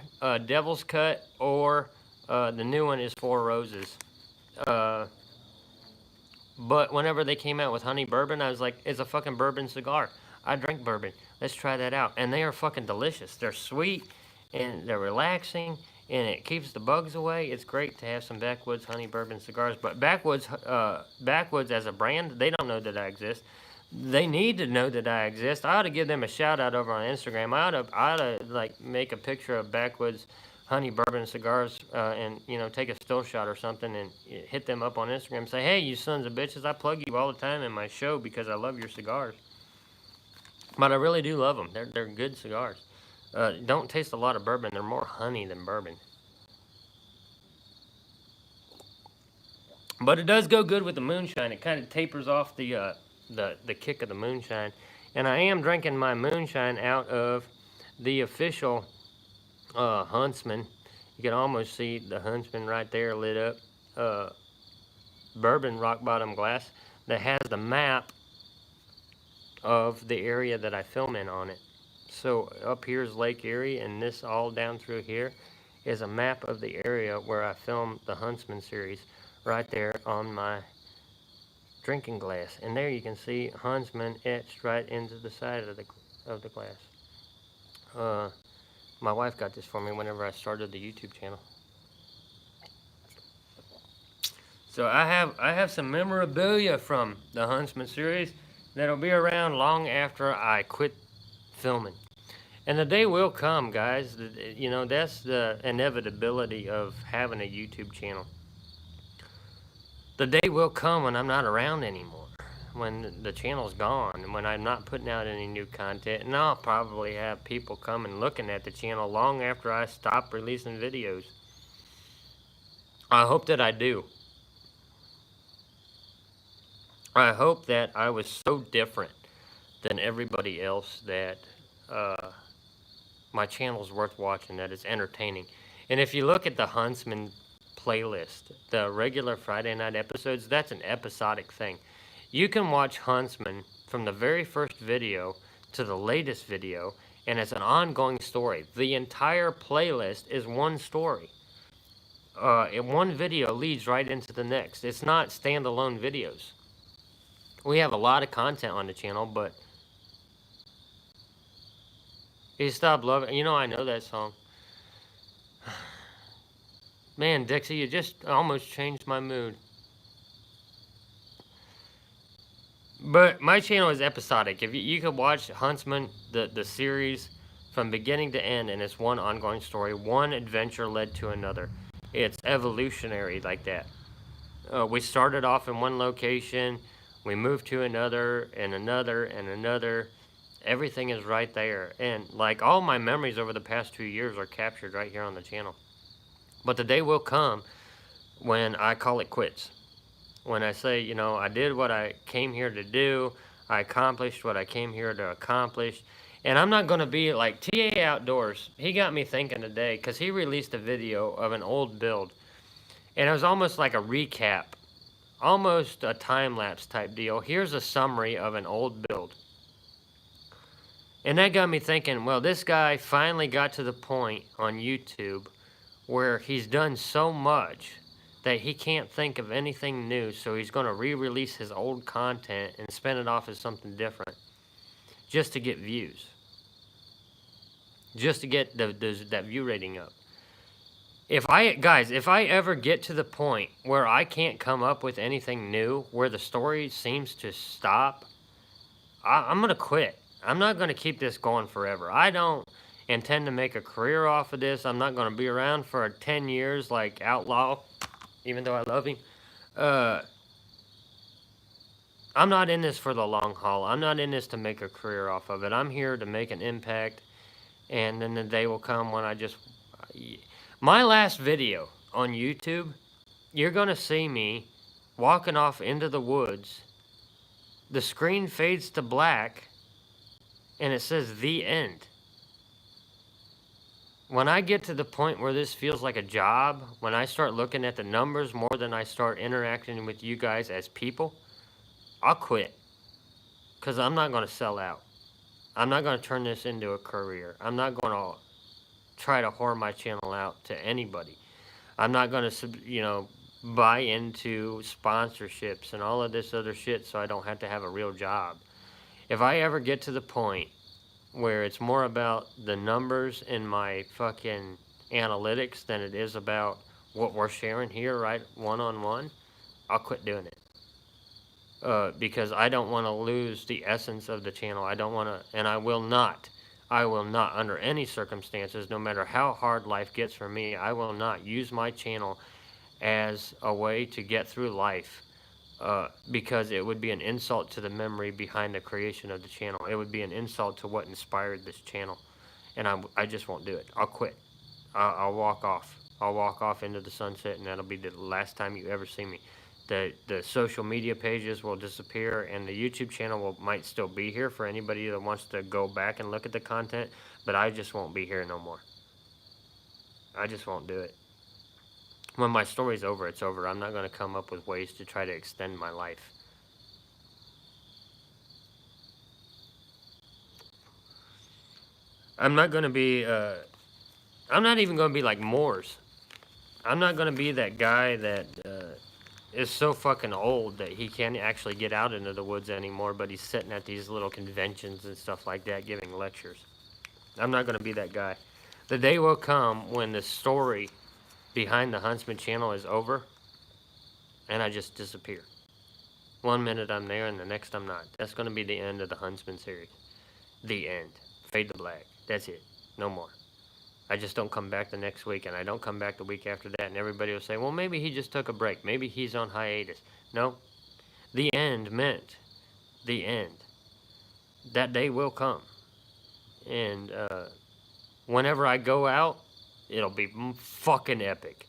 Devil's Cut, or the new one is Four Roses. Uh, but whenever they came out with honey bourbon, I was like, it's a fucking bourbon cigar. I drink bourbon. Let's try that out. And they are fucking delicious. They're sweet and they're relaxing and it keeps the bugs away. It's great to have some Backwoods honey bourbon cigars. But Backwoods as a brand, they don't know that I exist. They need to know that I exist. I ought to give them a shout out over on Instagram. I ought to like make a picture of Backwoods honey bourbon cigars and take a still shot or something and hit them up on Instagram. Say, hey, you sons of bitches, I plug you all the time in my show because I love your cigars. But I really do love them. They're good cigars. Don't taste a lot of bourbon. They're more honey than bourbon. But it does go good with the moonshine. It kind of tapers off the kick of the moonshine. And I am drinking my moonshine out of the official Huntsman. You can almost see the Huntsman right there lit up. Bourbon rock bottom glass that has the map of the area that I film in on it. So up here is Lake Erie, and this all down through here is a map of the area where I filmed the Huntsman series right there on my drinking glass. And there you can see Huntsman etched right into the side of the glass. My wife got this for me whenever I started the YouTube channel. So I have some memorabilia from the Huntsman series that'll be around long after I quit filming. And the day will come, guys. That's the inevitability of having a YouTube channel. The day will come when I'm not around anymore, when the channel's gone, when I'm not putting out any new content, and I'll probably have people coming looking at the channel long after I stop releasing videos. I hope that I do. I hope that I was so different than everybody else that my channel's worth watching, that it's entertaining. And if you look at the Huntsman playlist, the regular Friday night episodes, that's an episodic thing. You can watch Huntsman from the very first video to the latest video, and it's an ongoing story. The entire playlist is one story. One video leads right into the next. It's not standalone videos. We have a lot of content on the channel, but you stop loving. I know that song. Man, Dixie, you just almost changed my mood. But my channel is episodic. If you could watch Huntsman, the series, from beginning to end, and it's one ongoing story. One adventure led to another. It's evolutionary like that. We started off in one location. We moved to another, and another, and another. Everything is right there. And like all my memories over the past 2 years are captured right here on the channel. But the day will come when I call it quits. When I say, I did what I came here to do. I accomplished what I came here to accomplish. And I'm not going to be like TA Outdoors. He got me thinking today because he released a video of an old build. And it was almost like a recap. Almost a time-lapse type deal. Here's a summary of an old build. And that got me thinking, well, this guy finally got to the point on YouTube where he's done so much that he can't think of anything new, so he's going to re-release his old content and spin it off as something different just to get views. Just to get that view rating up. If I ever get to the point where I can't come up with anything new, where the story seems to stop, I'm going to quit. I'm not going to keep this going forever. I don't intend to make a career off of this. I'm not going to be around for 10 years like Outlaw, even though I love him. I'm not in this for the long haul. I'm not in this to make a career off of it. I'm here to make an impact, and then the day will come when I just... My last video on YouTube, you're going to see me walking off into the woods. The screen fades to black, and it says the end. When I get to the point where this feels like a job, when I start looking at the numbers more than I start interacting with you guys as people, I'll quit. Because I'm not going to sell out. I'm not going to turn this into a career. I'm not going to try to whore my channel out to anybody. I'm not going to, buy into sponsorships and all of this other shit so I don't have to have a real job. If I ever get to the point where it's more about the numbers in my fucking analytics than it is about what we're sharing here, right, one-on-one, I'll quit doing it. Because I don't want to lose the essence of the channel. I don't want to, and I will not, under any circumstances, no matter how hard life gets for me, I will not use my channel as a way to get through life. Because it would be an insult to the memory behind the creation of the channel. It would be an insult to what inspired this channel. And I just won't do it. I'll quit. I'll walk off. I'll walk off into the sunset, and that'll be the last time you ever see me. The social media pages will disappear, and the YouTube channel might still be here for anybody that wants to go back and look at the content, but I just won't be here no more. I just won't do it. When my story's over, it's over. I'm not going to come up with ways to try to extend my life. I'm not going to be, I'm not even going to be like Moors. I'm not going to be that guy that is so fucking old that he can't actually get out into the woods anymore, but he's sitting at these little conventions and stuff like that giving lectures. I'm not going to be that guy. The day will come when the story behind the Huntsman channel is over, and I just disappear. 1 minute I'm there, and the next I'm not. That's going to be the end of the Huntsman series. The end. Fade to black. That's it. No more. I just don't come back the next week, and I don't come back the week after that, and everybody will say, well, maybe he just took a break. Maybe he's on hiatus. No. The end meant the end. That day will come. And whenever I go out, it'll be fucking epic.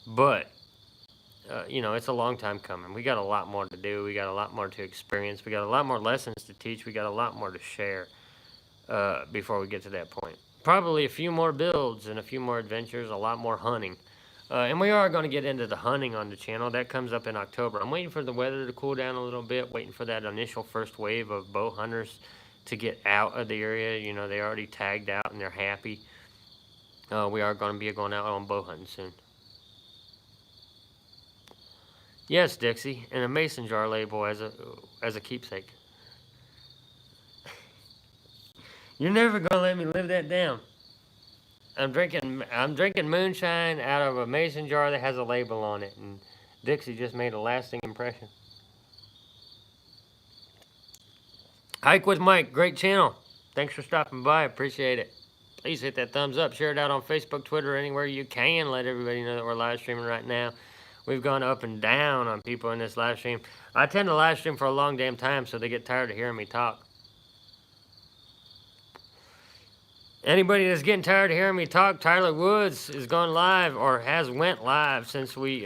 But, it's a long time coming. We got a lot more to do. We got a lot more to experience. We got a lot more lessons to teach. We got a lot more to share before we get to that point. Probably a few more builds and a few more adventures, a lot more hunting. And we are going to get into the hunting on the channel. That comes up in October. I'm waiting for the weather to cool down a little bit, waiting for that initial first wave of bow hunters to get out of the area. They already tagged out and they're happy. We are going to be going out on bow hunting soon. Yes, Dixie, and a mason jar label as a keepsake. You're never going to let me live that down. I'm drinking moonshine out of a mason jar that has a label on it, and Dixie just made a lasting impression. Hike with Mike, great channel. Thanks for stopping by, appreciate it. Please hit that thumbs up, share it out on Facebook, Twitter, anywhere you can. Let everybody know that we're live streaming right now. We've gone up and down on people in this live stream. I tend to live stream for a long damn time, so they get tired of hearing me talk. Anybody that's getting tired of hearing me talk, Tyler Woods is gone live, or has went live since we,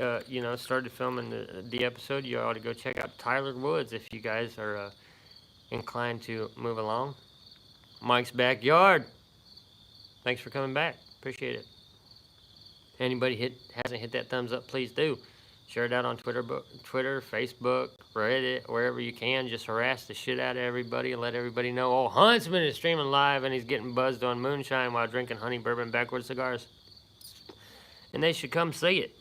started filming the episode. You ought to go check out Tyler Woods if you guys are inclined to move along. Mike's Backyard. Thanks for coming back. Appreciate it. Anybody hasn't hit that thumbs up, please do. Share it out on Twitter, Facebook, Reddit, wherever you can. Just harass the shit out of everybody and let everybody know, oh, Huntsman is streaming live and he's getting buzzed on moonshine while drinking honey bourbon backwoods cigars. And they should come see it.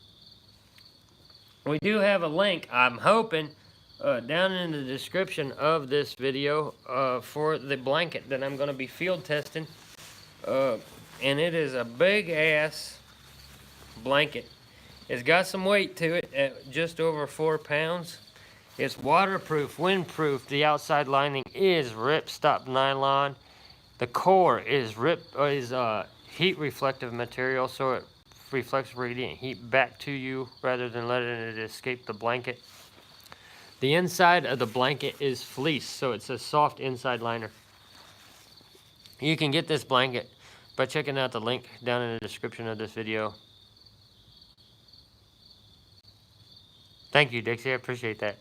We do have a link, I'm hoping, down in the description of this video for the blanket that I'm going to be field testing. And it is a big ass blanket. It's got some weight to it at just over 4 pounds. It's waterproof, windproof. The outside lining is ripstop nylon. The core is heat reflective material, so it reflects radiant heat back to you rather than letting it escape the blanket. The inside of the blanket is fleece, so it's a soft inside liner. You can get this blanket by checking out the link down in the description of this video. Thank you, Dixie. I appreciate that.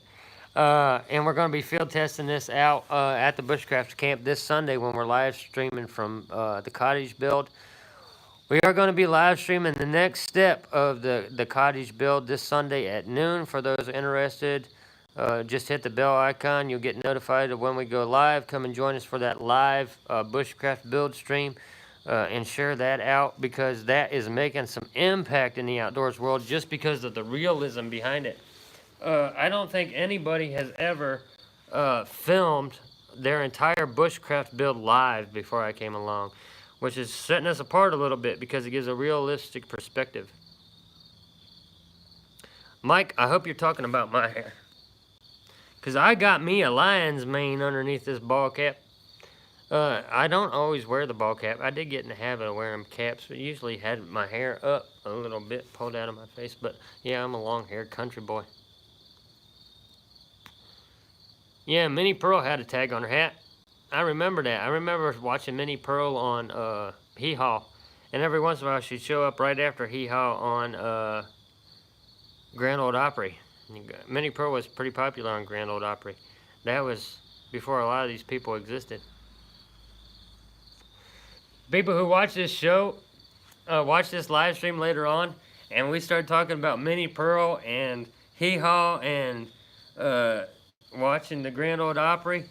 And we're going to be field testing this out at the Bushcraft camp this Sunday when we're live streaming from the cottage build. We are going to be live streaming the next step of the cottage build this Sunday at noon. For those interested, just hit the bell icon. You'll get notified of when we go live. Come and join us for that live Bushcraft build stream and share that out, because that is making some impact in the outdoors world just because of the realism behind it. I don't think anybody has ever filmed their entire Bushcraft build live before I came along, which is setting us apart a little bit because it gives a realistic perspective. Mike, I hope you're talking about my hair, because I got me a lion's mane underneath this ball cap. I don't always wear the ball cap. I did get in the habit of wearing caps, but usually had my hair up a little bit, pulled out of my face. But yeah, I'm a long-haired country boy. Yeah, Minnie Pearl had a tag on her hat. I remember that. I remember watching Minnie Pearl on Hee Haw, and every once in a while she'd show up right after Hee Haw on Grand Ole Opry. Minnie Pearl was pretty popular on Grand Ole Opry. That was before a lot of these people existed. People who watch this show, watch this live stream later on, and we start talking about Minnie Pearl and Hee Haw and watching the Grand Ole Opry,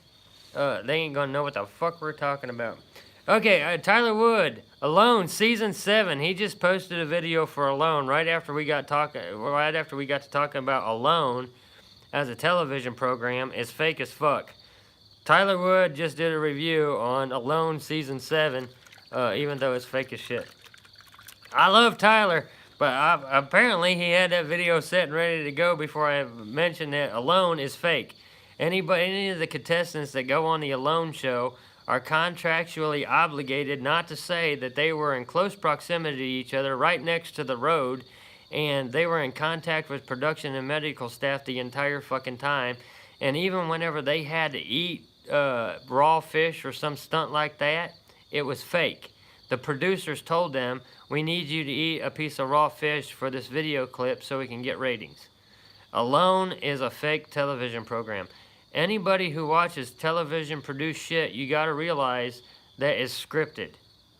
they ain't gonna know what the fuck we're talking about. Okay, Tyler Wood, Alone, Season 7. He just posted a video for Alone right after we got to talking about Alone as a television program is fake as fuck. Tyler Wood just did a review on Alone Season 7, even though it's fake as shit. I love Tyler, but apparently he had that video set and ready to go before I mentioned that Alone is fake. Any of the contestants that go on the Alone show are contractually obligated not to say that they were in close proximity to each other right next to the road, and they were in contact with production and medical staff the entire fucking time. And even whenever they had to eat raw fish or some stunt like that, it was fake. The producers told them, we need you to eat a piece of raw fish for this video clip so we can get ratings. Alone is a fake television program. Anybody who watches television produced shit, you gotta realize that it's scripted,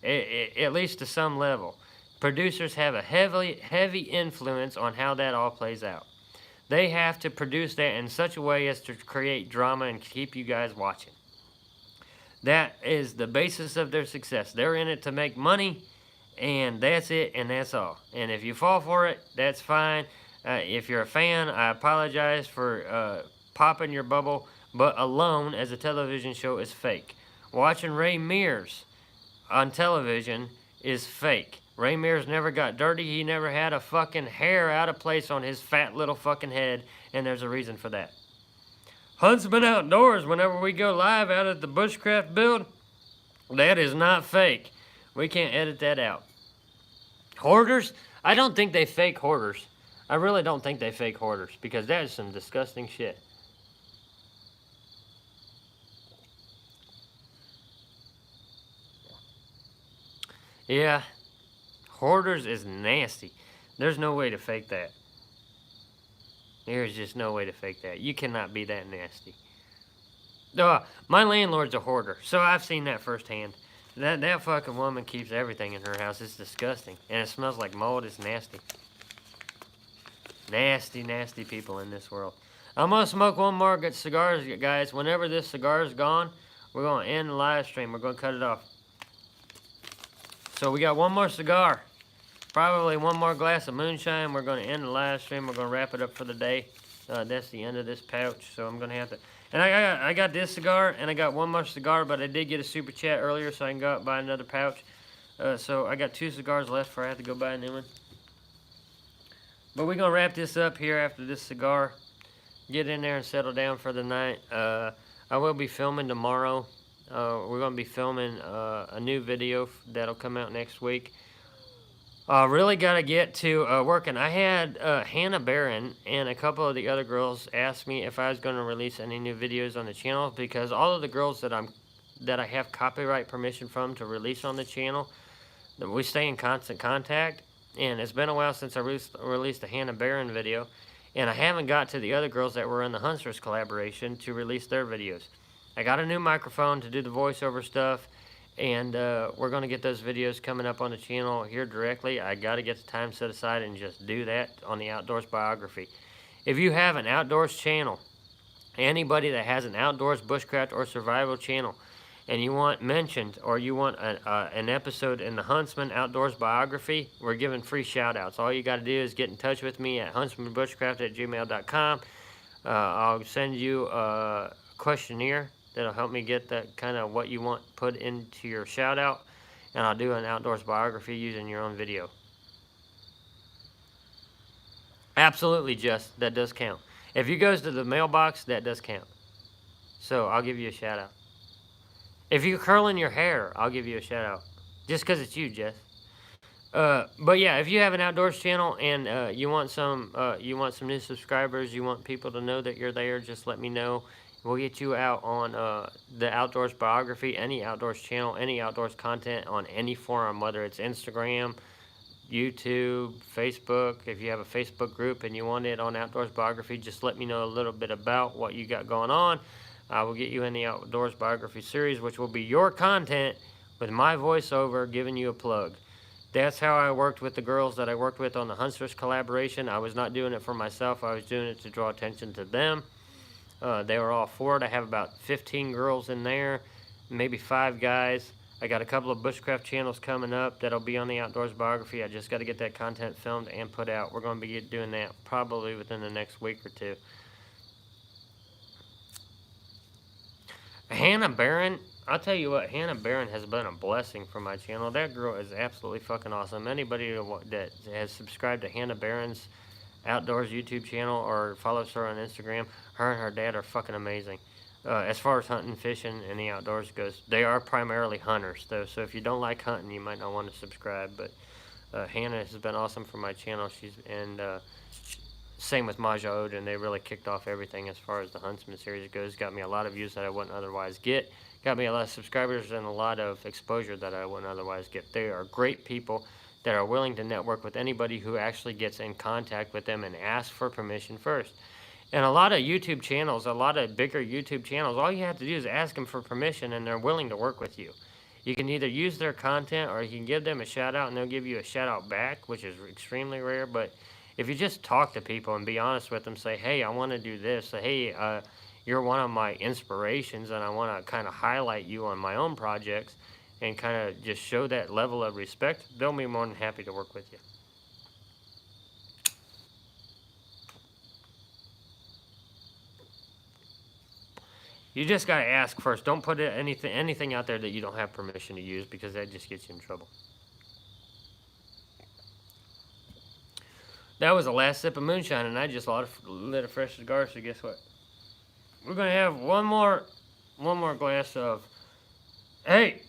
at least to some level. Producers have a heavy influence on how that all plays out. They have to produce that in such a way as to create drama and keep you guys watching. That is the basis of their success. They're in it to make money, and that's it, and that's all. And if you fall for it, that's fine. If you're a fan, I apologize for popping your bubble, but Alone as a television show is fake. Watching Ray Mears on television is fake. Ray Mears never got dirty. He never had a fucking hair out of place on his fat little fucking head, and there's a reason for that. Huntsman Outdoors, whenever we go live out at the Bushcraft build, that is not fake. We can't edit that out. Hoarders, I don't think they fake hoarders. I really don't think they fake hoarders, because that is some disgusting shit. Yeah, hoarders is nasty. There's no way to fake that. There's just no way to fake that. You cannot be that nasty. My landlord's a hoarder, so I've seen that firsthand. That fucking woman keeps everything in her house. It's disgusting. And it smells like mold. It's nasty. Nasty, nasty people in this world. I'm going to smoke one more good cigars, guys. Whenever this cigar is gone, we're going to end the live stream. We're going to cut it off. So we got one more cigar. Probably one more glass of moonshine. We're going to end the live stream. We're going to wrap it up for the day. That's the end of this pouch, so I'm going to have to... And I got this cigar, and I got one more cigar, but I did get a super chat earlier, so I can go out and buy another pouch. So I got 2 cigars left before I have to go buy a new one. But we're going to wrap this up here after this cigar. Get in there and settle down for the night. I will be filming tomorrow. We're going to be filming a new video that'll come out next week. Really got to get to working. I had Hannah Barron and a couple of the other girls ask me if I was going to release any new videos on the channel, because all of the girls that I have copyright permission from to release on the channel, we stay in constant contact. And it's been a while since I released a Hannah Barron video, and I haven't got to the other girls that were in the Hunsters collaboration to release their videos. I got a new microphone to do the voiceover stuff, and we're going to get those videos coming up on the channel here directly. I got to get the time set aside and just do that on the Outdoors Biography. If you have an outdoors channel, anybody that has an outdoors bushcraft or survival channel, and you want mentioned, or you want an episode in the Huntsman Outdoors Biography, we're giving free shout-outs. All you got to do is get in touch with me at huntsmanbushcraft@gmail.com. I'll send you a questionnaire that'll help me get that kind of what you want put into your shout-out, and I'll do an outdoors biography using your own video. Absolutely, Jess, that does count. If you goes to the mailbox, that does count. So I'll give you a shout-out. If you're curling your hair, I'll give you a shout out. Just because it's you, Jess. But yeah, if you have an outdoors channel and you want some new subscribers, you want people to know that you're there, just let me know. We'll get you out on the Outdoors Biography, any outdoors channel, any outdoors content on any forum, whether it's Instagram, YouTube, Facebook. If you have a Facebook group and you want it on Outdoors Biography, just let me know a little bit about what you got going on. I will get you in the Outdoors Biography series, which will be your content with my voiceover giving you a plug. That's how I worked with the girls that I worked with on the Hunsters collaboration. I was not doing it for myself. I was doing it to draw attention to them. They were all for it. I have about 15 girls in there, maybe 5 guys. I got a couple of Bushcraft channels coming up that'll be on the Outdoors Biography. I just got to get that content filmed and put out. We're going to be doing that probably within the next week or two. Hannah Barron, I'll tell you what, Hannah Barron has been a blessing for my channel. That girl is absolutely fucking awesome. Anybody that has subscribed to Hannah Barron's Outdoors YouTube channel or follows her on Instagram, her and her dad are fucking amazing. As far as hunting, fishing, and the outdoors goes, they are primarily hunters, though. So if you don't like hunting, you might not want to subscribe. But Hannah has been awesome for my channel. Same with Maja Odin. They really kicked off everything as far as the Huntsman series goes. Got me a lot of views that I wouldn't otherwise get. Got me a lot of subscribers and a lot of exposure that I wouldn't otherwise get. They are great people that are willing to network with anybody who actually gets in contact with them and asks for permission first. And a lot of YouTube channels, a lot of bigger YouTube channels, all you have to do is ask them for permission and they're willing to work with you. You can either use their content or you can give them a shout out and they'll give you a shout out back, which is extremely rare. But if you just talk to people and be honest with them, say, hey, I want to do this. Say, hey, you're one of my inspirations and I want to kind of highlight you on my own projects and kind of just show that level of respect, they'll be more than happy to work with you. You just got to ask first. Don't put anything out there that you don't have permission to use, because that just gets you in trouble. That was the last sip of moonshine, and I just lit a fresh cigar, so guess what? We're going to have one more glass of... Hey!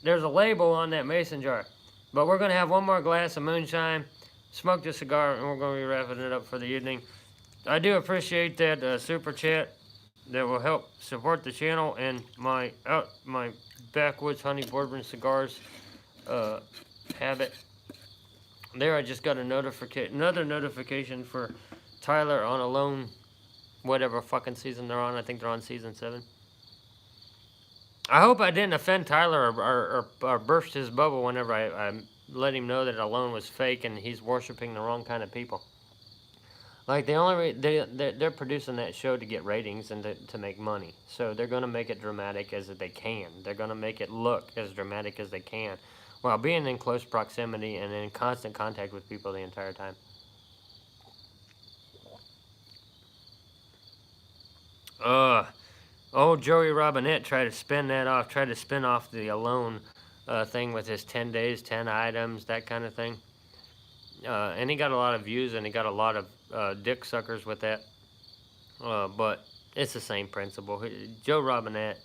There's a label on that mason jar. But we're going to have one more glass of moonshine, smoke the cigar, and we're going to be wrapping it up for the evening. I do appreciate that super chat that will help support the channel and my backwoods honey bourbon cigars habit. There, I just got another notification for Tyler on Alone, whatever fucking season they're on. I think they're on season 7. I hope I didn't offend Tyler or burst his bubble whenever I let him know that Alone was fake and he's worshiping the wrong kind of people. Like, they're producing that show to get ratings and to make money. So they're going to make it dramatic as they can. They're going to make it look as dramatic as they can, while being in close proximity and in constant contact with people the entire time. Old Joey Robinette tried to spin off the Alone thing with his 10 days, 10 items, that kind of thing. And he got a lot of views and he got a lot of dick suckers with that. But it's the same principle. Joe Robinette,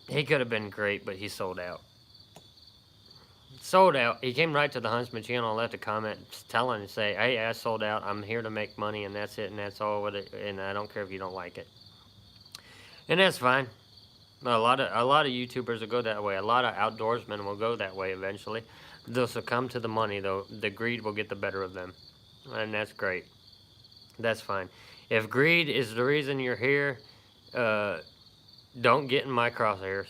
he could have been great, but he sold out. Sold out. He came right to the Huntsman channel and left a comment telling and say, "Hey, I sold out. I'm here to make money, and that's it, and that's all with it. And I don't care if you don't like it." And that's fine. A lot of YouTubers will go that way. A lot of outdoorsmen will go that way eventually. They'll succumb to the money, though. The greed will get the better of them, and that's great. That's fine. If greed is the reason you're here, don't get in my crosshairs.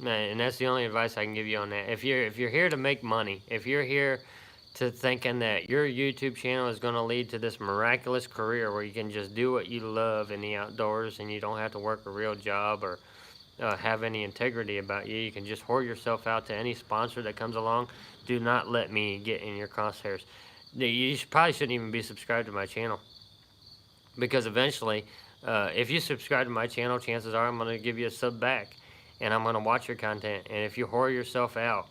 And that's the only advice I can give you on that. If you're here to make money, if you're here to thinking that your YouTube channel is going to lead to this miraculous career where you can just do what you love in the outdoors and you don't have to work a real job or have any integrity about you, you can just whore yourself out to any sponsor that comes along. Do not let me get in your crosshairs. Probably shouldn't even be subscribed to my channel, because eventually, if you subscribe to my channel, chances are I'm going to give you a sub back, and I'm going to watch your content. And if you whore yourself out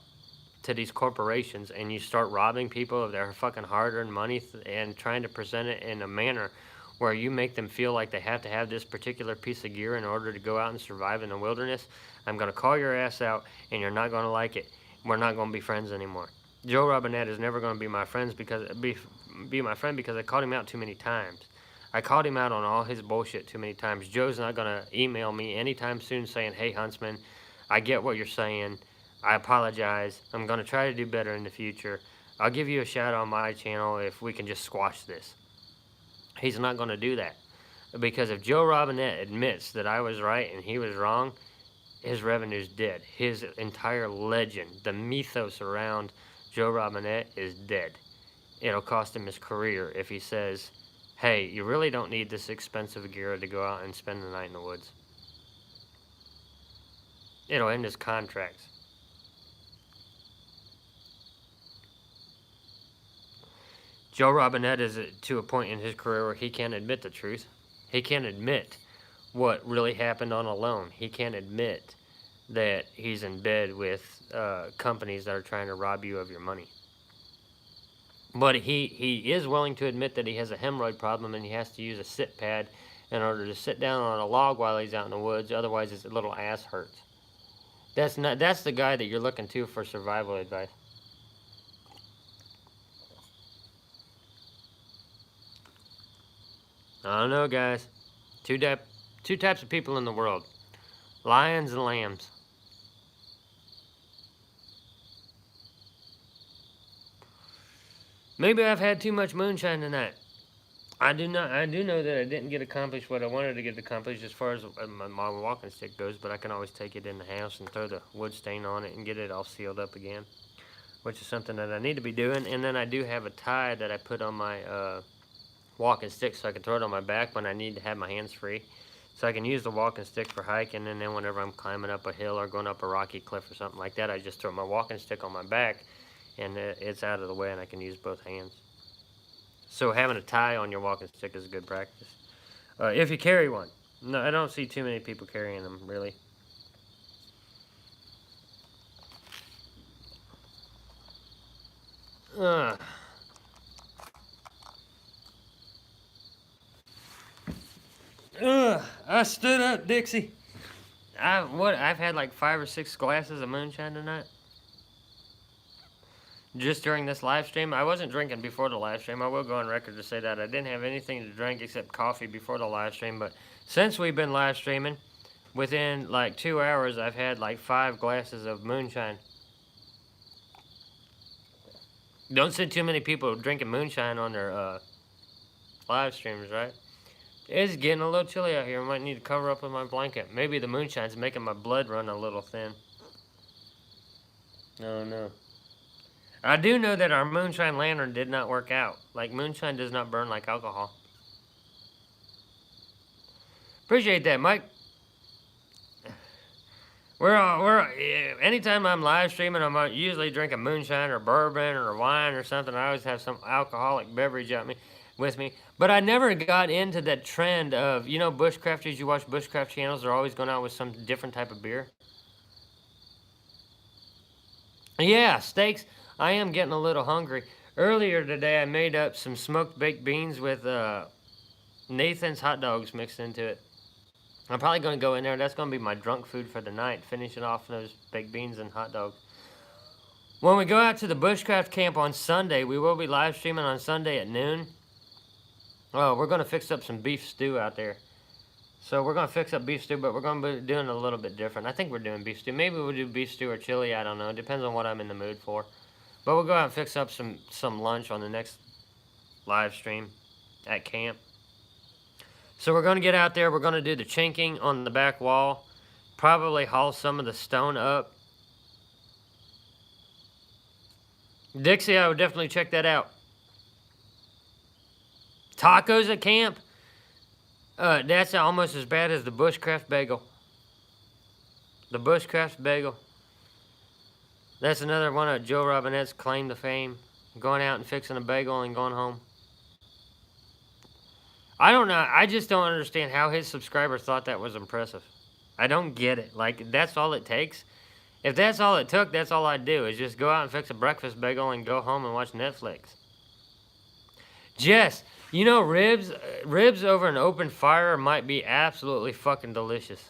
to these corporations and you start robbing people of their fucking hard-earned money and trying to present it in a manner where you make them feel like they have to have this particular piece of gear in order to go out and survive in the wilderness, I'm going to call your ass out, and you're not going to like it. We're not going to be friends anymore. Joe Robinette is never going to be my friend because I called him out too many times. I called him out on all his bullshit too many times. Joe's not going to email me anytime soon saying, "Hey, Huntsman, I get what you're saying. I apologize. I'm going to try to do better in the future. I'll give you a shout on my channel if we can just squash this." He's not going to do that. Because if Joe Robinette admits that I was right and he was wrong, his revenue's dead. His entire legend, the mythos around Joe Robinette is dead. It'll cost him his career if he says, "Hey, you really don't need this expensive gear to go out and spend the night in the woods." It'll end his contracts. Joe Robinette is to a point in his career where he can't admit the truth. He can't admit what really happened on a loan. He can't admit that he's in bed with companies that are trying to rob you of your money. But he is willing to admit that he has a hemorrhoid problem and he has to use a sit pad in order to sit down on a log while he's out in the woods. Otherwise, his little ass hurts. That's the guy that you're looking to for survival advice. I don't know, guys. Two types of people in the world: lions and lambs. Maybe I've had too much moonshine tonight. I do know that I didn't get accomplished what I wanted to get accomplished as far as my walking stick goes, but I can always take it in the house and throw the wood stain on it and get it all sealed up again, which is something that I need to be doing. And then I do have a tie that I put on my walking stick so I can throw it on my back when I need to have my hands free. So I can use the walking stick for hiking, and then whenever I'm climbing up a hill or going up a rocky cliff or something like that, I just throw my walking stick on my back, and it's out of the way, and I can use both hands. So having a tie on your walking stick is a good practice. If you carry one. No, I don't see too many people carrying them, really. I stood up, Dixie. I've had like 5 or 6 glasses of moonshine tonight. Just during this live stream. I wasn't drinking before the live stream. I will go on record to say that I didn't have anything to drink except coffee before the live stream. But since we've been live streaming, within like 2 hours, I've had like 5 glasses of moonshine. Don't see too many people drinking moonshine on their live streams, right? It's getting a little chilly out here. I might need to cover up with my blanket. Maybe the moonshine's making my blood run a little thin. Oh no. I do know that our moonshine lantern did not work out. Like, moonshine does not burn like alcohol. Appreciate that, Mike. Anytime I'm live streaming, I'm usually drinking moonshine or bourbon or wine or something. I always have some alcoholic beverage with me. But I never got into that trend of, you know, bushcrafters. You watch bushcraft channels, they're always going out with some different type of beer. Yeah, steaks. I am getting a little hungry. Earlier today, I made up some smoked baked beans with Nathan's hot dogs mixed into it. I'm probably going to go in there. That's going to be my drunk food for the night. Finishing off those baked beans and hot dogs. When we go out to the Bushcraft camp on Sunday, we will be live streaming on Sunday at noon. Oh, we're going to fix up some beef stew out there. So we're going to fix up beef stew, but we're going to be doing it a little bit different. I think we're doing beef stew. Maybe we'll do beef stew or chili. I don't know. It depends on what I'm in the mood for. But we'll go out and fix up some lunch on the next live stream at camp. So we're going to get out there. We're going to do the chinking on the back wall. Probably haul some of the stone up. Dixie, I would definitely check that out. Tacos at camp? That's almost as bad as the Bushcraft bagel. The Bushcraft bagel. That's another one of Joe Robinette's claim to fame. Going out and fixing a bagel and going home. I don't know. I just don't understand how his subscribers thought that was impressive. I don't get it. Like, that's all it takes. If that's all it took, that's all I'd do. Is just go out and fix a breakfast bagel and go home and watch Netflix. Jess, you know ribs over an open fire might be absolutely fucking delicious.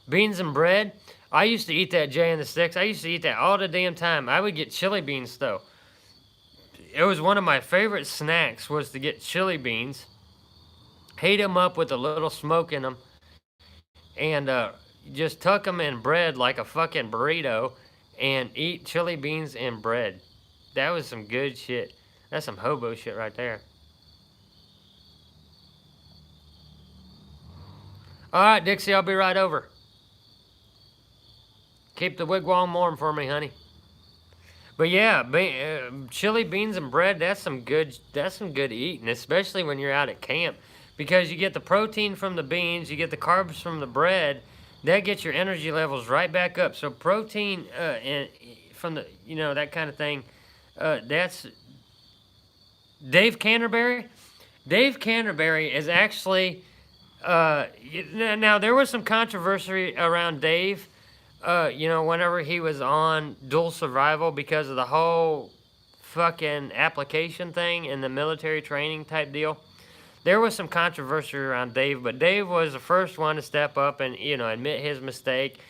Beans and bread. I used to eat that Jay and the Sticks. I used to eat that all the damn time. I would get chili beans though. It was one of my favorite snacks was to get chili beans, heat them up with a little smoke in them, and just tuck them in bread like a fucking burrito and eat chili beans and bread. That was some good shit. That's some hobo shit right there. Alright, Dixie, I'll be right over. Keep the wigwam warm for me, honey. But yeah, chili beans and bread, that's some good eating, especially when you're out at camp. Because you get the protein from the beans, you get the carbs from the bread, that gets your energy levels right back up. So protein and from the, you know, that kind of thing, that's Dave Canterbury. Dave Canterbury is actually, now there was some controversy around Dave, you know, whenever he was on Dual Survival because of the whole fucking application thing and the military training type deal. There was some controversy around Dave, but Dave was the first one to step up and, you know, admit his mistake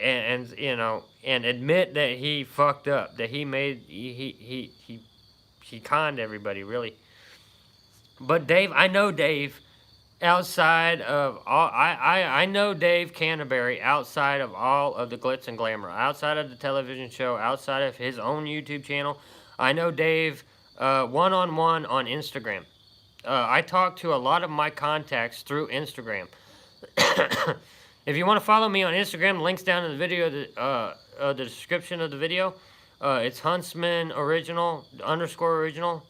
and you know, and admit that he fucked up, that he conned everybody, really. But Dave, I know Dave outside of all, I know Dave Canterbury outside of all of the glitz and glamour, outside of the television show, outside of his own YouTube channel. I know Dave one-on-one on Instagram. I talk to a lot of my contacts through Instagram. If you want to follow me on Instagram, links down in the video, the description of the video. It's Huntsman Original _original.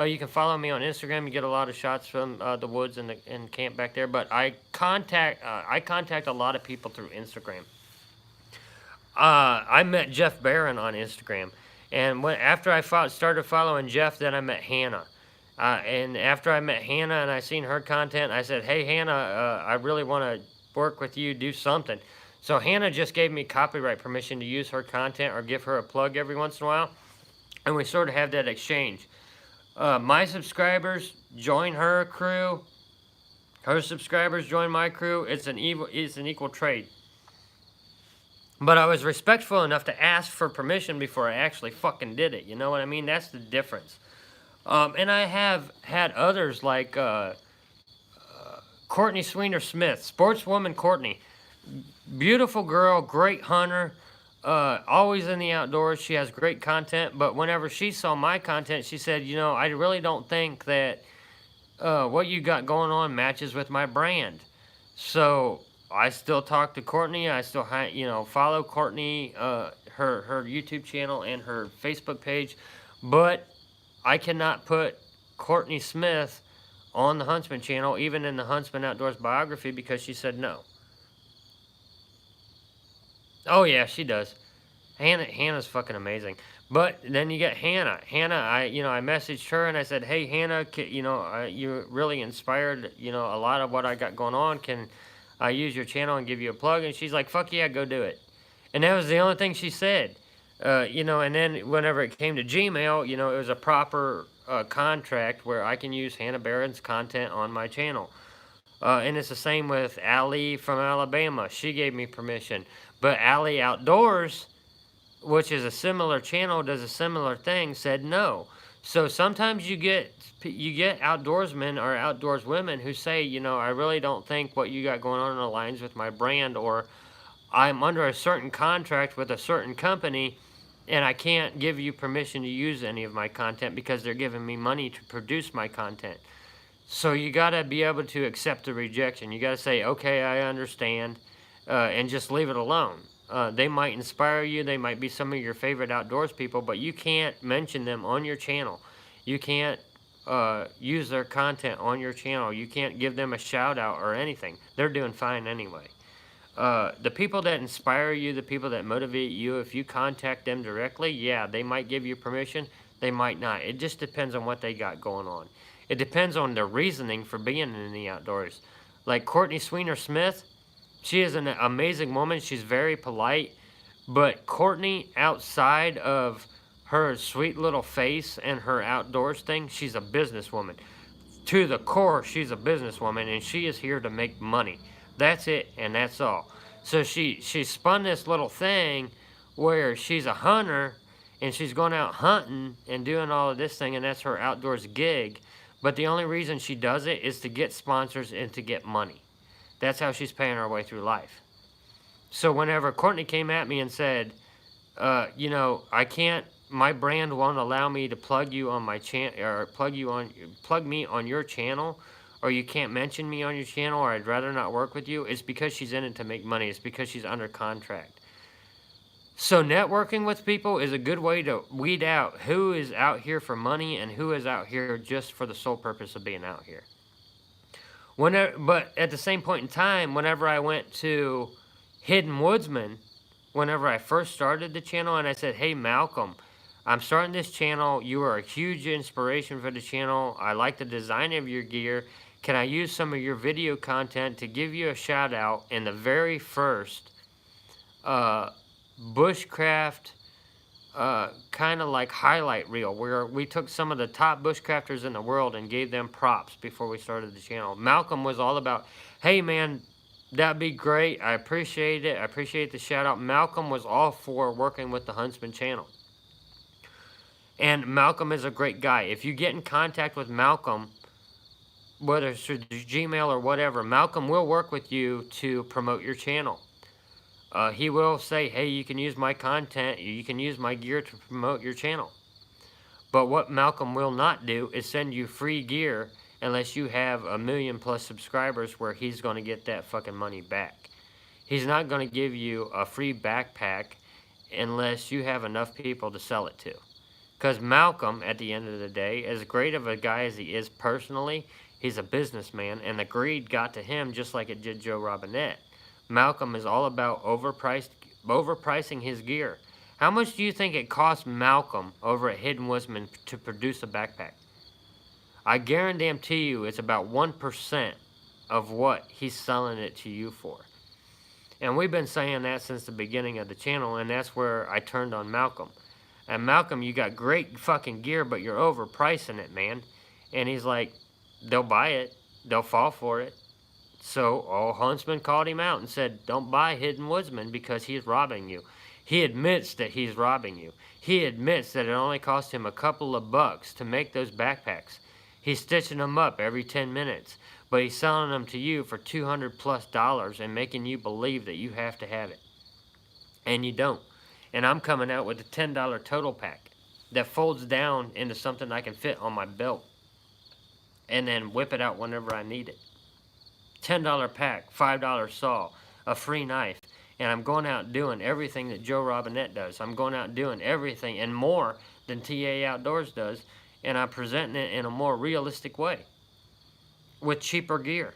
You can follow me on Instagram. You get a lot of shots from the woods and camp back there. But I contact a lot of people through Instagram. I met Jeff Barron on Instagram, and after I started following Jeff, then I met Hannah. And after I met Hannah and I seen her content, I said, "Hey Hannah, I really want to work with you, do something." So Hannah just gave me copyright permission to use her content or give her a plug every once in a while, and we sort of have that exchange. My subscribers join her crew. Her subscribers join my crew. It's an equal trade. But I was respectful enough to ask for permission before I actually fucking did it. You know what I mean? That's the difference. And I have had others like Courtney Sweener Smith, sportswoman Courtney. Beautiful girl, great hunter, always in the outdoors. She has great content, but whenever she saw my content, she said, you know, I really don't think that what you got going on matches with my brand. So I still talk to Courtney. I still, you know, follow Courtney, her YouTube channel and her Facebook page, but I cannot put Courtney Smith on the Huntsman channel, even in the Huntsman Outdoors biography, because she said no. Oh yeah, she does. Hannah's fucking amazing. But then you get Hannah. I messaged her and I said, "Hey Hannah, you really inspired, you know, a lot of what I got going on. Can I use your channel and give you a plug?" And she's like, "Fuck yeah, go do it." And that was the only thing she said. And then whenever it came to Gmail, you know, it was a proper contract where I can use Hannah Barron's content on my channel. And it's the same with Allie from Alabama. She gave me permission. But Allie Outdoors, which is a similar channel, does a similar thing, said no. So sometimes you get outdoorsmen or outdoors women who say, you know, I really don't think what you got going on aligns with my brand, or I'm under a certain contract with a certain company and I can't give you permission to use any of my content because they're giving me money to produce my content. So you got to be able to accept the rejection. You got to say, okay, I understand, and just leave it alone. They might inspire you. They might be some of your favorite outdoors people, but you can't mention them on your channel. You can't use their content on your channel. You can't give them a shout out or anything. They're doing fine anyway. The people that inspire you, the people that motivate you, if you contact them directly, yeah, they might give you permission. They might not. It just depends on what they got going on. It depends on their reasoning for being in the outdoors. Like Courtney Sweener Smith, she is an amazing woman. She's very polite. But Courtney, outside of her sweet little face and her outdoors thing, she's a businesswoman. To the core, she's a businesswoman, and she is here to make money. That's it, and that's all. So she spun this little thing where she's a hunter, and she's going out hunting and doing all of this thing, and that's her outdoors gig. But the only reason she does it is to get sponsors and to get money. That's how she's paying her way through life. So whenever Courtney came at me and said, you know, I can't, my brand won't allow me to plug you on my channel, or plug me on your channel, or you can't mention me on your channel, or I'd rather not work with you, it's because she's in it to make money. It's because she's under contract. So networking with people is a good way to weed out who is out here for money and who is out here just for the sole purpose of being out here. But at the same point in time, whenever I went to Hidden Woodsman, whenever I first started the channel, and I said, hey, Malcolm, I'm starting this channel. You are a huge inspiration for the channel. I like the design of your gear. Can I use some of your video content to give you a shout out in the very first Bushcraft kind of like highlight reel, where we took some of the top bushcrafters in the world and gave them props before we started the channel. Malcolm was all about, hey man, that'd be great. I appreciate it. I appreciate the shout out. Malcolm was all for working with the Huntsman channel. And Malcolm is a great guy. If you get in contact with Malcolm, whether it's through Gmail or whatever, Malcolm will work with you to promote your channel. He will say, hey, you can use my content, you can use my gear to promote your channel. But what Malcolm will not do is send you free gear unless you have 1 million plus subscribers, where he's going to get that fucking money back. He's not going to give you a free backpack unless you have enough people to sell it to. Because Malcolm, at the end of the day, as great of a guy as he is personally, he's a businessman, and the greed got to him just like it did Joe Robinette. Malcolm is all about overpricing his gear. How much do you think it cost Malcolm over at Hidden Woodsman to produce a backpack? I guarantee you it's about 1% of what he's selling it to you for. And we've been saying that since the beginning of the channel, and that's where I turned on Malcolm. And Malcolm, you got great fucking gear, but you're overpricing it, man. And he's like, they'll buy it. They'll fall for it. So old Huntsman called him out and said, don't buy Hidden Woodsman because he's robbing you. He admits that he's robbing you. He admits that it only cost him a couple of bucks to make those backpacks. He's stitching them up every 10 minutes, but he's selling them to you for $200+ and making you believe that you have to have it. And you don't. And I'm coming out with a $10 total pack that folds down into something I can fit on my belt and then whip it out whenever I need it. $10 pack, $5 saw, a free knife, and I'm going out doing everything that Joe Robinette does. I'm going out doing everything and more than TA Outdoors does, and I'm presenting it in a more realistic way with cheaper gear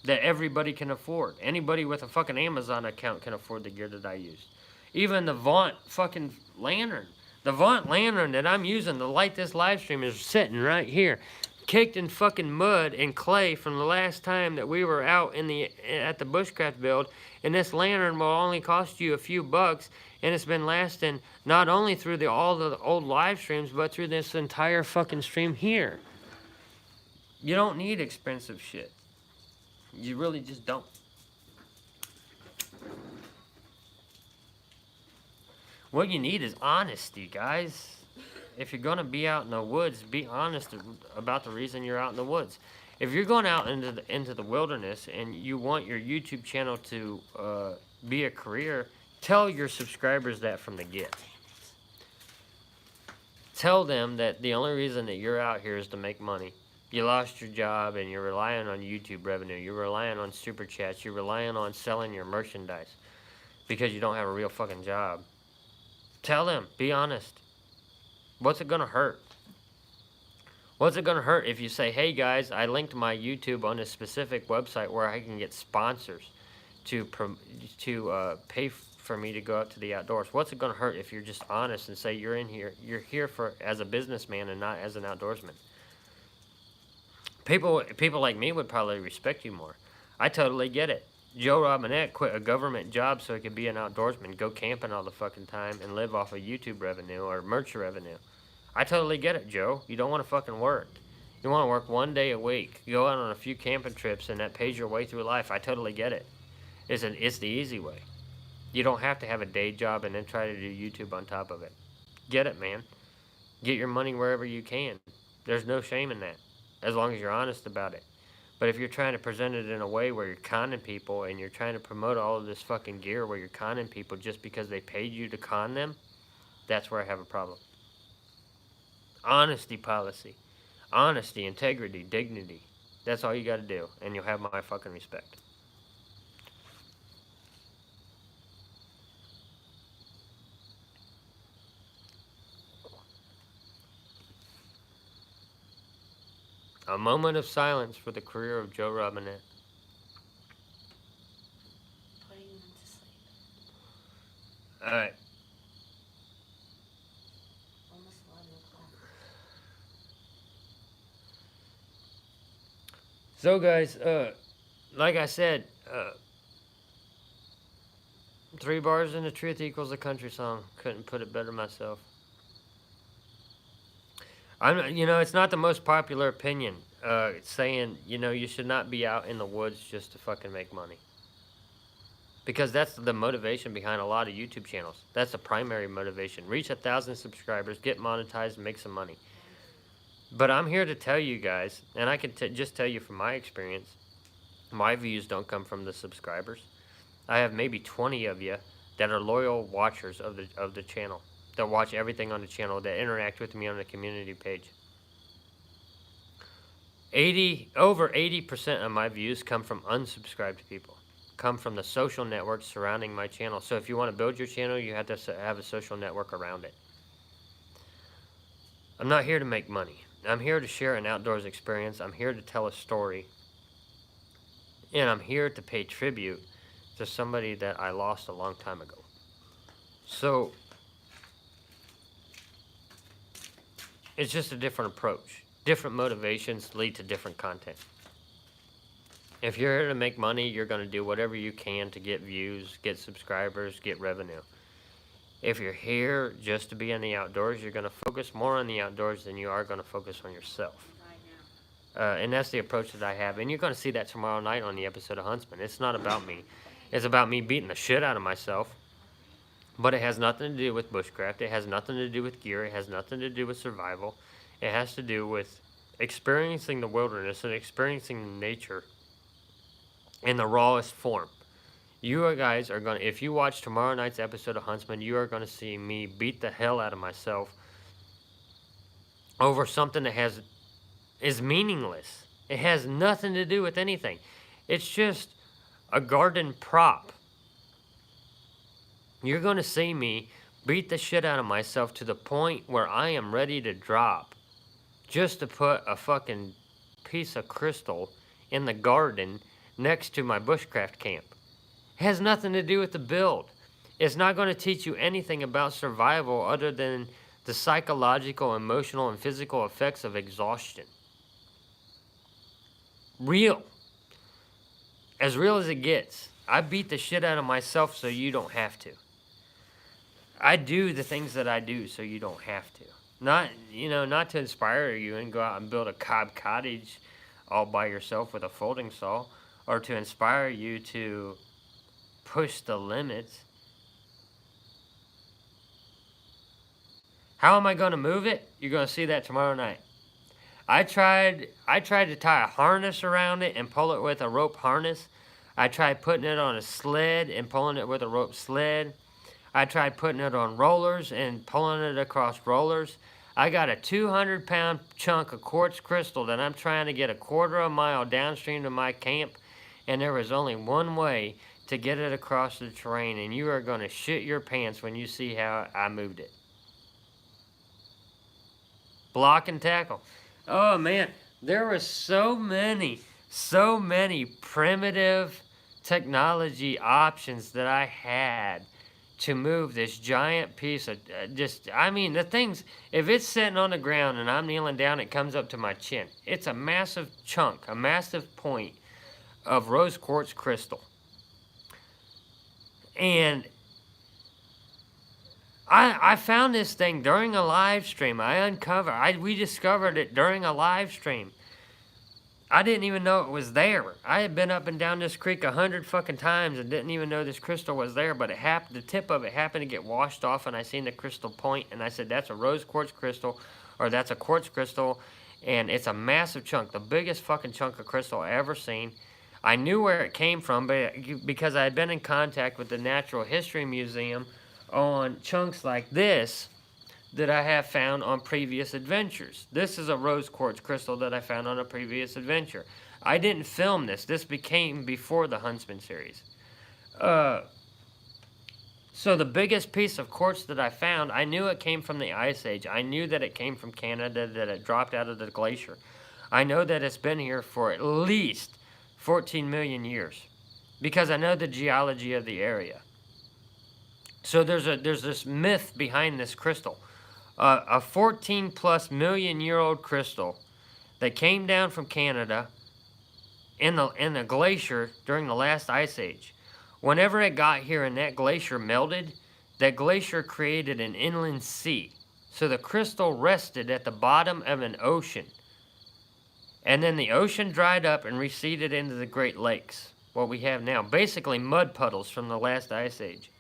that everybody can afford. Anybody with a fucking Amazon account can afford the gear that I use. Even the Vaunt fucking lantern. The Vaunt lantern that I'm using to light this live stream is sitting right here, caked in fucking mud and clay from the last time that we were out at the Bushcraft build. And this lantern will only cost you a few bucks, and it's been lasting not only through all the old live streams, but through this entire fucking stream here. You don't need expensive shit. You really just don't. What you need is honesty, guys. If you're going to be out in the woods, be honest about the reason you're out in the woods. If you're going out into the wilderness and you want your YouTube channel to be a career, tell your subscribers that from the get. Tell them that the only reason that you're out here is to make money. You lost your job and you're relying on YouTube revenue. You're relying on super chats. You're relying on selling your merchandise because you don't have a real fucking job. Tell them. Be honest. What's it gonna hurt? What's it gonna hurt if you say, hey guys, I linked my YouTube on a specific website where I can get sponsors to pay for me to go out to the outdoors? What's it gonna hurt if you're just honest and say you're here as a businessman and not as an outdoorsman? People like me would probably respect you more. I totally get it. Joe Robinette quit a government job so he could be an outdoorsman, go camping all the fucking time, and live off of YouTube revenue or merch revenue. I totally get it, Joe. You don't want to fucking work. You want to work 1 day a week, go out on a few camping trips, and that pays your way through life. I totally get it. It's the easy way. You don't have to have a day job and then try to do YouTube on top of it. Get it, man. Get your money wherever you can. There's no shame in that, as long as you're honest about it. But if you're trying to present it in a way where you're conning people and you're trying to promote all of this fucking gear where you're conning people just because they paid you to con them, that's where I have a problem. Honesty policy. Honesty, integrity, dignity. That's all you got to do, and you'll have my fucking respect. A moment of silence for the career of Joe Robinette. Putting them to sleep. Alright. Almost 11 o'clock. So guys, like I said, 3 bars and the truth equals a country song. Couldn't put it better myself. It's not the most popular opinion, saying, you should not be out in the woods just to fucking make money. Because that's the motivation behind a lot of YouTube channels. That's the primary motivation. Reach 1,000 subscribers, get monetized, and make some money. But I'm here to tell you guys, and I can just tell you from my experience, my views don't come from the subscribers. I have maybe 20 of you that are loyal watchers of the channel. That watch everything on the channel, that interact with me on the community page. Over 80% of my views come from unsubscribed people. Come from the social networks surrounding my channel. So if you want to build your channel, you have to have a social network around it. I'm not here to make money. I'm here to share an outdoors experience. I'm here to tell a story. And I'm here to pay tribute to somebody that I lost a long time ago. So it's just a different approach. Different motivations lead to different content. If you're here to make money, you're going to do whatever you can to get views, get subscribers, get revenue. If you're here just to be in the outdoors, you're going to focus more on the outdoors than you are going to focus on yourself. And that's the approach that I have. And you're going to see that tomorrow night on the episode of Huntsman. It's not about me. It's about me beating the shit out of myself. But it has nothing to do with bushcraft. It has nothing to do with gear. It has nothing to do with survival. It has to do with experiencing the wilderness and experiencing nature in the rawest form. You guys are going to, if you watch tomorrow night's episode of Huntsman, you are going to see me beat the hell out of myself over something that is meaningless. It has nothing to do with anything. It's just a garden prop. You're going to see me beat the shit out of myself to the point where I am ready to drop just to put a fucking piece of crystal in the garden next to my bushcraft camp. It has nothing to do with the build. It's not going to teach you anything about survival other than the psychological, emotional, and physical effects of exhaustion. Real. As real as it gets. I beat the shit out of myself so you don't have to. I do the things that I do so you don't have to. Not to inspire you and go out and build a cob cottage all by yourself with a folding saw. or to inspire you to push the limits. How am I going to move it? You're going to see that tomorrow night. I tried to tie a harness around it and pull it with a rope harness. I tried putting it on a sled and pulling it with a rope sled. I tried putting it on rollers and pulling it across rollers. I got a 200-pound chunk of quartz crystal that I'm trying to get a quarter of a mile downstream to my camp, and there was only one way to get it across the terrain, and you are going to shit your pants when you see how I moved it. Block and tackle. Oh man, there were so many primitive technology options that I had to move this giant piece of the things, if it's sitting on the ground and I'm kneeling down, it comes up to my chin. It's a massive chunk, a massive point of rose quartz crystal. And I found this thing during a live stream. We discovered it during a live stream. I didn't even know it was there. I had been up and down this creek 100 fucking times and didn't even know this crystal was there, but the tip of it happened to get washed off, and I seen the crystal point, and I said, that's a rose quartz crystal, or that's a quartz crystal, and it's a massive chunk, the biggest fucking chunk of crystal I ever seen. I knew where it came from because I had been in contact with the Natural History Museum on chunks like this that I have found on previous adventures. This is a rose quartz crystal that I found on a previous adventure. I didn't film this. This became before the Huntsman series. So the biggest piece of quartz that I found, I knew it came from the Ice Age. I knew that it came from Canada, that it dropped out of the glacier. I know that it's been here for at least 14 million years because I know the geology of the area. So there's this myth behind this crystal. A 14+ million year old crystal that came down from Canada in the glacier during the last ice age. Whenever it got here and that glacier melted, that glacier created an inland sea. So the crystal rested at the bottom of an ocean. And then the ocean dried up and receded into the Great Lakes, what we have now. Basically mud puddles from the last ice age.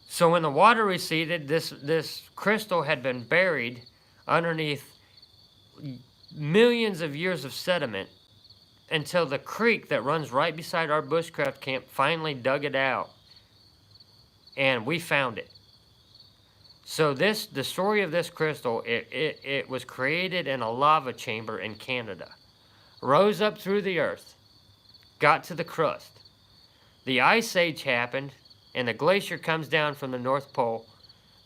So when the water receded, this crystal had been buried underneath millions of years of sediment until the creek that runs right beside our bushcraft camp finally dug it out. And we found it. So the story of this crystal, it was created in a lava chamber in Canada. Rose up through the earth, got to the crust. The Ice Age happened, and the glacier comes down from the North Pole,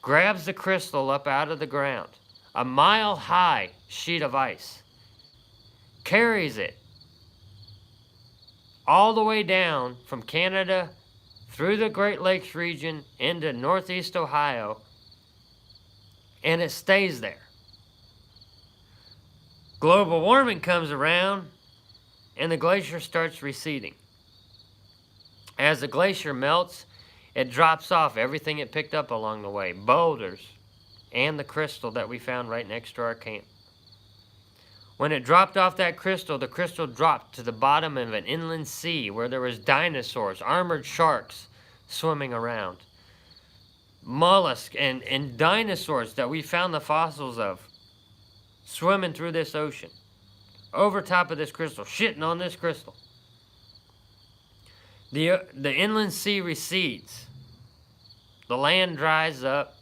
grabs the crystal up out of the ground, a mile-high sheet of ice, carries it all the way down from Canada through the Great Lakes region into northeast Ohio, and it stays there. Global warming comes around, and the glacier starts receding. As the glacier melts, it drops off everything it picked up along the way, boulders, and the crystal that we found right next to our camp. When it dropped off that crystal, the crystal dropped to the bottom of an inland sea where there was dinosaurs, armored sharks swimming around, mollusks and dinosaurs that we found the fossils of swimming through this ocean, over top of this crystal, shitting on this crystal. The inland sea recedes. The land dries up.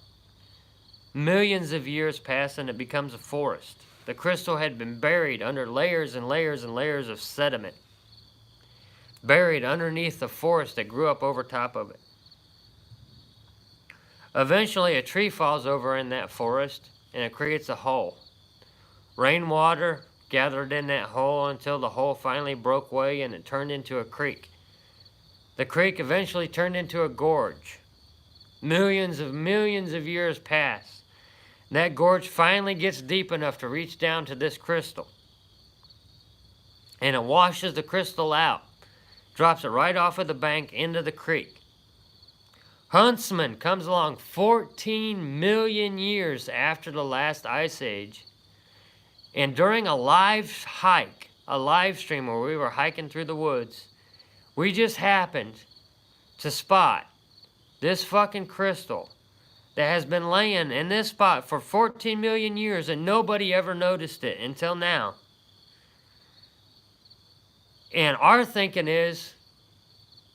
Millions of years pass and it becomes a forest. The crystal had been buried under layers and layers and layers of sediment. Buried underneath the forest that grew up over top of it. Eventually a tree falls over in that forest and it creates a hole. Rainwater gathered in that hole until the hole finally broke away and it turned into a creek. The creek eventually turned into a gorge. Millions of years pass. That gorge finally gets deep enough to reach down to this crystal. And it washes the crystal out. Drops it right off of the bank into the creek. Huntsman comes along 14 million years after the last ice age. And during a live hike a live stream where we were hiking through the woods. We just happened to spot this fucking crystal that has been laying in this spot for 14 million years and nobody ever noticed it until now. And our thinking is,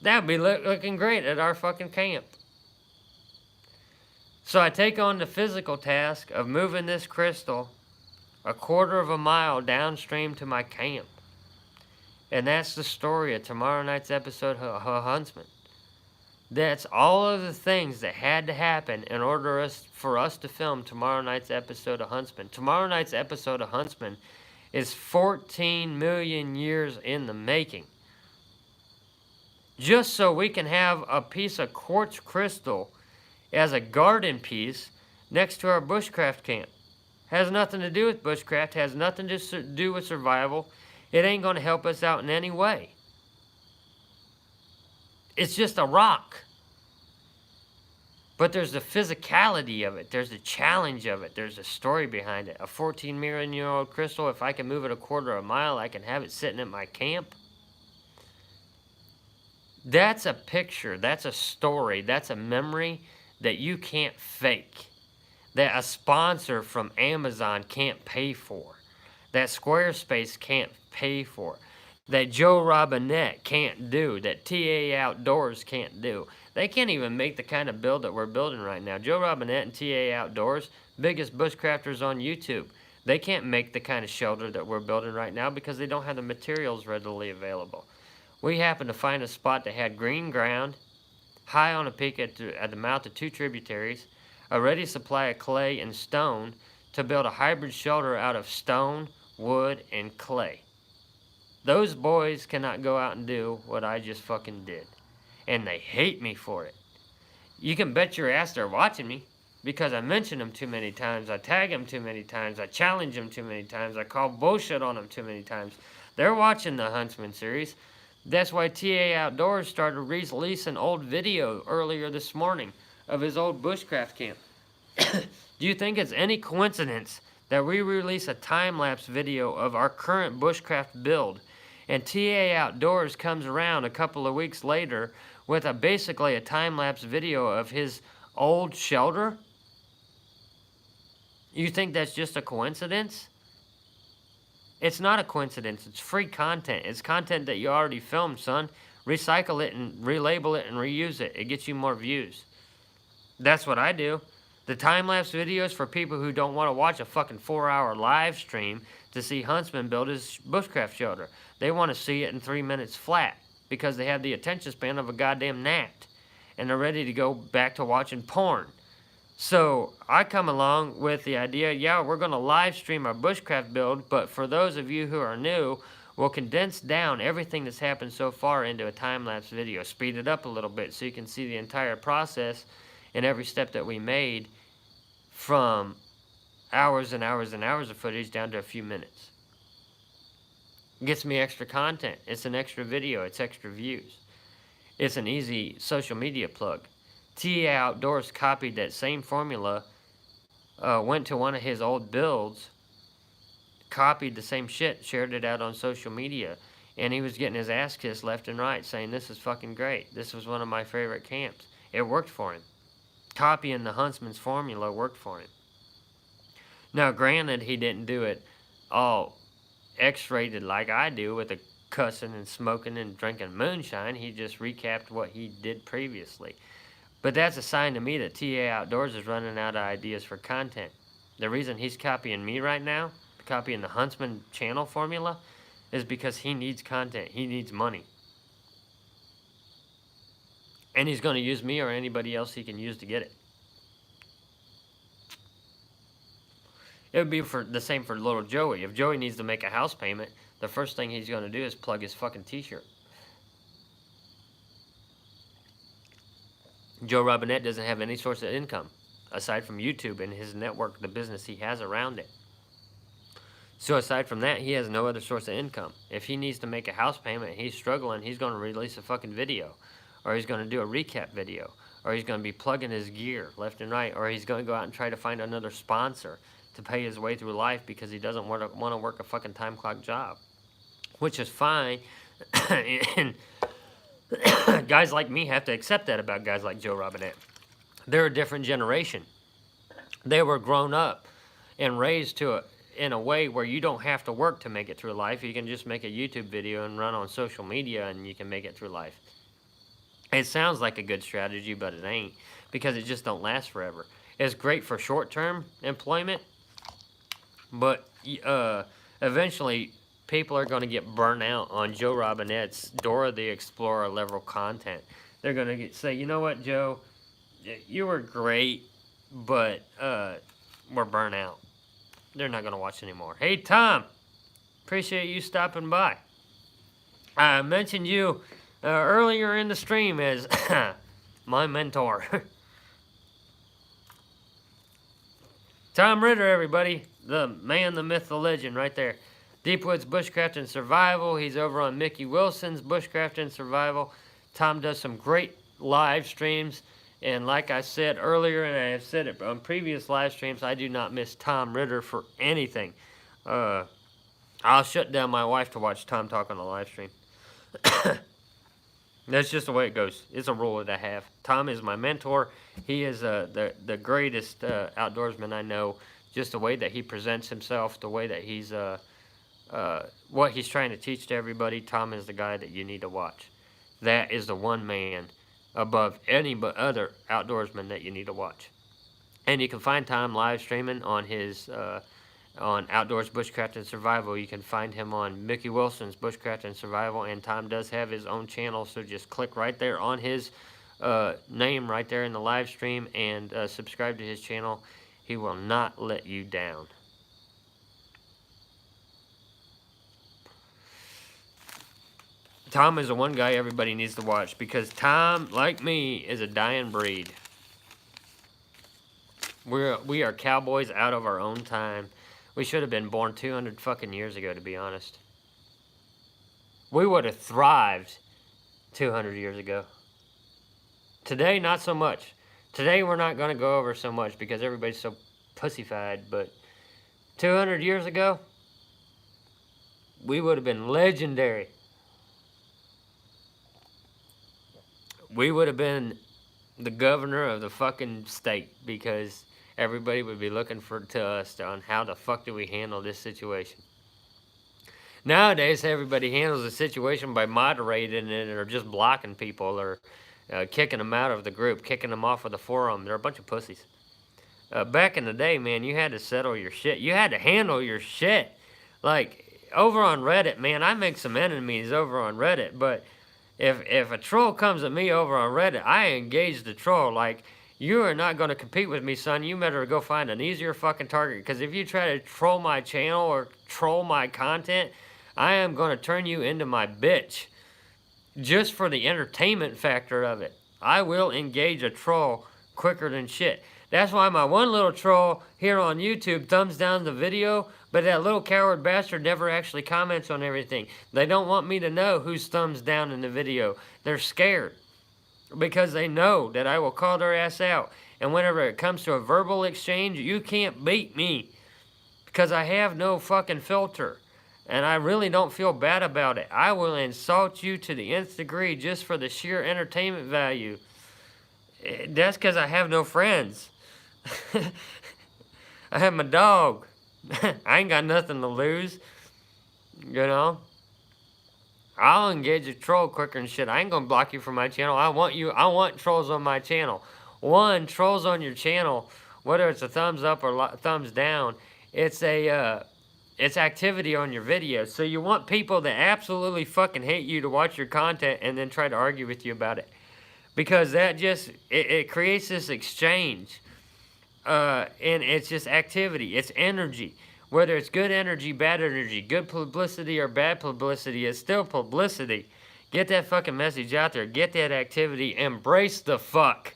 that'd be looking great at our fucking camp. So I take on the physical task of moving this crystal a quarter of a mile downstream to my camp. And that's the story of tomorrow night's episode of Huntsman. That's all of the things that had to happen in order for us to film tomorrow night's episode of Huntsman. Tomorrow night's episode of Huntsman is 14 million years in the making. Just so we can have a piece of quartz crystal as a garden piece next to our bushcraft camp. Has nothing to do with bushcraft, has nothing to do with survival. It ain't going to help us out in any way. It's just a rock. But there's the physicality of it. There's the challenge of it. There's a story behind it. A 14 million year old crystal, if I can move it a quarter of a mile, I can have it sitting at my camp. That's a picture. That's a story. That's a memory that you can't fake. That a sponsor from Amazon can't pay for. That Squarespace can't pay for. That Joe Robinette can't do. That TA Outdoors can't do. They can't even make the kind of build that we're building right now. Joe Robinette and TA Outdoors, biggest bushcrafters on YouTube. They can't make the kind of shelter that we're building right now because they don't have the materials readily available. We happened to find a spot that had green ground, high on a peak at the mouth of 2 tributaries, a ready supply of clay and stone to build a hybrid shelter out of stone, wood, and clay. Those boys cannot go out and do what I just fucking did. And they hate me for it. You can bet your ass they're watching me because I mention them too many times, I tag them too many times, I challenge them too many times, I call bullshit on them too many times. They're watching the Huntsman series. That's why TA Outdoors started releasing old video earlier this morning of his old bushcraft camp. Do you think it's any coincidence that we release a time-lapse video of our current bushcraft build and TA Outdoors comes around a couple of weeks later with basically a time-lapse video of his old shelter? You think that's just a coincidence? It's not a coincidence. It's free content. It's content that you already filmed, son. Recycle it and relabel it and reuse it. It gets you more views. That's what I do. The time-lapse videos for people who don't want to watch a fucking 4-hour live stream to see Huntsman build his bushcraft shelter. They want to see it in 3 minutes flat because they have the attention span of a goddamn gnat. And they're ready to go back to watching porn. So I come along with the idea, yeah, we're going to live stream our bushcraft build, but for those of you who are new, we'll condense down everything that's happened so far into a time-lapse video. Speed it up a little bit so you can see the entire process and every step that we made from hours and hours and hours of footage down to a few minutes. It gets me extra content. It's an extra video. It's extra views. It's an easy social media plug. TA Outdoors copied that same formula, went to one of his old builds, copied the same shit, shared it out on social media, and he was getting his ass kissed left and right saying, this is fucking great. This was one of my favorite camps. It worked for him. Copying the Huntsman's formula worked for him. Now, granted, he didn't do it all X-rated like I do with the cussing and smoking and drinking moonshine. He just recapped what he did previously. But that's a sign to me that TA Outdoors is running out of ideas for content. The reason he's copying me right now, copying the Huntsman channel formula, is because he needs content. He needs money. And he's going to use me or anybody else he can use to get it. It would be the same for little Joey. If Joey needs to make a house payment, the first thing he's going to do is plug his fucking t-shirt. Joe Robinette doesn't have any source of income aside from YouTube and his network, the business he has around it. So aside from that, he has no other source of income. If he needs to make a house payment and he's struggling, he's going to release a fucking video. Or he's going to do a recap video. Or he's going to be plugging his gear left and right. Or he's going to go out and try to find another sponsor to pay his way through life because he doesn't want to work a fucking time clock job. which is fine. And guys like me have to accept that about guys like Joe Robinette. They're a different generation. They were grown up and raised in a way where you don't have to work to make it through life. You can just make a YouTube video and run on social media and you can make it through life. It sounds like a good strategy, but it ain't, because it just don't last forever. It's great for short-term employment, but eventually people are going to get burnt out on Joe Robinette's Dora the Explorer level content. They're going to say, you know what, Joe, you were great, but we're burnt out. They're not going to watch anymore. Hey, Tom, appreciate you stopping by. I mentioned you earlier in the stream as my mentor. Tom Ritter, everybody. The man, the myth, the legend right there. Deepwood's Bushcraft and Survival. He's over on Mickey Wilson's Bushcraft and Survival. Tom does some great live streams. And like I said earlier, and I have said it on previous live streams, I do not miss Tom Ritter for anything. I'll shut down my wife to watch Tom talk on the live stream. That's just the way it goes. It's a rule that I have. Tom is my mentor. He is the greatest outdoorsman I know. Just the way that he presents himself, the way that he's what he's trying to teach to everybody. Tom is the guy that you need to watch. That is the one man above any but other outdoorsman that you need to watch. And you can find Tom live streaming on his on Outdoors Bushcraft and Survival. You can find him on Mickey Wilson's Bushcraft and Survival, and Tom does have his own channel, so just click right there on his name right there in the live stream and subscribe to his channel. He will not let you down. Tom is the one guy everybody needs to watch, because Tom, like me, is a dying breed. We are cowboys out of our own time. We should have been born 200 fucking years ago, to be honest. We would have thrived 200 years ago. Today, not so much. Today, we're not going to go over so much because everybody's so pussyfied, but 200 years ago, we would have been legendary. We would have been the governor of the fucking state, because everybody would be looking to us on how the fuck do we handle this situation. Nowadays, everybody handles the situation by moderating it or just blocking people or kicking them out of the group, kicking them off of the forum. They're a bunch of pussies. Back in the day, man, you had to settle your shit. You had to handle your shit. Like, over on Reddit, man, I make some enemies over on Reddit, but if a troll comes at me over on Reddit, I engage the troll. Like, you are not going to compete with me, son. You better go find an easier fucking target. Because if you try to troll my channel or troll my content, I am going to turn you into my bitch. Just for the entertainment factor of it. I will engage a troll quicker than shit. That's why my one little troll here on YouTube thumbs down the video, but that little coward bastard never actually comments on everything. They don't want me to know who's thumbs down in the video. They're scared because they know that I will call their ass out. And whenever it comes to a verbal exchange, you can't beat me because I have no fucking filter. And I really don't feel bad about it. I will insult you to the nth degree just for the sheer entertainment value. That's because I have no friends. I have my dog. I ain't got nothing to lose. You know? I'll engage a troll quicker than shit. I ain't gonna block you from my channel. I want trolls on my channel. One, trolls on your channel, whether it's a thumbs up or thumbs down, it's activity on your videos. So you want people that absolutely fucking hate you to watch your content and then try to argue with you about it. Because that just, it creates this exchange. And it's just activity. It's energy. Whether it's good energy, bad energy, good publicity or bad publicity, it's still publicity. Get that fucking message out there. Get that activity. Embrace the fuck.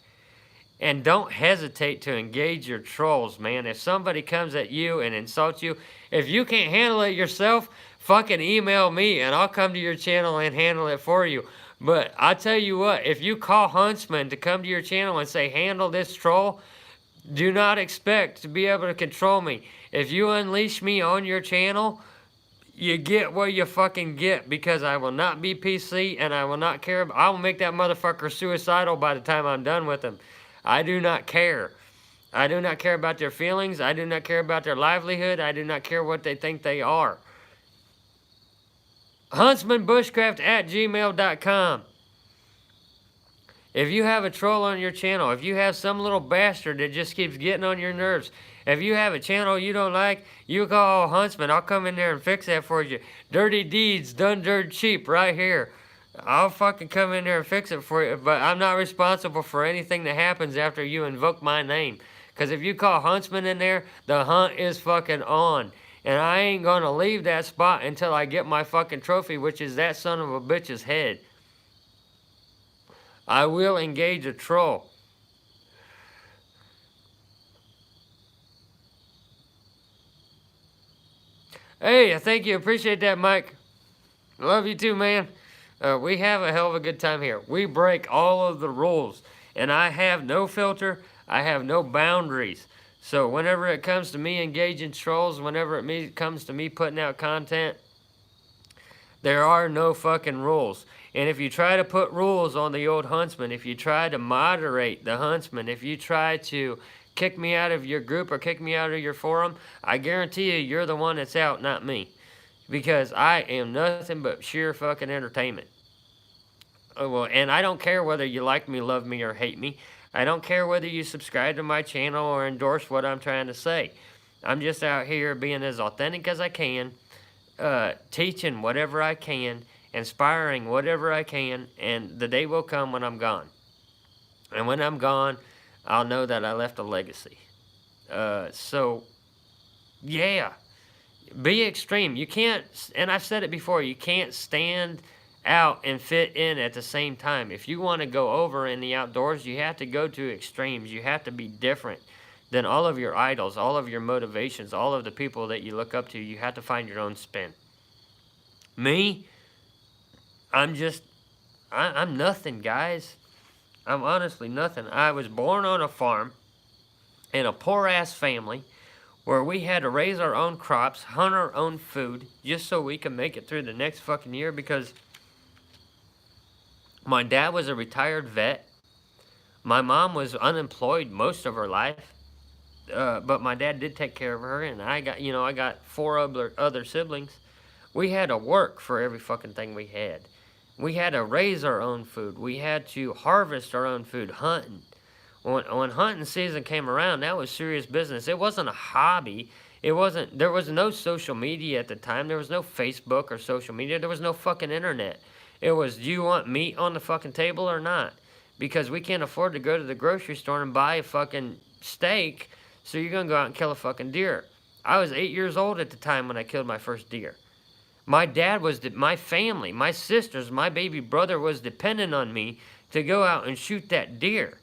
And don't hesitate to engage your trolls, man. If somebody comes at you and insults you, if you can't handle it yourself, fucking email me and I'll come to your channel and handle it for you. But I tell you what, if you call Huntsman to come to your channel and say, handle this troll, do not expect to be able to control me. If you unleash me on your channel, you get what you fucking get, because I will not be PC and I will not care. I will make that motherfucker suicidal by the time I'm done with him. I do not care. I do not care about their feelings. I do not care about their livelihood. I do not care what they think they are. HuntsmanBushcraft@gmail.com. If you have a troll on your channel, if you have some little bastard that just keeps getting on your nerves, if you have a channel you don't like, you call Huntsman. I'll come in there and fix that for you. Dirty deeds done dirt cheap right here. I'll fucking come in there and fix it for you, but I'm not responsible for anything that happens after you invoke my name. Because if you call Huntsman in there, the hunt is fucking on. And I ain't gonna leave that spot until I get my fucking trophy, which is that son of a bitch's head. I will engage a troll. Hey, I thank you. Appreciate that, Mike. Love you too, man. We have a hell of a good time here. We break all of the rules. And I have no filter. I have no boundaries. So whenever it comes to me engaging trolls, whenever it comes to me putting out content, there are no fucking rules. And if you try to put rules on the old Huntsman, if you try to moderate the Huntsman, if you try to kick me out of your group or kick me out of your forum, I guarantee you, you're the one that's out, not me. Because I am nothing but sheer fucking entertainment. Oh, well, and I don't care whether you like me, love me, or hate me. I don't care whether you subscribe to my channel or endorse what I'm trying to say. I'm just out here being as authentic as I can, teaching whatever I can, inspiring whatever I can, and the day will come when I'm gone. And when I'm gone, I'll know that I left a legacy. So, yeah. Be extreme. You can't, and I've said it before, you can't stand out and fit in at the same time. If you want to go over in the outdoors, you have to go to extremes. You have to be different than all of your idols, all of your motivations, all of the people that you look up to. You have to find your own spin. Me, I'm nothing, guys. I'm honestly nothing. I was born on a farm in a poor-ass family where we had to raise our own crops, hunt our own food, just so we could make it through the next fucking year, because my dad was a retired vet. My mom was unemployed most of her life. But my dad did take care of her, and I got 4 other siblings. We had to work for every fucking thing we had. We had to raise our own food. We had to harvest our own food, hunting. When hunting season came around, that was serious business. It wasn't a hobby. There was no social media at the time. There was no Facebook or social media. There was no fucking internet. It was, do you want meat on the fucking table or not? Because we can't afford to go to the grocery store and buy a fucking steak, so you're going to go out and kill a fucking deer. I was 8 years old at the time when I killed my first deer. My dad my family, my sisters, my baby brother was dependent on me to go out and shoot that deer.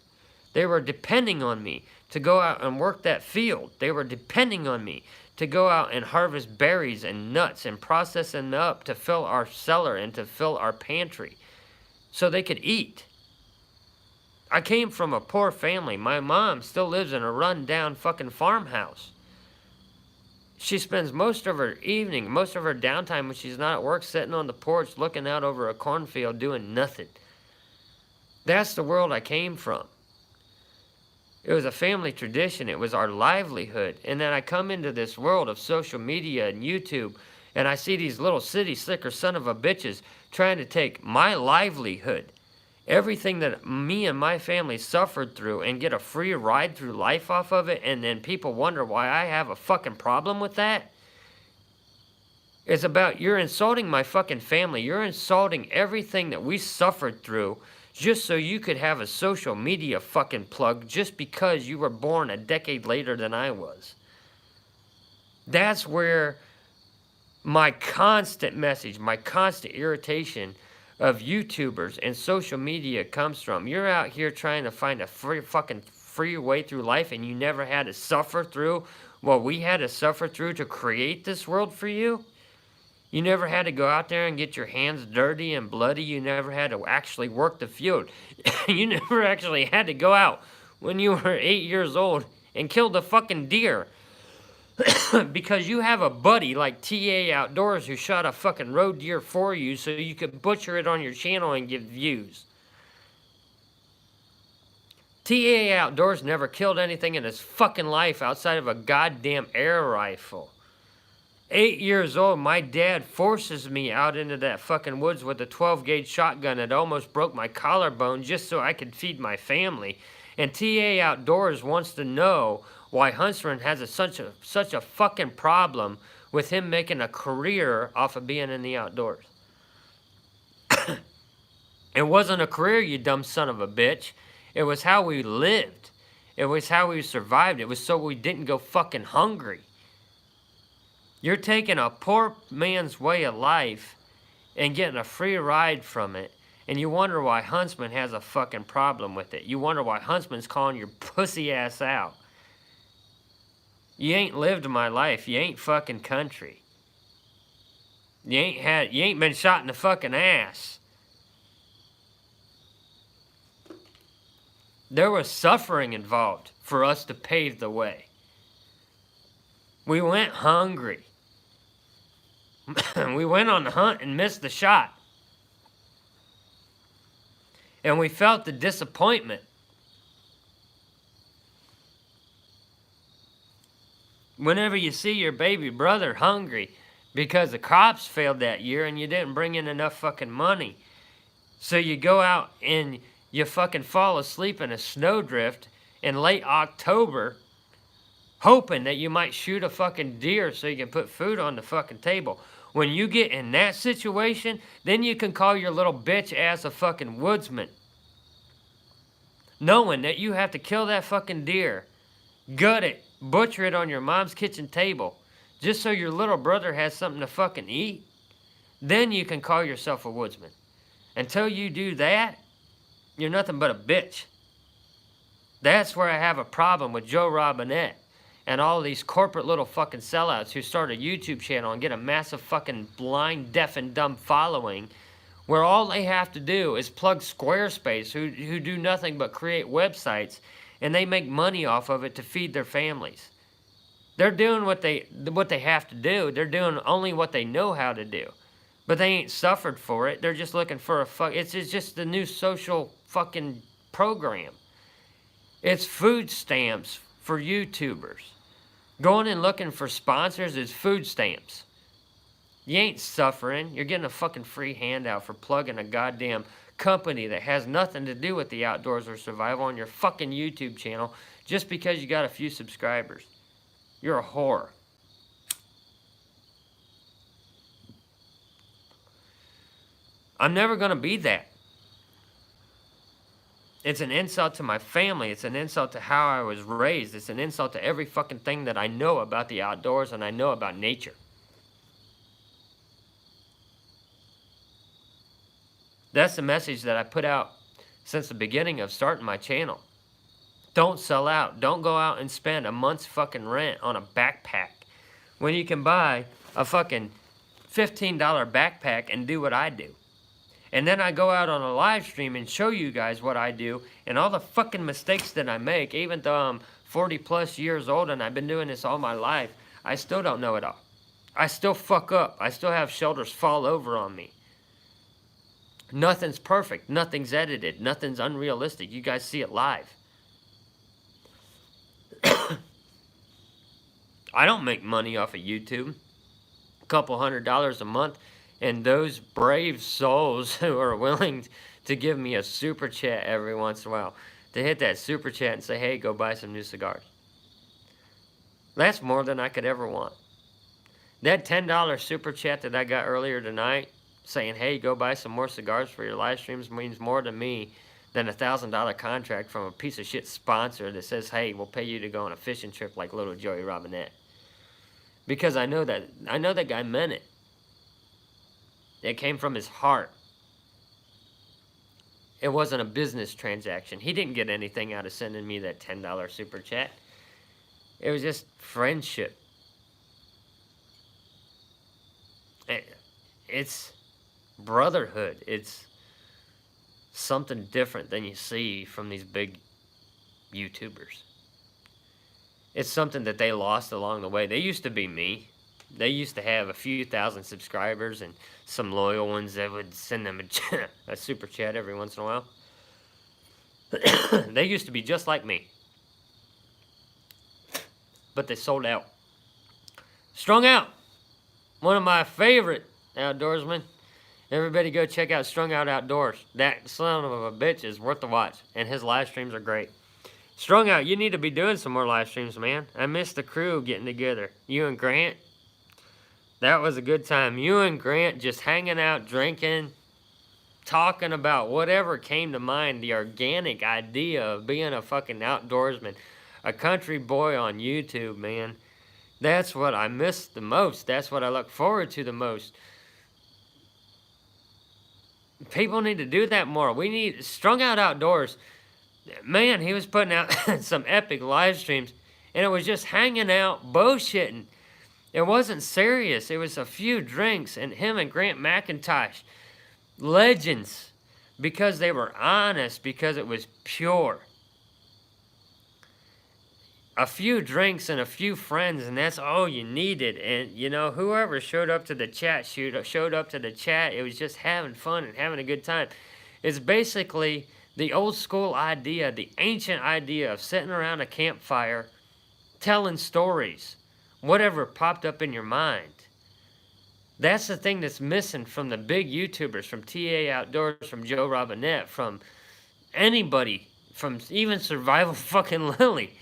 They were depending on me to go out and work that field. They were depending on me to go out and harvest berries and nuts and process them up to fill our cellar and to fill our pantry so they could eat. I came from a poor family. My mom still lives in a run-down fucking farmhouse. She spends most of her evening, most of her downtime when she's not at work, sitting on the porch looking out over a cornfield doing nothing. That's the world I came from. It was a family tradition. It was our livelihood. And then I come into this world of social media and YouTube, and I see these little city slicker son of a bitches trying to take my livelihood, everything that me and my family suffered through, and get a free ride through life off of it, and then people wonder why I have a fucking problem with that. It's about, you're insulting my fucking family. You're insulting everything that we suffered through just so you could have a social media fucking plug just because you were born a decade later than I was. That's where my constant message, my constant irritation of YouTubers and social media comes from. You're out here trying to find a free way through life, and you never had to suffer through what we had to suffer through to create this world for you. You never had to go out there and get your hands dirty and bloody. You never had to actually work the field. You never actually had to go out when you were 8 years old and kill the fucking deer. Because you have a buddy like TA Outdoors who shot a fucking road deer for you so you could butcher it on your channel and get views. TA Outdoors never killed anything in his fucking life outside of a goddamn air rifle. 8 years old, my dad forces me out into that fucking woods with a 12-gauge shotgun that almost broke my collarbone just so I could feed my family. And TA Outdoors wants to know why Huntsman has such a fucking problem with him making a career off of being in the outdoors. It wasn't a career, you dumb son of a bitch. It was how we lived. It was how we survived. It was so we didn't go fucking hungry. You're taking a poor man's way of life and getting a free ride from it, and you wonder why Huntsman has a fucking problem with it. You wonder why Huntsman's calling your pussy ass out. You ain't lived my life. You ain't fucking country. You ain't been shot in the fucking ass. There was suffering involved for us to pave the way. We went hungry. We went on the hunt and missed the shot. And we felt the disappointment. Whenever you see your baby brother hungry because the crops failed that year and you didn't bring in enough fucking money. So you go out and you fucking fall asleep in a snowdrift in late October hoping that you might shoot a fucking deer so you can put food on the fucking table. When you get in that situation, then you can call your little bitch ass a fucking woodsman. Knowing that you have to kill that fucking deer, gut it, butcher it on your mom's kitchen table, just so your little brother has something to fucking eat, then you can call yourself a woodsman. Until you do that, you're nothing but a bitch. That's where I have a problem with Joe Robinette and all these corporate little fucking sellouts who start a YouTube channel and get a massive fucking blind, deaf, and dumb following where all they have to do is plug Squarespace, who do nothing but create websites, and they make money off of it to feed their families. They're doing what they have to do. They're doing only what they know how to do. But they ain't suffered for it. They're just looking for a fuck. It's just the new social fucking program. It's food stamps for YouTubers. Going and looking for sponsors is food stamps. You ain't suffering. You're getting a fucking free handout for plugging a goddamn company that has nothing to do with the outdoors or survival on your fucking YouTube channel just because you got a few subscribers. You're a whore. I'm never going to be that. It's an insult to my family. It's an insult to how I was raised. It's an insult to every fucking thing that I know about the outdoors and I know about nature. That's the message that I put out since the beginning of starting my channel. Don't sell out. Don't go out and spend a month's fucking rent on a backpack when you can buy a fucking $15 backpack and do what I do. And then I go out on a live stream and show you guys what I do and all the fucking mistakes that I make. Even though I'm 40 plus years old and I've been doing this all my life, I still don't know it all. I still fuck up. I still have shoulders fall over on me. Nothing's perfect. Nothing's edited. Nothing's unrealistic. You guys see it live. I don't make money off of YouTube. A couple $100 a month. And those brave souls who are willing to give me a super chat every once in a while, to hit that super chat and say, hey, go buy some new cigars. That's more than I could ever want. That $10 super chat that I got earlier tonight, saying, hey, go buy some more cigars for your live streams, means more to me than a $1,000 contract from a piece of shit sponsor that says, hey, we'll pay you to go on a fishing trip like little Joey Robinette. Because I know that guy meant it. It came from his heart. It wasn't a business transaction. He didn't get anything out of sending me that $10 super chat. It was just friendship. It's brotherhood. It's something different than you see from these big YouTubers. it's something that they lost along the way. They used to be me. They used to have a few thousand subscribers and some loyal ones that would send them a super chat every once in a while. They used to be just like me. But they sold out. Strung Out. One of my favorite outdoorsmen. Everybody go check out Strung Out Outdoors. That son of a bitch is worth the watch. And his live streams are great. Strung Out, you need to be doing some more live streams, man. I miss the crew getting together. You and Grant. That was a good time. You and Grant just hanging out, drinking, talking about whatever came to mind. The organic idea of being a fucking outdoorsman. A country boy on YouTube, man. That's what I miss the most. That's what I look forward to the most. People need to do that more. We need Strung Out Outdoors. Man, he was putting out some epic live streams. And it was just hanging out, bullshitting. It wasn't serious. It was a few drinks. And him and Grant McIntosh. Legends. Because they were honest. Because it was pure. A few drinks and a few friends, and that's all you needed. And, you know, whoever showed up to the chat, showed up to the chat, it was just having fun and having a good time. It's basically the old school idea, the ancient idea of sitting around a campfire, telling stories, whatever popped up in your mind. That's the thing that's missing from the big YouTubers, from TA Outdoors, from Joe Robinette, from anybody, from even Survival fucking Lily.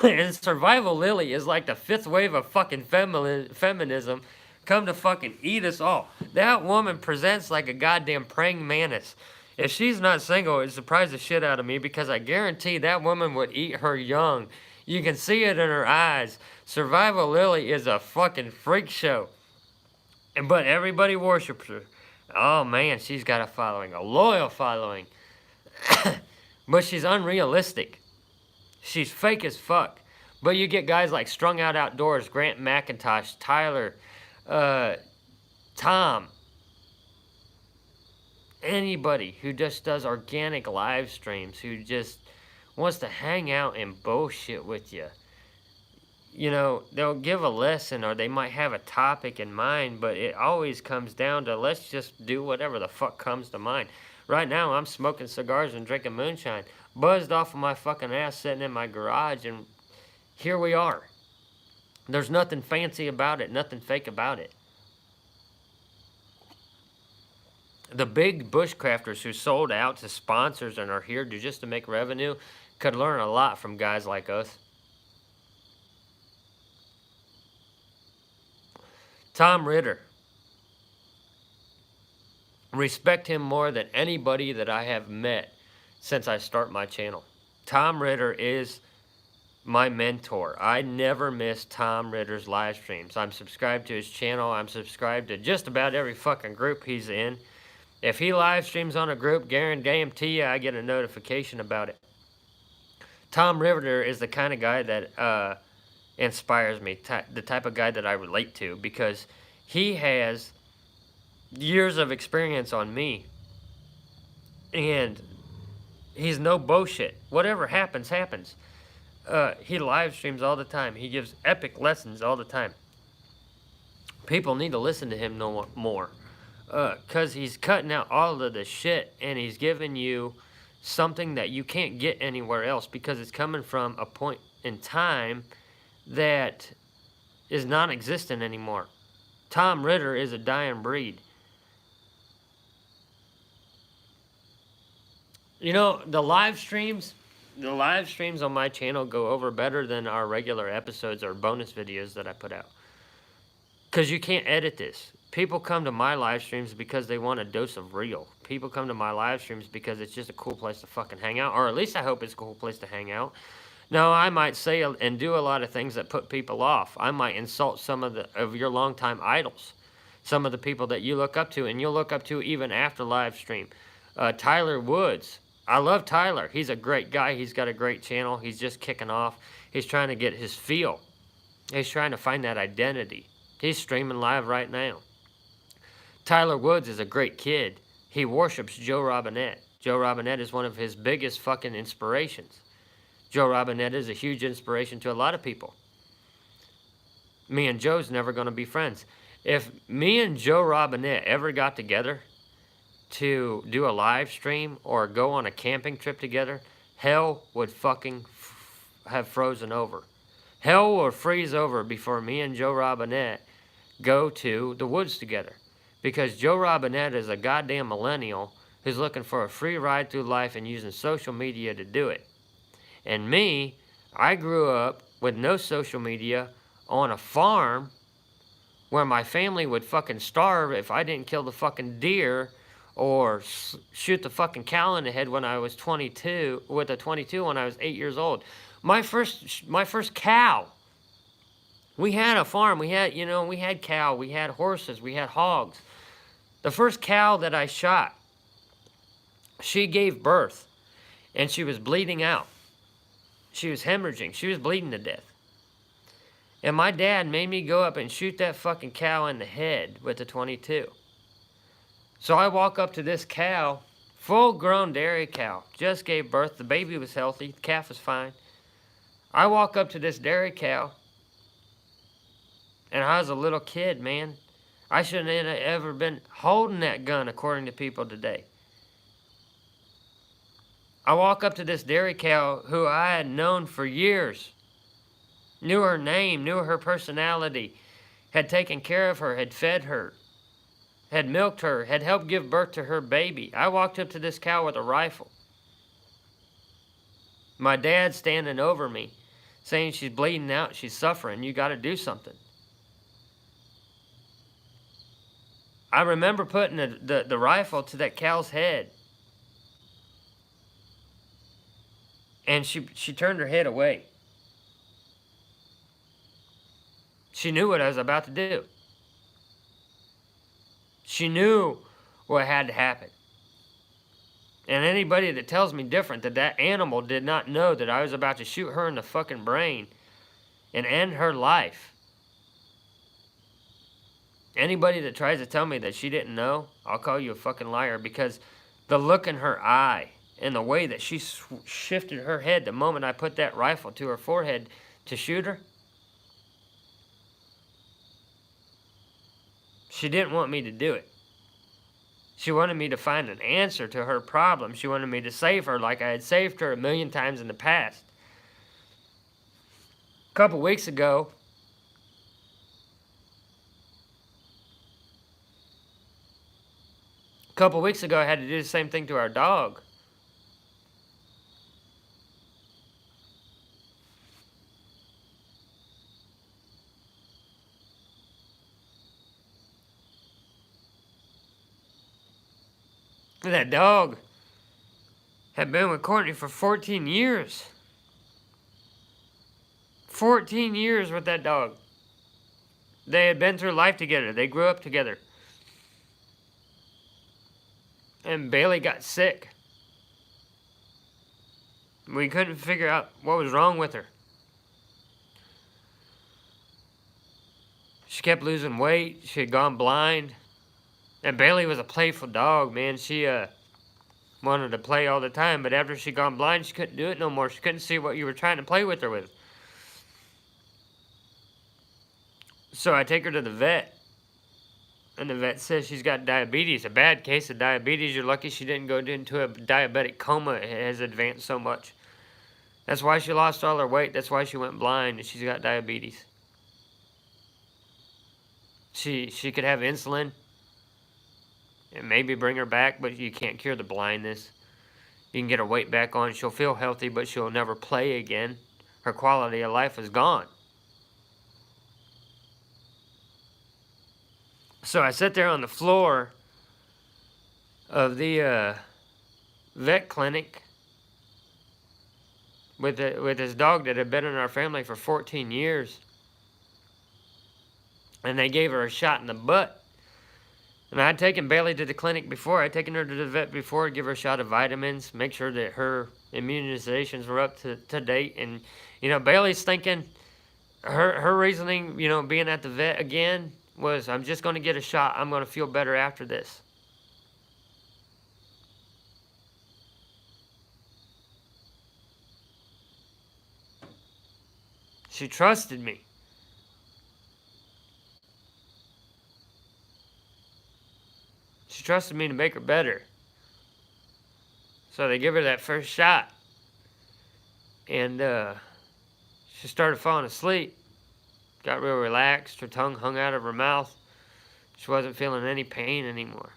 And Survival Lily is like the fifth wave of fucking feminism come to fucking eat us all. That woman presents like a goddamn praying mantis. If she's not single, it surprised the shit out of me because I guarantee that woman would eat her young. You can see it in her eyes. Survival Lily is a fucking freak show. But everybody worships her. Oh man, she's got a following, a loyal following. But she's unrealistic. She's fake as fuck. But you get guys like Strung Out Outdoors, Grant McIntosh, Tyler, Tom. Anybody who just does organic live streams, who just wants to hang out and bullshit with you. You know, they'll give a lesson or they might have a topic in mind, but it always comes down to let's just do whatever the fuck comes to mind. Right now, I'm smoking cigars and drinking moonshine. Buzzed off of my fucking ass sitting in my garage, and here we are. There's nothing fancy about it, nothing fake about it. The big bushcrafters who sold out to sponsors and are here just to make revenue could learn a lot from guys like us. Tom Ritter. Respect him more than anybody that I have met since I start my channel. Tom Ritter is my mentor. I never miss Tom Ritter's live streams. I'm subscribed to his channel. I'm subscribed to just about every fucking group he's in. If he live streams on a group, guarantee you I get a notification about it. Tom Ritter is the kind of guy that inspires me, the type of guy that I relate to, because he has years of experience on me. And he's no bullshit. Whatever happens, happens. He live streams all the time. He gives epic lessons all the time. People need to listen to him no more. Because he's cutting out all of the shit and he's giving you something that you can't get anywhere else because it's coming from a point in time that is non-existent anymore. Tom Ritter is a dying breed. You know, the live streams on my channel go over better than our regular episodes or bonus videos that I put out. Because you can't edit this. People come to my live streams because they want a dose of real. People come to my live streams because it's just a cool place to fucking hang out. Or at least I hope it's a cool place to hang out. Now, I might say and do a lot of things that put people off. I might insult some of your longtime idols. Some of the people that you look up to and you'll look up to even after live stream. Tyler Woods. I love Tyler. He's a great guy. He's got a great channel. He's just kicking off. He's trying to get his feel. He's trying to find that identity. He's streaming live right now. Tyler Woods is a great kid. He worships Joe Robinette. Joe Robinette is one of his biggest fucking inspirations. Joe Robinette is a huge inspiration to a lot of people. Me and Joe's never going to be friends. If me and Joe Robinette ever got together to do a live stream or go on a camping trip together, hell would fucking have frozen over. Hell will freeze over before me and Joe Robinette go to the woods together. Because Joe Robinette is a goddamn millennial who's looking for a free ride through life and using social media to do it. And me, I grew up with no social media on a farm where my family would fucking starve if I didn't kill the fucking deer or shoot the fucking cow in the head when I was 22, with a 22 when I was 8 years old. My first cow. We had a farm. We had, we had cow, we had horses, we had hogs. The first cow that I shot, she gave birth and she was bleeding out. She was hemorrhaging. She was bleeding to death. And my dad made me go up and shoot that fucking cow in the head with a 22. So I walk up to this cow, full-grown dairy cow, just gave birth. The baby was healthy. The calf was fine. I walk up to this dairy cow, and I was a little kid, man. I shouldn't have ever been holding that gun, according to people today. I walk up to this dairy cow who I had known for years. Knew her name, knew her personality, had taken care of her, had fed her, had milked her, had helped give birth to her baby. I walked up to this cow with a rifle. My dad's standing over me, saying she's bleeding out, she's suffering, you got to do something. I remember putting the rifle to that cow's head. And she turned her head away. She knew what I was about to do. She knew what had to happen. And anybody that tells me different, that animal did not know that I was about to shoot her in the fucking brain and end her life. Anybody that tries to tell me that she didn't know, I'll call you a fucking liar, because the look in her eye and the way that she shifted her head the moment I put that rifle to her forehead to shoot her, she didn't want me to do it. She wanted me to find an answer to her problem. She wanted me to save her like I had saved her 1,000,000 times in the past. A couple weeks ago, I had to do the same thing to our dog. That dog had been with Courtney for 14 years. 14 years with that dog. They had been through life together. They grew up together. And Bailey got sick. We couldn't figure out what was wrong with her. She kept losing weight. She had gone blind. And Bailey was a playful dog, man. She wanted to play all the time, but after she gone blind, she couldn't do it no more. She couldn't see what you were trying to play with her with. So I take her to the vet, and the vet says she's got diabetes, a bad case of diabetes. You're lucky she didn't go into a diabetic coma. It has advanced so much. That's why she lost all her weight. That's why she went blind, and she's got diabetes. She could have insulin and maybe bring her back, but you can't cure the blindness. You can get her weight back on. She'll feel healthy, but she'll never play again. Her quality of life is gone. So I sat there on the floor of the vet clinic with this dog that had been in our family for 14 years. And they gave her a shot in the butt. And I'd taken Bailey to the clinic before. I'd taken her to the vet before, give her a shot of vitamins, make sure that her immunizations were up to date. And, Bailey's thinking, her reasoning, being at the vet again, was, I'm just going to get a shot. I'm going to feel better after this. She trusted me. She trusted me to make her better. So they give her that first shot. And she started falling asleep. Got real relaxed. Her tongue hung out of her mouth. She wasn't feeling any pain anymore.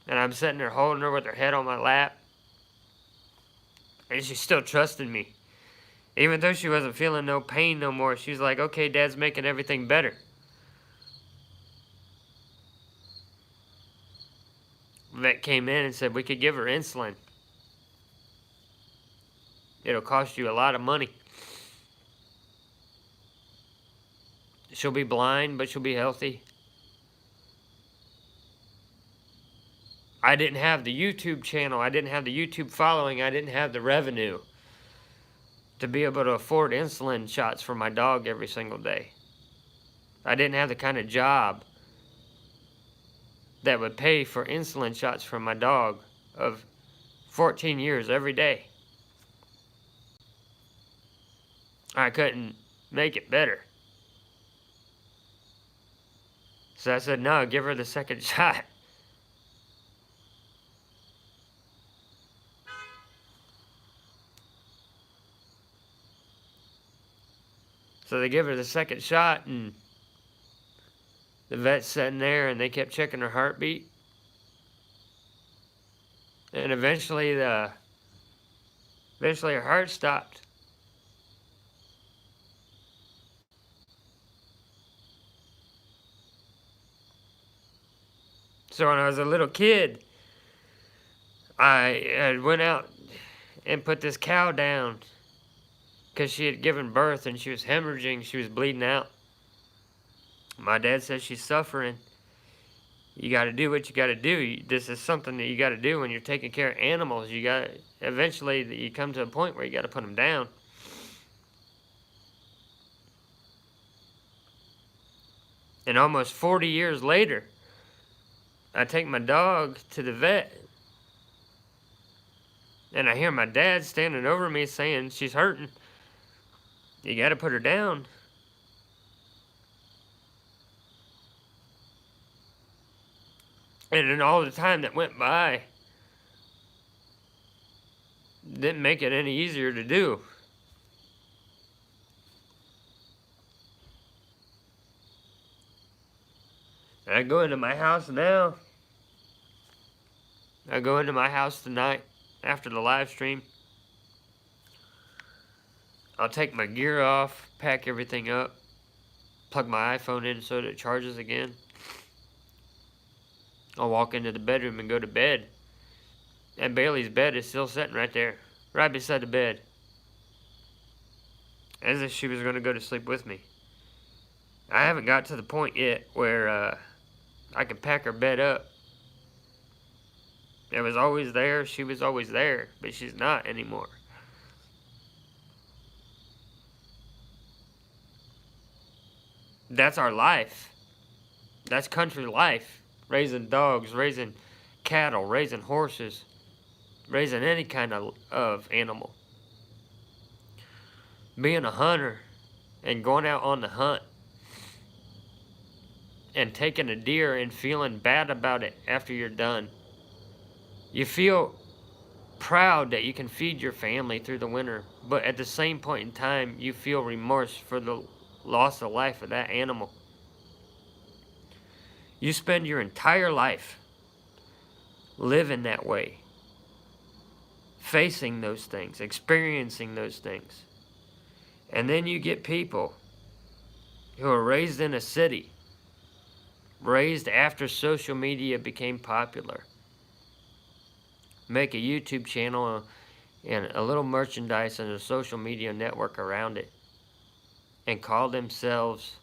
And I'm sitting there holding her with her head on my lap. And she still trusted me. Even though she wasn't feeling no pain no more, she was like, okay, Dad's making everything better. Vet came in and said we could give her insulin. It'll cost you a lot of money. She'll be blind, but she'll be healthy. I didn't have the YouTube channel. I didn't have the YouTube following. I didn't have the revenue to be able to afford insulin shots for my dog every single day. I didn't have the kind of job that would pay for insulin shots for my dog of 14 years every day. I couldn't make it better. So I said, no, give her the second shot. So they give her the second shot, and the vet's sitting there, and they kept checking her heartbeat. And eventually her heart stopped. So when I was a little kid, I went out and put this cow down because she had given birth and she was hemorrhaging, she was bleeding out. My dad says she's suffering. You got to do what you got to do. This is something that you got to do when you're taking care of animals. You got eventually you come to a point where you got to put them down. And almost 40 years later, I take my dog to the vet, and I hear my dad standing over me saying, she's hurting. You got to put her down. And then all the time that went by didn't make it any easier to do. I go into my house now. I go into my house tonight after the live stream. I'll take my gear off, pack everything up, plug my iPhone in so that it charges again. I'll walk into the bedroom and go to bed. And Bailey's bed is still sitting right there, right beside the bed. As if she was going to go to sleep with me. I haven't got to the point yet where I can pack her bed up. It was always there, she was always there, but she's not anymore. That's our life. That's country life. Raising dogs, raising cattle, raising horses, raising any kind of animal. Being a hunter and going out on the hunt and taking a deer and feeling bad about it after you're done. You feel proud that you can feed your family through the winter, but at the same point in time, you feel remorse for the loss of life of that animal. You spend your entire life living that way, facing those things, experiencing those things. And then you get people who are raised in a city, raised after social media became popular, make a YouTube channel and a little merchandise and a social media network around it, and call themselves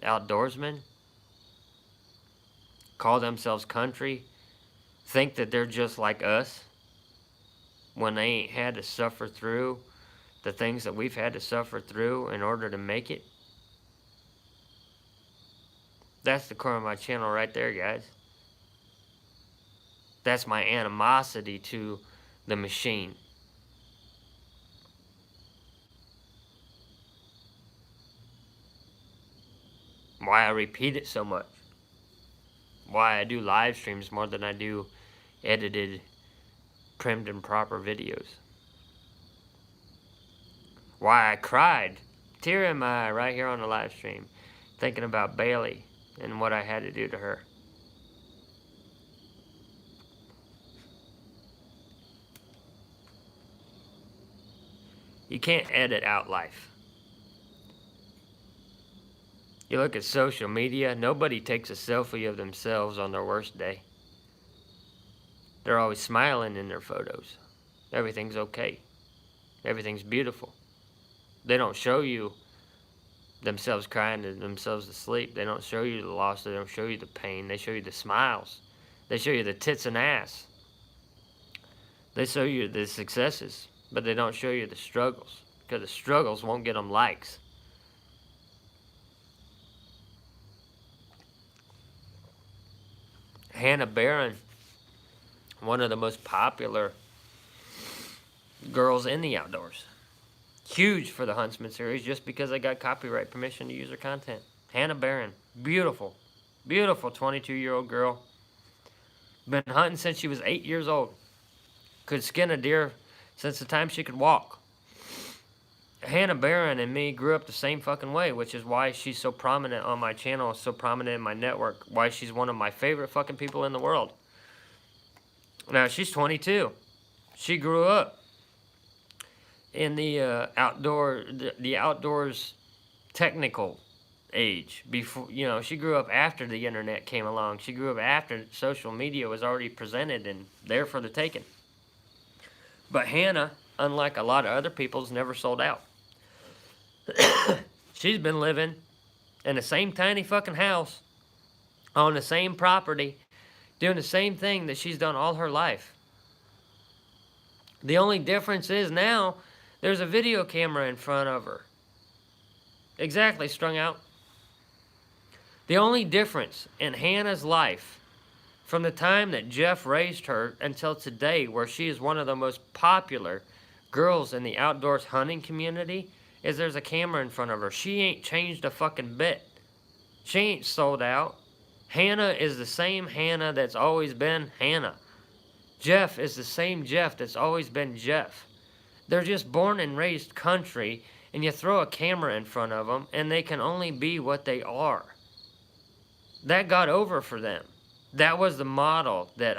outdoorsmen, call themselves country, think that they're just like us when they ain't had to suffer through the things that we've had to suffer through in order to make it. That's the core of my channel right there, guys. That's my animosity to the machine. why I repeat it so much, why I do live streams more than I do edited, trimmed and proper videos, why I cried, tear in my eye right here on the live stream, thinking about Bailey and what I had to do to her. You can't edit out life. You look at social media, nobody takes a selfie of themselves on their worst day. They're always smiling in their photos. Everything's okay. Everything's beautiful. They don't show you themselves crying themselves to sleep. They don't show you the loss. They don't show you the pain. They show you the smiles. They show you the tits and ass. They show you the successes, but they don't show you the struggles, because the struggles won't get them likes. Hannah Barron, one of the most popular girls in the outdoors. Huge for the Huntsman series just because I got copyright permission to use her content. Hannah Barron, beautiful, beautiful 22-year-old girl. Been hunting since she was 8 years old. Could skin a deer since the time she could walk. Hannah Barron and me grew up the same fucking way, which is why she's so prominent on my channel, so prominent in my network, why she's one of my favorite fucking people in the world. Now, she's 22. She grew up in the outdoors technical age. Before, you know, she grew up after the internet came along. She grew up after social media was already presented and there for the taking. But Hannah, unlike a lot of other people's, never sold out. She's been living in the same tiny fucking house, on the same property, doing the same thing that she's done all her life. The only difference is now there's a video camera in front of her. Exactly, strung out. The only difference in Hannah's life from the time that Jeff raised her until today, where she is one of the most popular girls in the outdoors hunting community, is there's a camera in front of her. She ain't changed a fucking bit. She ain't sold out. Hannah is the same Hannah that's always been Hannah. Jeff is the same Jeff that's always been Jeff. They're just born and raised country, and you throw a camera in front of them, and they can only be what they are. That got over for them. That was the model that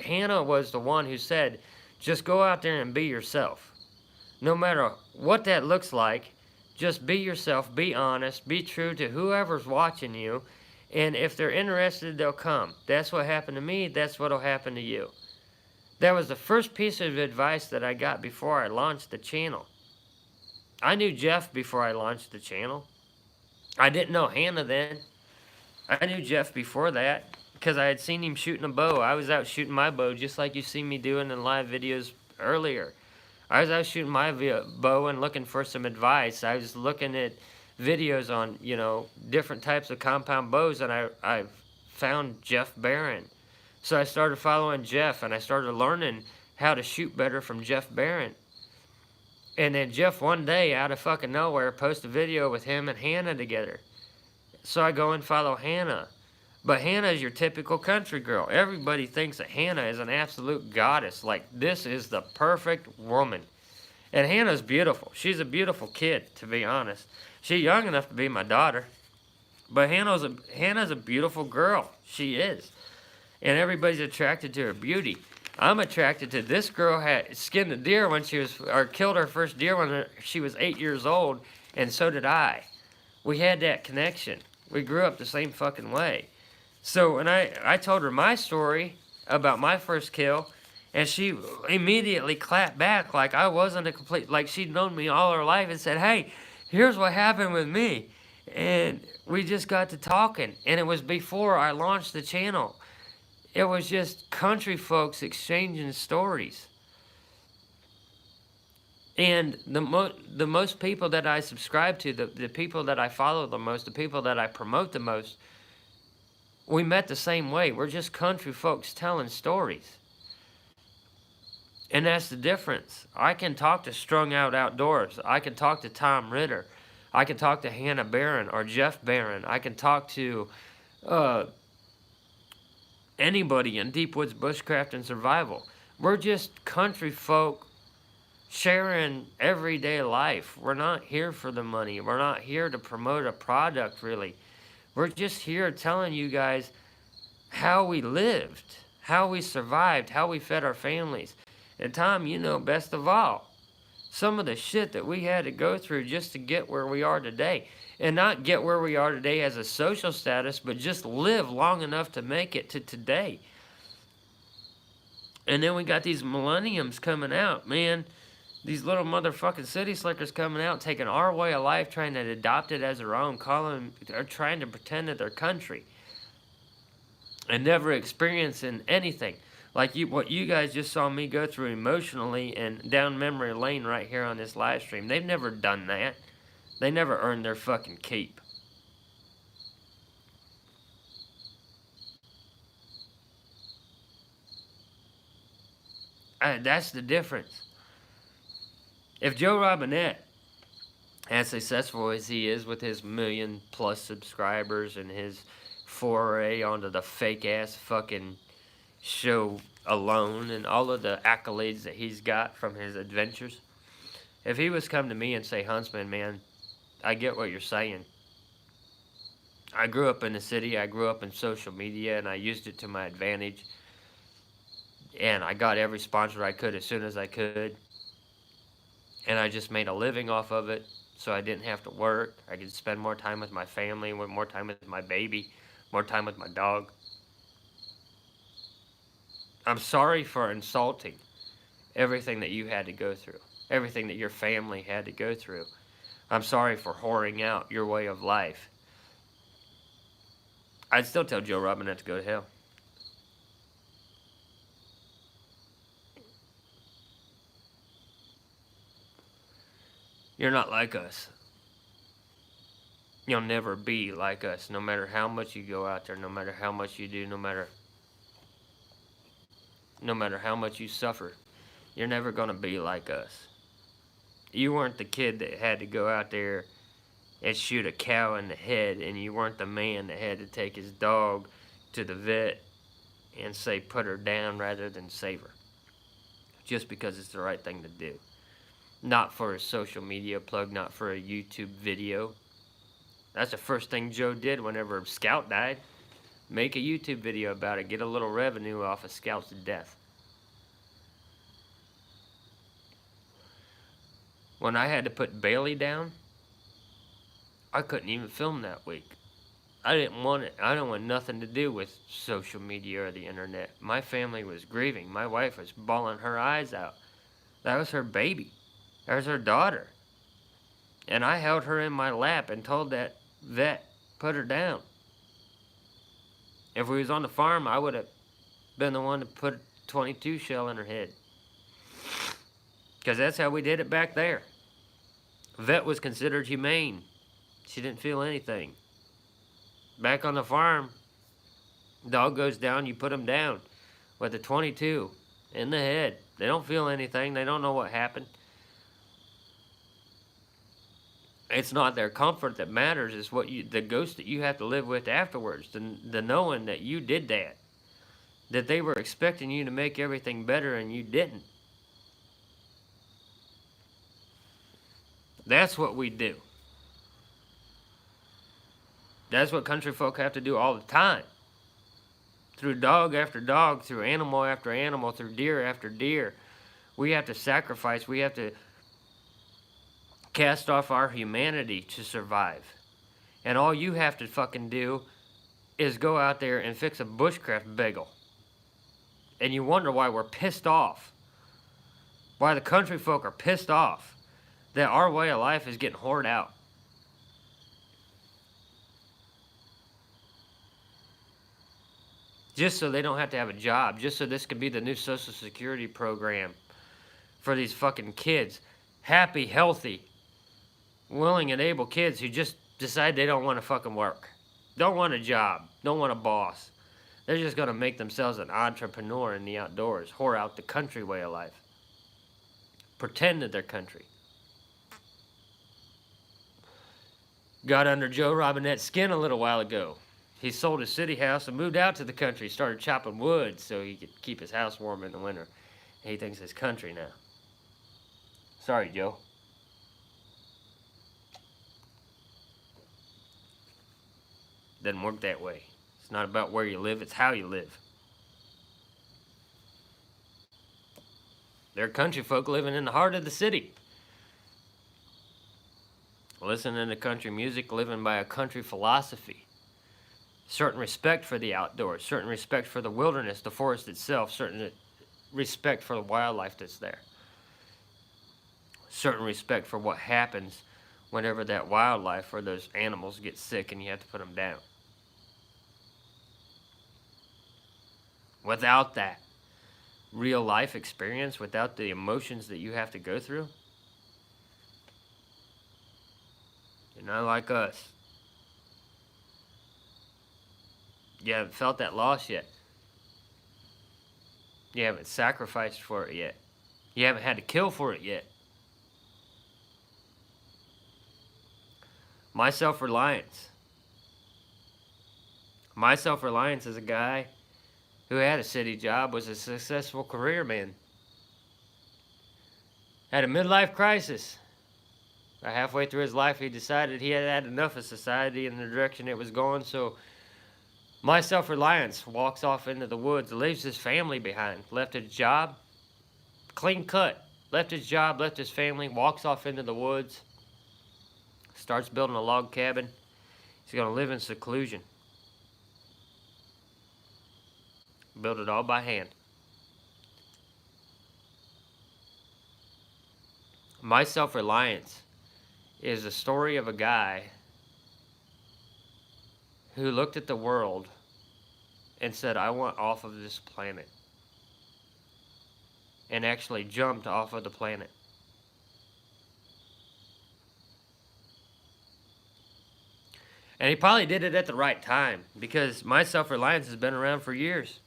Hannah was the one who said, just go out there and be yourself. No matter what that looks like, just be yourself, be honest, be true to whoever's watching you, and if they're interested, they'll come. That's what happened to me, that's what'll happen to you. That was the first piece of advice that I got before I launched the channel. I knew Jeff before I launched the channel. I didn't know Hannah then. I knew Jeff before that because I had seen him shooting a bow. I was out shooting my bow just like you see me doing in live videos earlier. I was out shooting my bow and looking for some advice. I was looking at videos on, you know, different types of compound bows, and I found Jeff Barron. So I started following Jeff, and I started learning how to shoot better from Jeff Barron. And then Jeff one day, out of fucking nowhere, posted a video with him and Hannah together. So I go and follow Hannah. But Hannah is your typical country girl. Everybody thinks that Hannah is an absolute goddess. Like, this is the perfect woman. And Hannah's beautiful. She's a beautiful kid, to be honest. She's young enough to be my daughter. But Hannah's a beautiful girl. She is. And everybody's attracted to her beauty. I'm attracted to this girl had skinned a deer when she was, or killed her first deer when she was 8 years old, and so did I. We had that connection. We grew up the same fucking way. So when I told her my story about my first kill, and she immediately clapped back like I wasn't a complete, like she'd known me all her life, and said, hey, here's what happened with me. And we just got to talking, and it was before I launched the channel. It was just country folks exchanging stories. And the most people that I subscribe to, the people that I follow the most, the people that I promote the most, we met the same way. We're just country folks telling stories. And that's the difference. I can talk to Strung Out Outdoors. I can talk to Tom Ritter. I can talk to Hannah Barron or Jeff Barron. I can talk to uh, anybody in Deep Woods Bushcraft and Survival. We're just country folk sharing everyday life. We're not here for the money. We're not here to promote a product, really. We're just here telling you guys how we lived, how we survived, how we fed our families. And Tom, you know best of all, some of the shit that we had to go through just to get where we are today. And not get where we are today as a social status, but just live long enough to make it to today. And then we got these millenniums coming out, man. These little motherfucking city slickers coming out, taking our way of life, trying to adopt it as their own, or trying to pretend that they're country. And never experiencing anything. Like what you guys just saw me go through emotionally and down memory lane right here on this live stream. They've never done that. They never earned their fucking keep. That's the difference. If Joe Robinette, as successful as he is with his 1 million+ subscribers and his foray onto the fake ass fucking show alone and all of the accolades that he's got from his adventures, if he was come to me and say, Huntsman, man, I get what you're saying. I grew up in the city, I grew up in social media, and I used it to my advantage. And I got every sponsor I could as soon as I could. And I just made a living off of it, so I didn't have to work. I could spend more time with my family, more time with my baby, more time with my dog. I'm sorry for insulting everything that you had to go through, everything that your family had to go through. I'm sorry for whoring out your way of life. I'd still tell Joe Robinette to go to hell. You're not like us. You'll never be like us, no matter how much you go out there, no matter how much you do, no matter how much you suffer. You're never going to be like us. You weren't the kid that had to go out there and shoot a cow in the head, and you weren't the man that had to take his dog to the vet and say put her down rather than save her. Just because it's the right thing to do. Not for a social media plug, not for a YouTube video. That's the first thing Joe did whenever Scout died. Make a YouTube video about it. Get a little revenue off of Scout's death. When I had to put Bailey down, I couldn't even film that week. I didn't want it. I don't want nothing to do with social media or the internet. My family was grieving. My wife was bawling her eyes out. That was her baby. That was her daughter. And I held her in my lap and told that vet, put her down. If we was on the farm, I would have been the one to put a 22 shell in her head. Because that's how we did it back there. Vet was considered humane. She didn't feel anything. Back on the farm, dog goes down, you put him down with a 22 in the head. They don't feel anything. They don't know what happened. It's not their comfort that matters. It's the ghost that you have to live with afterwards. The knowing that you did that. That they were expecting you to make everything better and you didn't. That's what we do. That's what country folk have to do all the time. Through dog after dog, through animal after animal, through deer after deer. We have to sacrifice. We have to cast off our humanity to survive. And all you have to fucking do is go out there and fix a bushcraft bagel. And you wonder why we're pissed off. Why the country folk are pissed off that our way of life is getting whored out. Just so they don't have to have a job. Just so this could be the new Social Security program for these fucking kids. Happy, healthy, willing and able kids who just decide they don't want to fucking work. Don't want a job. Don't want a boss. They're just going to make themselves an entrepreneur in the outdoors. Whore out the country way of life. Pretend that they're country. Got under Joe Robinette's skin a little while ago. He sold his city house and moved out to the country. Started chopping wood so he could keep his house warm in the winter. He thinks it's country now. Sorry, Joe. Doesn't work that way. It's not about where you live, it's how you live. There are country folk living in the heart of the city. Listening to country music, living by a country philosophy. Certain respect for the outdoors, certain respect for the wilderness, the forest itself, certain respect for the wildlife that's there. Certain respect for what happens whenever that wildlife or those animals get sick and you have to put them down. Without that real life experience, without the emotions that you have to go through, you're not like us. You haven't felt that loss yet. You haven't sacrificed for it yet. You haven't had to kill for it yet. My self-reliance. My self-reliance as a guy who had a city job, was a successful career man. Had a midlife crisis. About halfway through his life, he decided he had had enough of society and the direction it was going, so my self-reliance walks off into the woods, leaves his family behind, left his job, clean cut, left his job, left his family, walks off into the woods, starts building a log cabin. He's going to live in seclusion. Build it all by hand. My self-reliance is the story of a guy who looked at the world and said, I want off of this planet. And actually jumped off of the planet. And he probably did it at the right time, because my self-reliance has been around for years.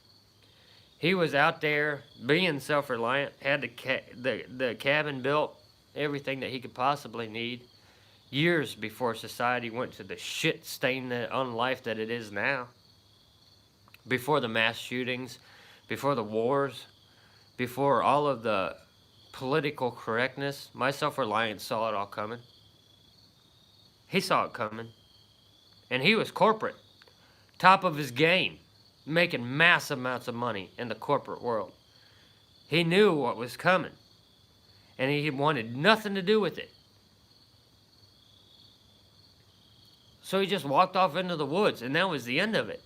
He was out there being self-reliant, had the cabin built, everything that he could possibly need, years before society went to the shit-stained on life that it is now. Before the mass shootings, before the wars, before all of the political correctness, my self-reliance saw it all coming. He saw it coming. And he was corporate, top of his game, making massive amounts of money in the corporate world. He knew what was coming, and he wanted nothing to do with it. So he just walked off into the woods, and that was the end of it.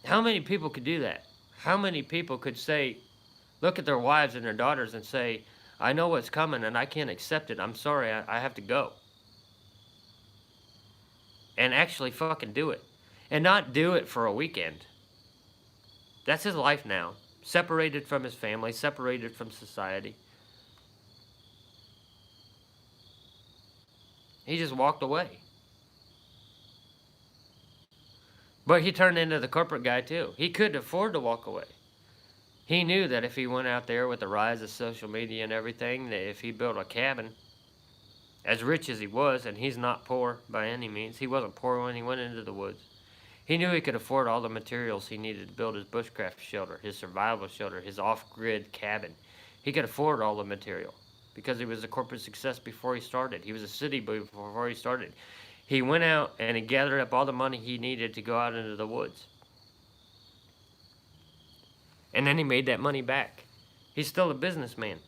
How many people could do that? How many people could say, look at their wives and their daughters and say, I know what's coming and I can't accept it. I'm sorry, I have to go. And actually fucking do it. And not do it for a weekend. That's his life now. Separated from his family, separated from society. He just walked away. But he turned into the corporate guy too. He couldn't afford to walk away. He knew that if he went out there with the rise of social media and everything, that if he built a cabin, as rich as he was, and he's not poor by any means, he wasn't poor when he went into the woods. He knew he could afford all the materials he needed to build his bushcraft shelter, his survival shelter, his off-grid cabin. He could afford all the material because he was a corporate success before he started. He was a city boy before he started. He went out and he gathered up all the money he needed to go out into the woods. And then he made that money back. He's still a businessman.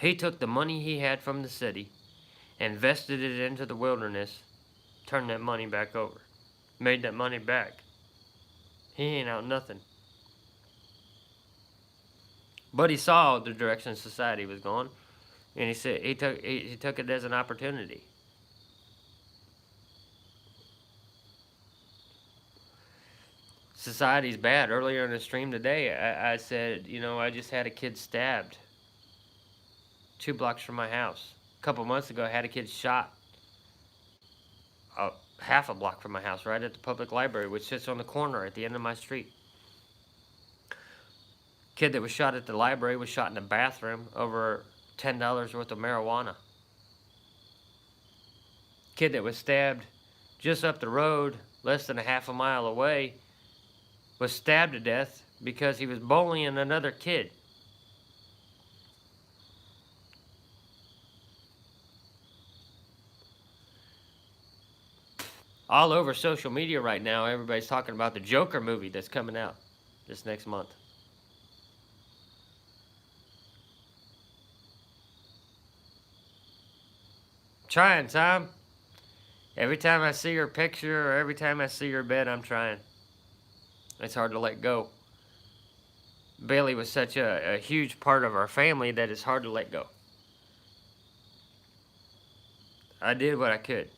He took the money he had from the city, invested it into the wilderness, turned that money back over, made that money back. He ain't out nothing. But he saw the direction society was going, and he said he took it as an opportunity. Society's bad. Earlier in the stream today, I said, you know, I just had a kid stabbed 2 blocks from my house. A couple months ago, I had a kid shot half a block from my house, right at the public library, which sits on the corner at the end of my street. Kid that was shot at the library was shot in the bathroom over $10 worth of marijuana. kid that was stabbed just up the road, less than a half a mile away, was stabbed to death because he was bullying another kid. All over social media right now, everybody's talking about the Joker movie that's coming out this next month. Trying, Tom. Every time I see her picture or every time I see her bed, I'm trying. It's hard to let go. Bailey was such a huge part of our family that it's hard to let go. I did what I could.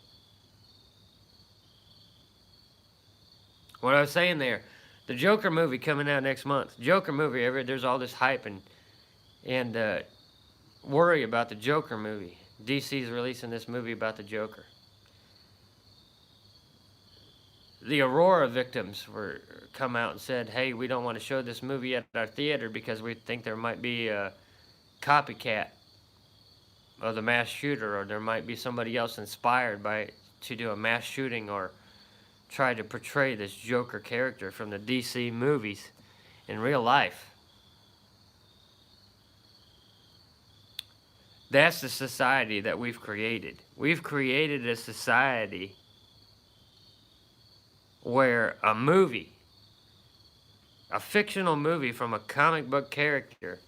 What I was saying there, the Joker movie coming out next month. Joker movie, there's all this hype and worry about the Joker movie. DC's releasing this movie about the Joker. The Aurora victims were come out and said, hey, we don't want to show this movie at our theater because we think there might be a copycat of the mass shooter, or there might be somebody else inspired by to do a mass shooting or try to portray this Joker character from the DC movies in real life. That's the society that we've created. We've created a society where a movie, a fictional movie from a comic book character,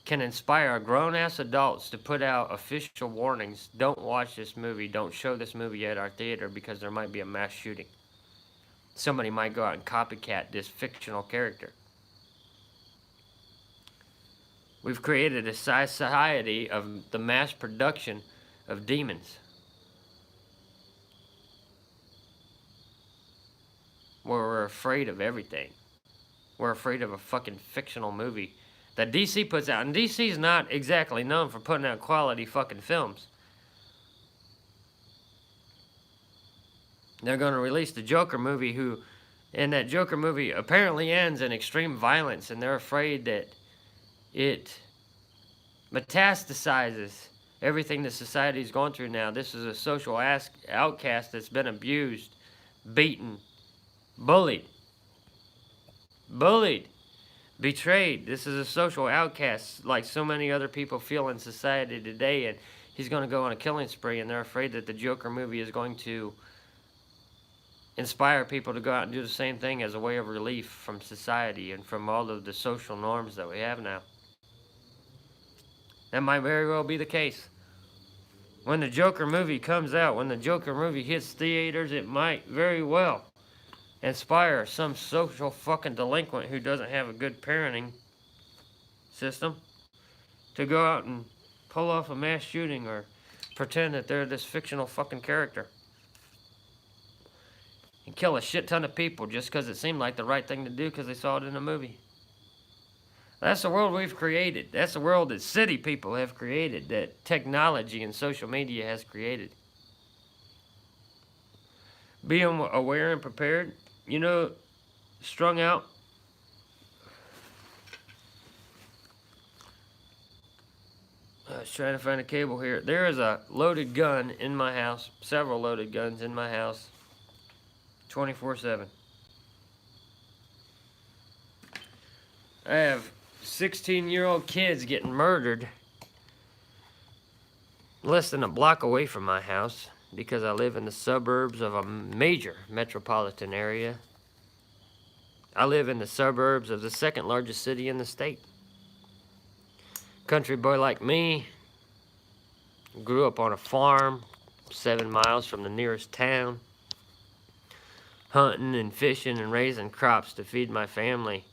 can inspire grown-ass adults to put out official warnings. Don't watch this movie. Don't show this movie at our theater because there might be a mass shooting. Somebody might go out and copycat this fictional character. We've created a society of the mass production of demons, where we're afraid of everything. We're afraid of a fucking fictional movie that DC puts out. And DC's not exactly known for putting out quality fucking films. They're going to release the Joker movie, and that Joker movie apparently ends in extreme violence, and they're afraid that it metastasizes everything the society's going through now. This is a social outcast that's been abused, beaten, bullied, betrayed. This is a social outcast like so many other people feel in society today, and he's going to go on a killing spree, and they're afraid that the Joker movie is going to inspire people to go out and do the same thing as a way of relief from society and from all of the social norms that we have now. That might very well be the case. When the Joker movie comes out, when the Joker movie hits theaters, it might very well inspire some social fucking delinquent who doesn't have a good parenting system to go out and pull off a mass shooting or pretend that they're this fictional fucking character and kill a shit ton of people just because it seemed like the right thing to do because they saw it in a movie. That's the world we've created. That's the world that city people have created, that technology and social media has created. Being aware and prepared, you know, strung out. I was trying to find a cable here. There is a loaded gun in my house, several loaded guns in my house, 24/7. I have 16-year-old kids getting murdered less than a block away from my house because I live in the suburbs of a major metropolitan area. I live in the suburbs of the second largest city in the state. Country boy like me grew up on a farm 7 miles from the nearest town, hunting and fishing and raising crops to feed my family.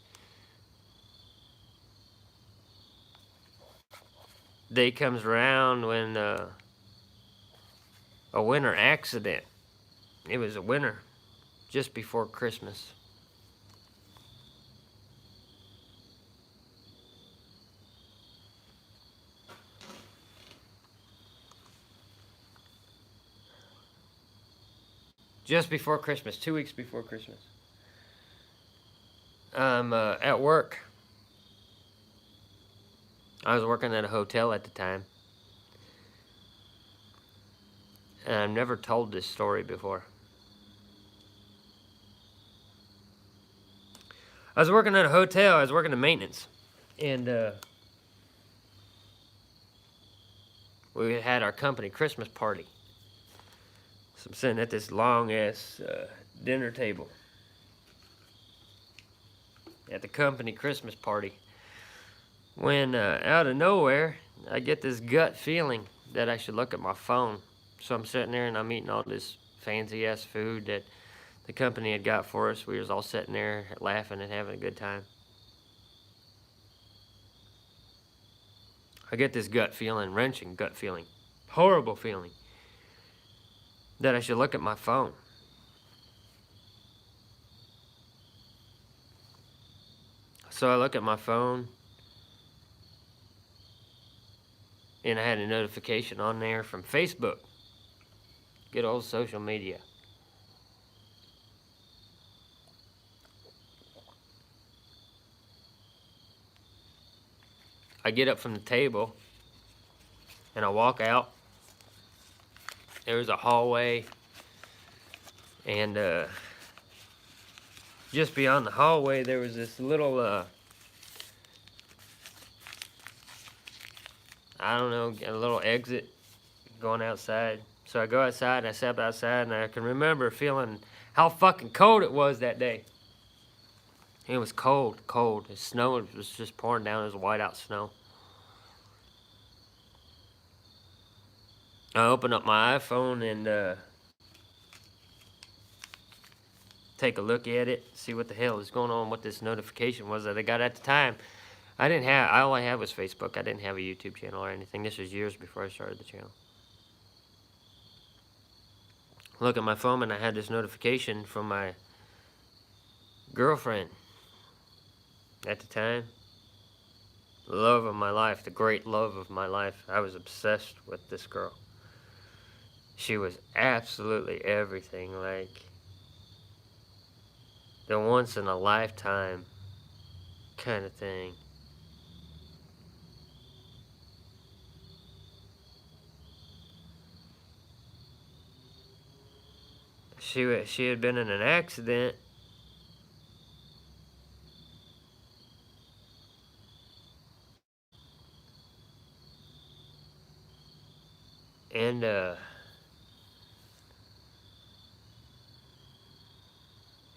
Day comes around when a winter accident. It was a winter just before Christmas. Just before Christmas, 2 weeks before Christmas. I'm at work. I was working at a hotel at the time. And I've never told this story before. I was working at a hotel. I was working in maintenance. And we had our company Christmas party. So I'm sitting at this long-ass dinner table at the company Christmas party. When out of nowhere, I get this gut feeling that I should look at my phone. So I'm sitting there and I'm eating all this fancy-ass food that the company had got for us. We was all sitting there laughing and having a good time. I get this gut feeling, wrenching gut feeling, horrible feeling, that I should look at my phone. So I look at my phone, and I had a notification on there from Facebook. Good old social media. I get up from the table, and I walk out. There's a hallway, and just beyond the hallway, there was this little, I don't know, a little exit going outside. So I go outside, and I step outside, and I can remember feeling how fucking cold it was that day. It was cold, cold. The snow was just pouring down. It was whiteout snow. I open up my iPhone and take a look at it, see what the hell is going on, what this notification was that I got at the time. All I had was Facebook. I didn't have a YouTube channel or anything. This was years before I started the channel. Look at my phone, and I had this notification from my girlfriend at the time. The love of my life, the great love of my life. I was obsessed with this girl. She was absolutely everything, like the once in a lifetime kind of thing. She had been in an accident, and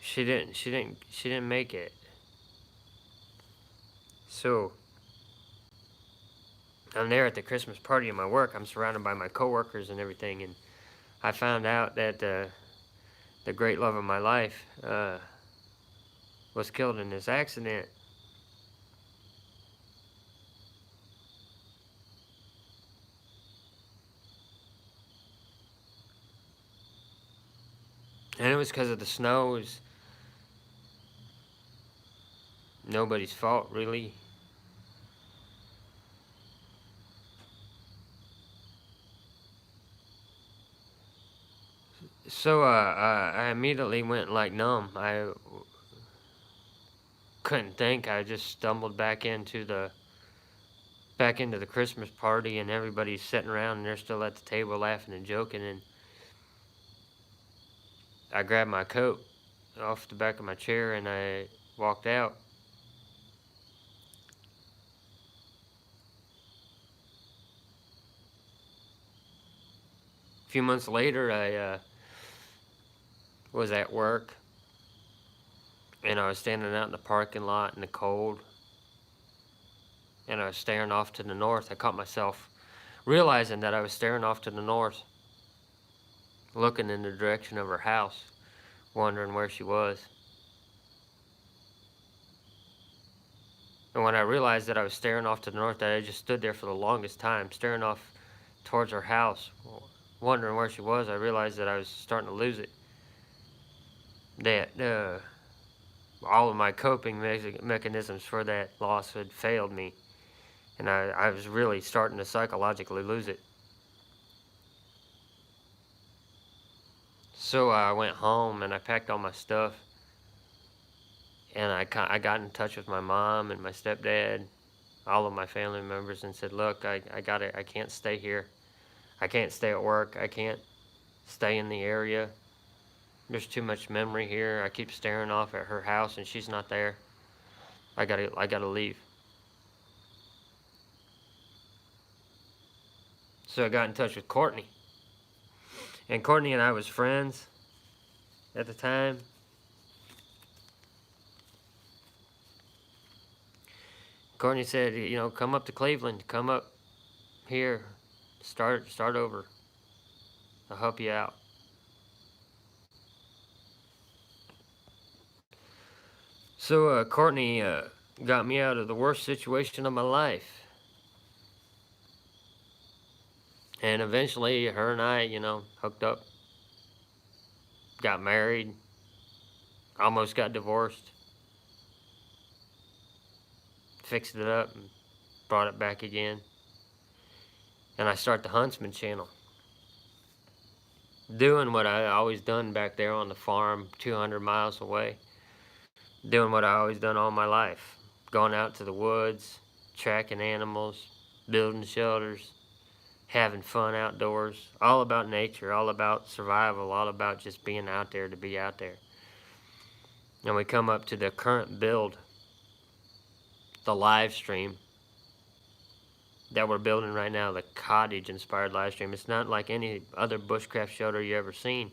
she didn't make it. So I'm there at the Christmas party at my work. I'm surrounded by my coworkers and everything, and I found out that the great love of my life was killed in this accident. And it was because of the snow. It was nobody's fault, really. So I immediately went like numb. I couldn't think. I just stumbled back into the Christmas party, and everybody's sitting around and they're still at the table laughing and joking, and I grabbed my coat off the back of my chair and I walked out. A few months later, I was at work, and I was standing out in the parking lot in the cold, and I was staring off to the north. I caught myself realizing that I was staring off to the north, looking in the direction of her house, wondering where she was. And when I realized that I was staring off to the north, that I just stood there for the longest time, staring off towards her house, wondering where she was, I realized that I was starting to lose it. That all of my coping mechanisms for that loss had failed me. And I was really starting to psychologically lose it. So I went home and I packed all my stuff. And I got in touch with my mom and my stepdad, all of my family members, and said, look, I can't stay here. I can't stay at work. I can't stay in the area. There's too much memory here. I keep staring off at her house and she's not there. I gotta leave. So I got in touch with Courtney. And Courtney and I was friends at the time. Courtney said, you know, come up to Cleveland, come up here, start over. I'll help you out. So Courtney got me out of the worst situation of my life. And eventually, her and I, you know, hooked up, got married, almost got divorced, fixed it up, and brought it back again. And I started the Huntsman channel. Doing what I always done back there on the farm, 200 miles away. Doing what I always done all my life. Going out to the woods, tracking animals, building shelters, having fun outdoors, all about nature, all about survival, all about just being out there to be out there. And we come up to the current build, the live stream that we're building right now, the cottage inspired live stream. It's not like any other bushcraft shelter you ever seen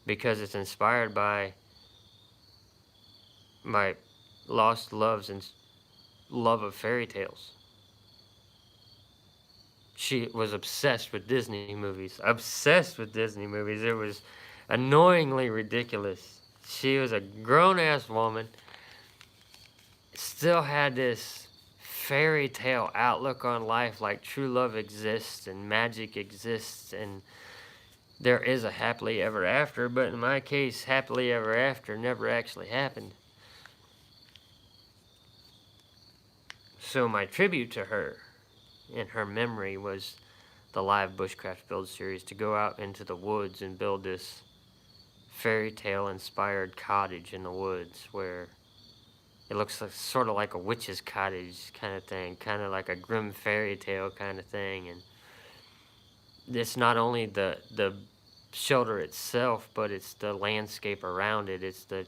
because it's inspired by my lost loves and love of fairy tales. She was obsessed with Disney movies. Obsessed with Disney movies. It was annoyingly ridiculous. She was a grown-ass woman. Still had this fairy tale outlook on life, like true love exists and magic exists and there is a happily ever after. But in my case, happily ever after never actually happened. So my tribute to her in her memory was the live Bushcraft build series, to go out into the woods and build this fairy tale inspired cottage in the woods where it looks like, sort of like a witch's cottage kind of thing, kind of like a grim fairy tale kind of thing. And it's not only the shelter itself, but it's the landscape around it. It's the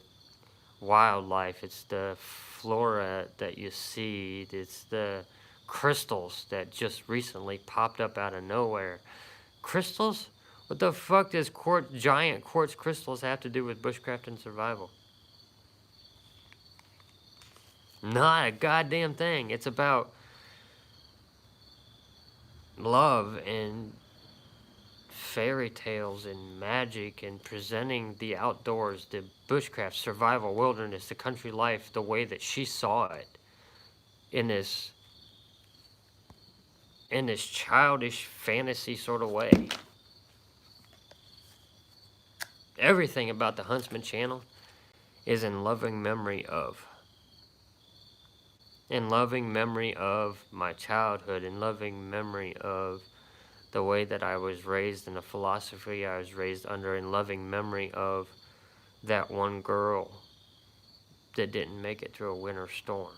wildlife, it's the flora that you see, it's the crystals that just recently popped up out of nowhere. Crystals? What the fuck does giant quartz crystals have to do with bushcraft and survival? Not a goddamn thing. It's about love and fairy tales and magic and presenting the outdoors, the bushcraft, survival, wilderness, the country life, the way that she saw it in this childish fantasy sort of way. Everything about the Huntsman channel is in loving memory of. In loving memory of my childhood, in loving memory of the way that I was raised and the philosophy I was raised under, in loving memory of that one girl that didn't make it through a winter storm.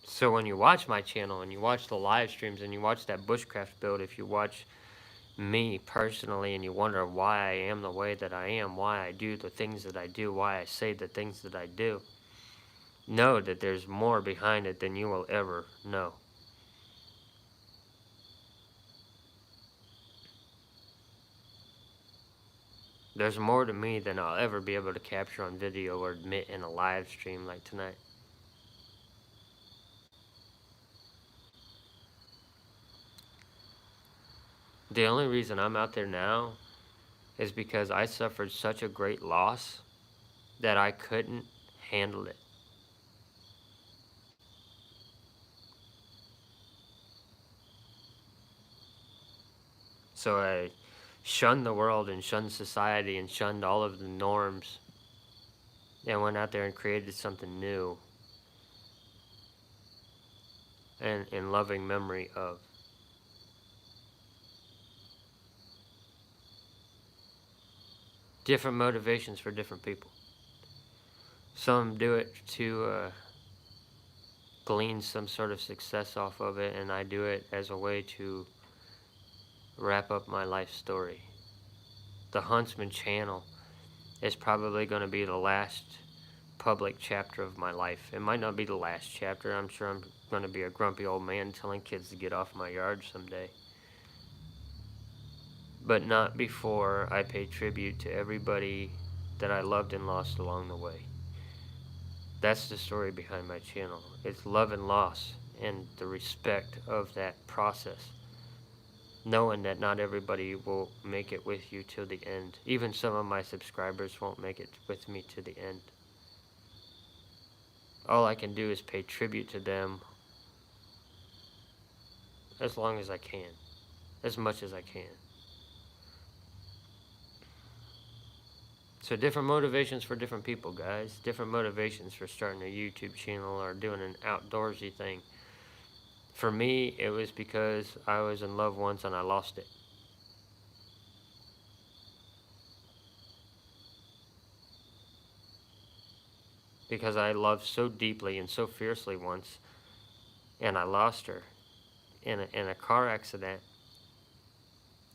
So when you watch my channel and you watch the live streams and you watch that bushcraft build, if you watch me personally and you wonder why I am the way that I am, why I do the things that I do, why I say the things that I do, know that there's more behind it than you will ever know. There's more to me than I'll ever be able to capture on video or admit in a live stream like tonight. The only reason I'm out there now is because I suffered such a great loss that I couldn't handle it. So I shunned the world and shunned society and shunned all of the norms and went out there and created something new and in loving memory of. Different motivations for different people. Some do it to glean some sort of success off of it, and I do it as a way to wrap up my life story. The Huntsman channel is probably going to be the last public chapter of my life. It might not be the last chapter. I'm sure I'm going to be a grumpy old man telling kids to get off my yard someday. But not before I pay tribute to everybody that I loved and lost along the way. That's the story behind my channel. It's love and loss and the respect of that process. Knowing that not everybody will make it with you till the end. Even some of my subscribers won't make it with me to the end. All I can do is pay tribute to them as long as I can. As much as I can. So different motivations for different people, guys. Different motivations for starting a YouTube channel or doing an outdoorsy thing. For me, it was because I was in love once and I lost it. Because I loved so deeply and so fiercely once, and I lost her in a car accident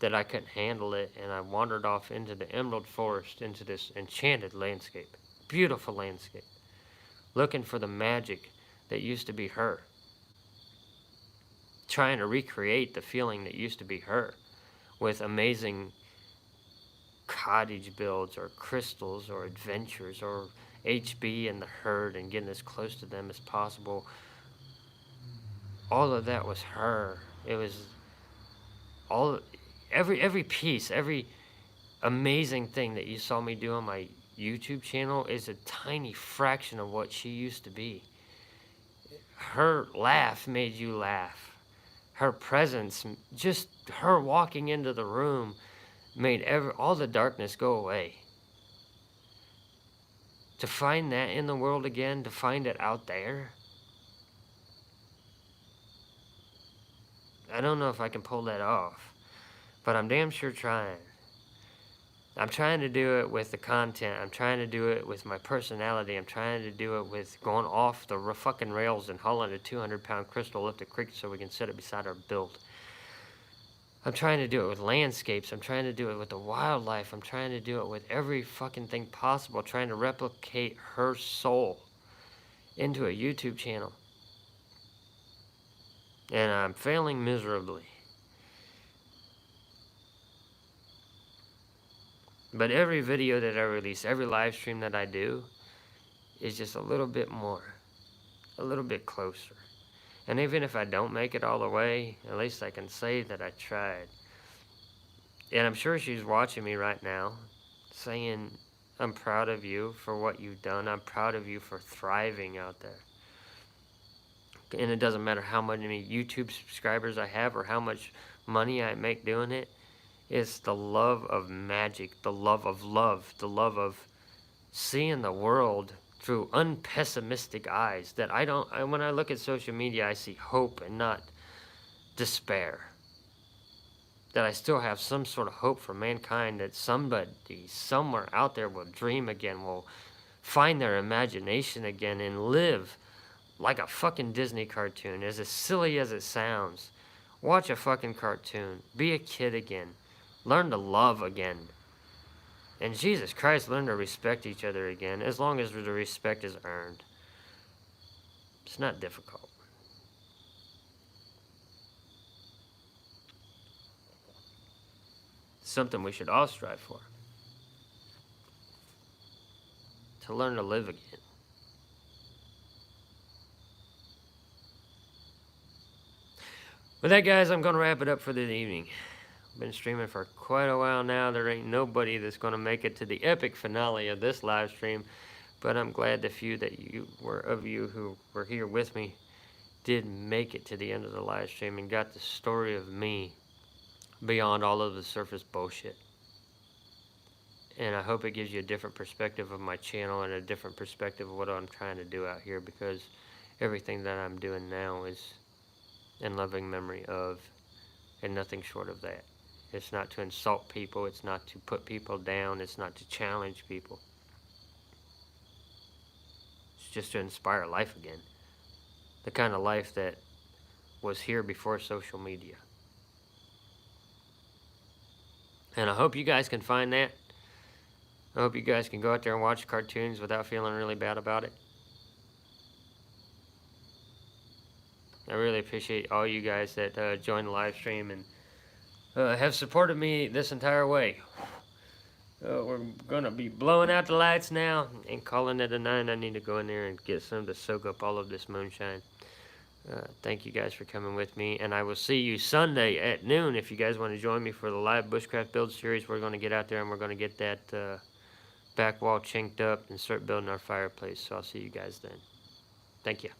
that I couldn't handle it, and I wandered off into the emerald forest, into this enchanted landscape, beautiful landscape, looking for the magic that used to be her, trying to recreate the feeling that used to be her with amazing cottage builds or crystals or adventures or HB and the herd and getting as close to them as possible. All of that was her. It was all, every piece, every amazing thing that you saw me do on my YouTube channel is a tiny fraction of what she used to be. Her laugh made you laugh. Her presence, just her walking into the room, made all the darkness go away. To find that in the world again, to find it out there, I don't know if I can pull that off, but I'm damn sure trying. I'm trying to do it with the content. I'm trying to do it with my personality. I'm trying to do it with going off the fucking rails and hauling a 200-pound crystal up the creek so we can set it beside our build. I'm trying to do it with landscapes. I'm trying to do it with the wildlife. I'm trying to do it with every fucking thing possible. Trying to replicate her soul into a YouTube channel. And I'm failing miserably. But every video that I release, every live stream that I do, is just a little bit more. A little bit closer. And even if I don't make it all the way, at least I can say that I tried. And I'm sure she's watching me right now, saying, I'm proud of you for what you've done. I'm proud of you for thriving out there. And it doesn't matter how many YouTube subscribers I have or how much money I make doing it. It's the love of magic, the love, the love of seeing the world through unpessimistic eyes. That when I look at social media, I see hope and not despair. That I still have some sort of hope for mankind, that somebody somewhere out there will dream again, will find their imagination again and live like a fucking Disney cartoon, as silly as it sounds. Watch a fucking cartoon. Be a kid again. Learn to love again. And Jesus Christ, learn to respect each other again, as long as the respect is earned. It's not difficult. It's something we should all strive for. To learn to live again. With that, guys, I'm going to wrap it up for the evening. I've been streaming for quite a while now. There ain't nobody that's going to make it to the epic finale of this live stream, but I'm glad the few of you who were here with me did make it to the end of the live stream and got the story of me beyond all of the surface bullshit. And I hope it gives you a different perspective of my channel and a different perspective of what I'm trying to do out here, because everything that I'm doing now is in loving memory of, and nothing short of that. It's not to insult people. It's not to put people down. It's not to challenge people. It's just to inspire life again. the kind of life that was here before social media. And I hope you guys can find that. I hope you guys can go out there and watch cartoons without feeling really bad about it. I really appreciate all you guys that joined the live stream and have supported me this entire way. We're going to be blowing out the lights now and calling it a night. I need to go in there and get some to soak up all of this moonshine. Thank you guys for coming with me, and I will see you Sunday at noon if you guys want to join me for the live Bushcraft build series. We're going to get out there and we're going to get that back wall chinked up and start building our fireplace. So I'll see you guys then. Thank you.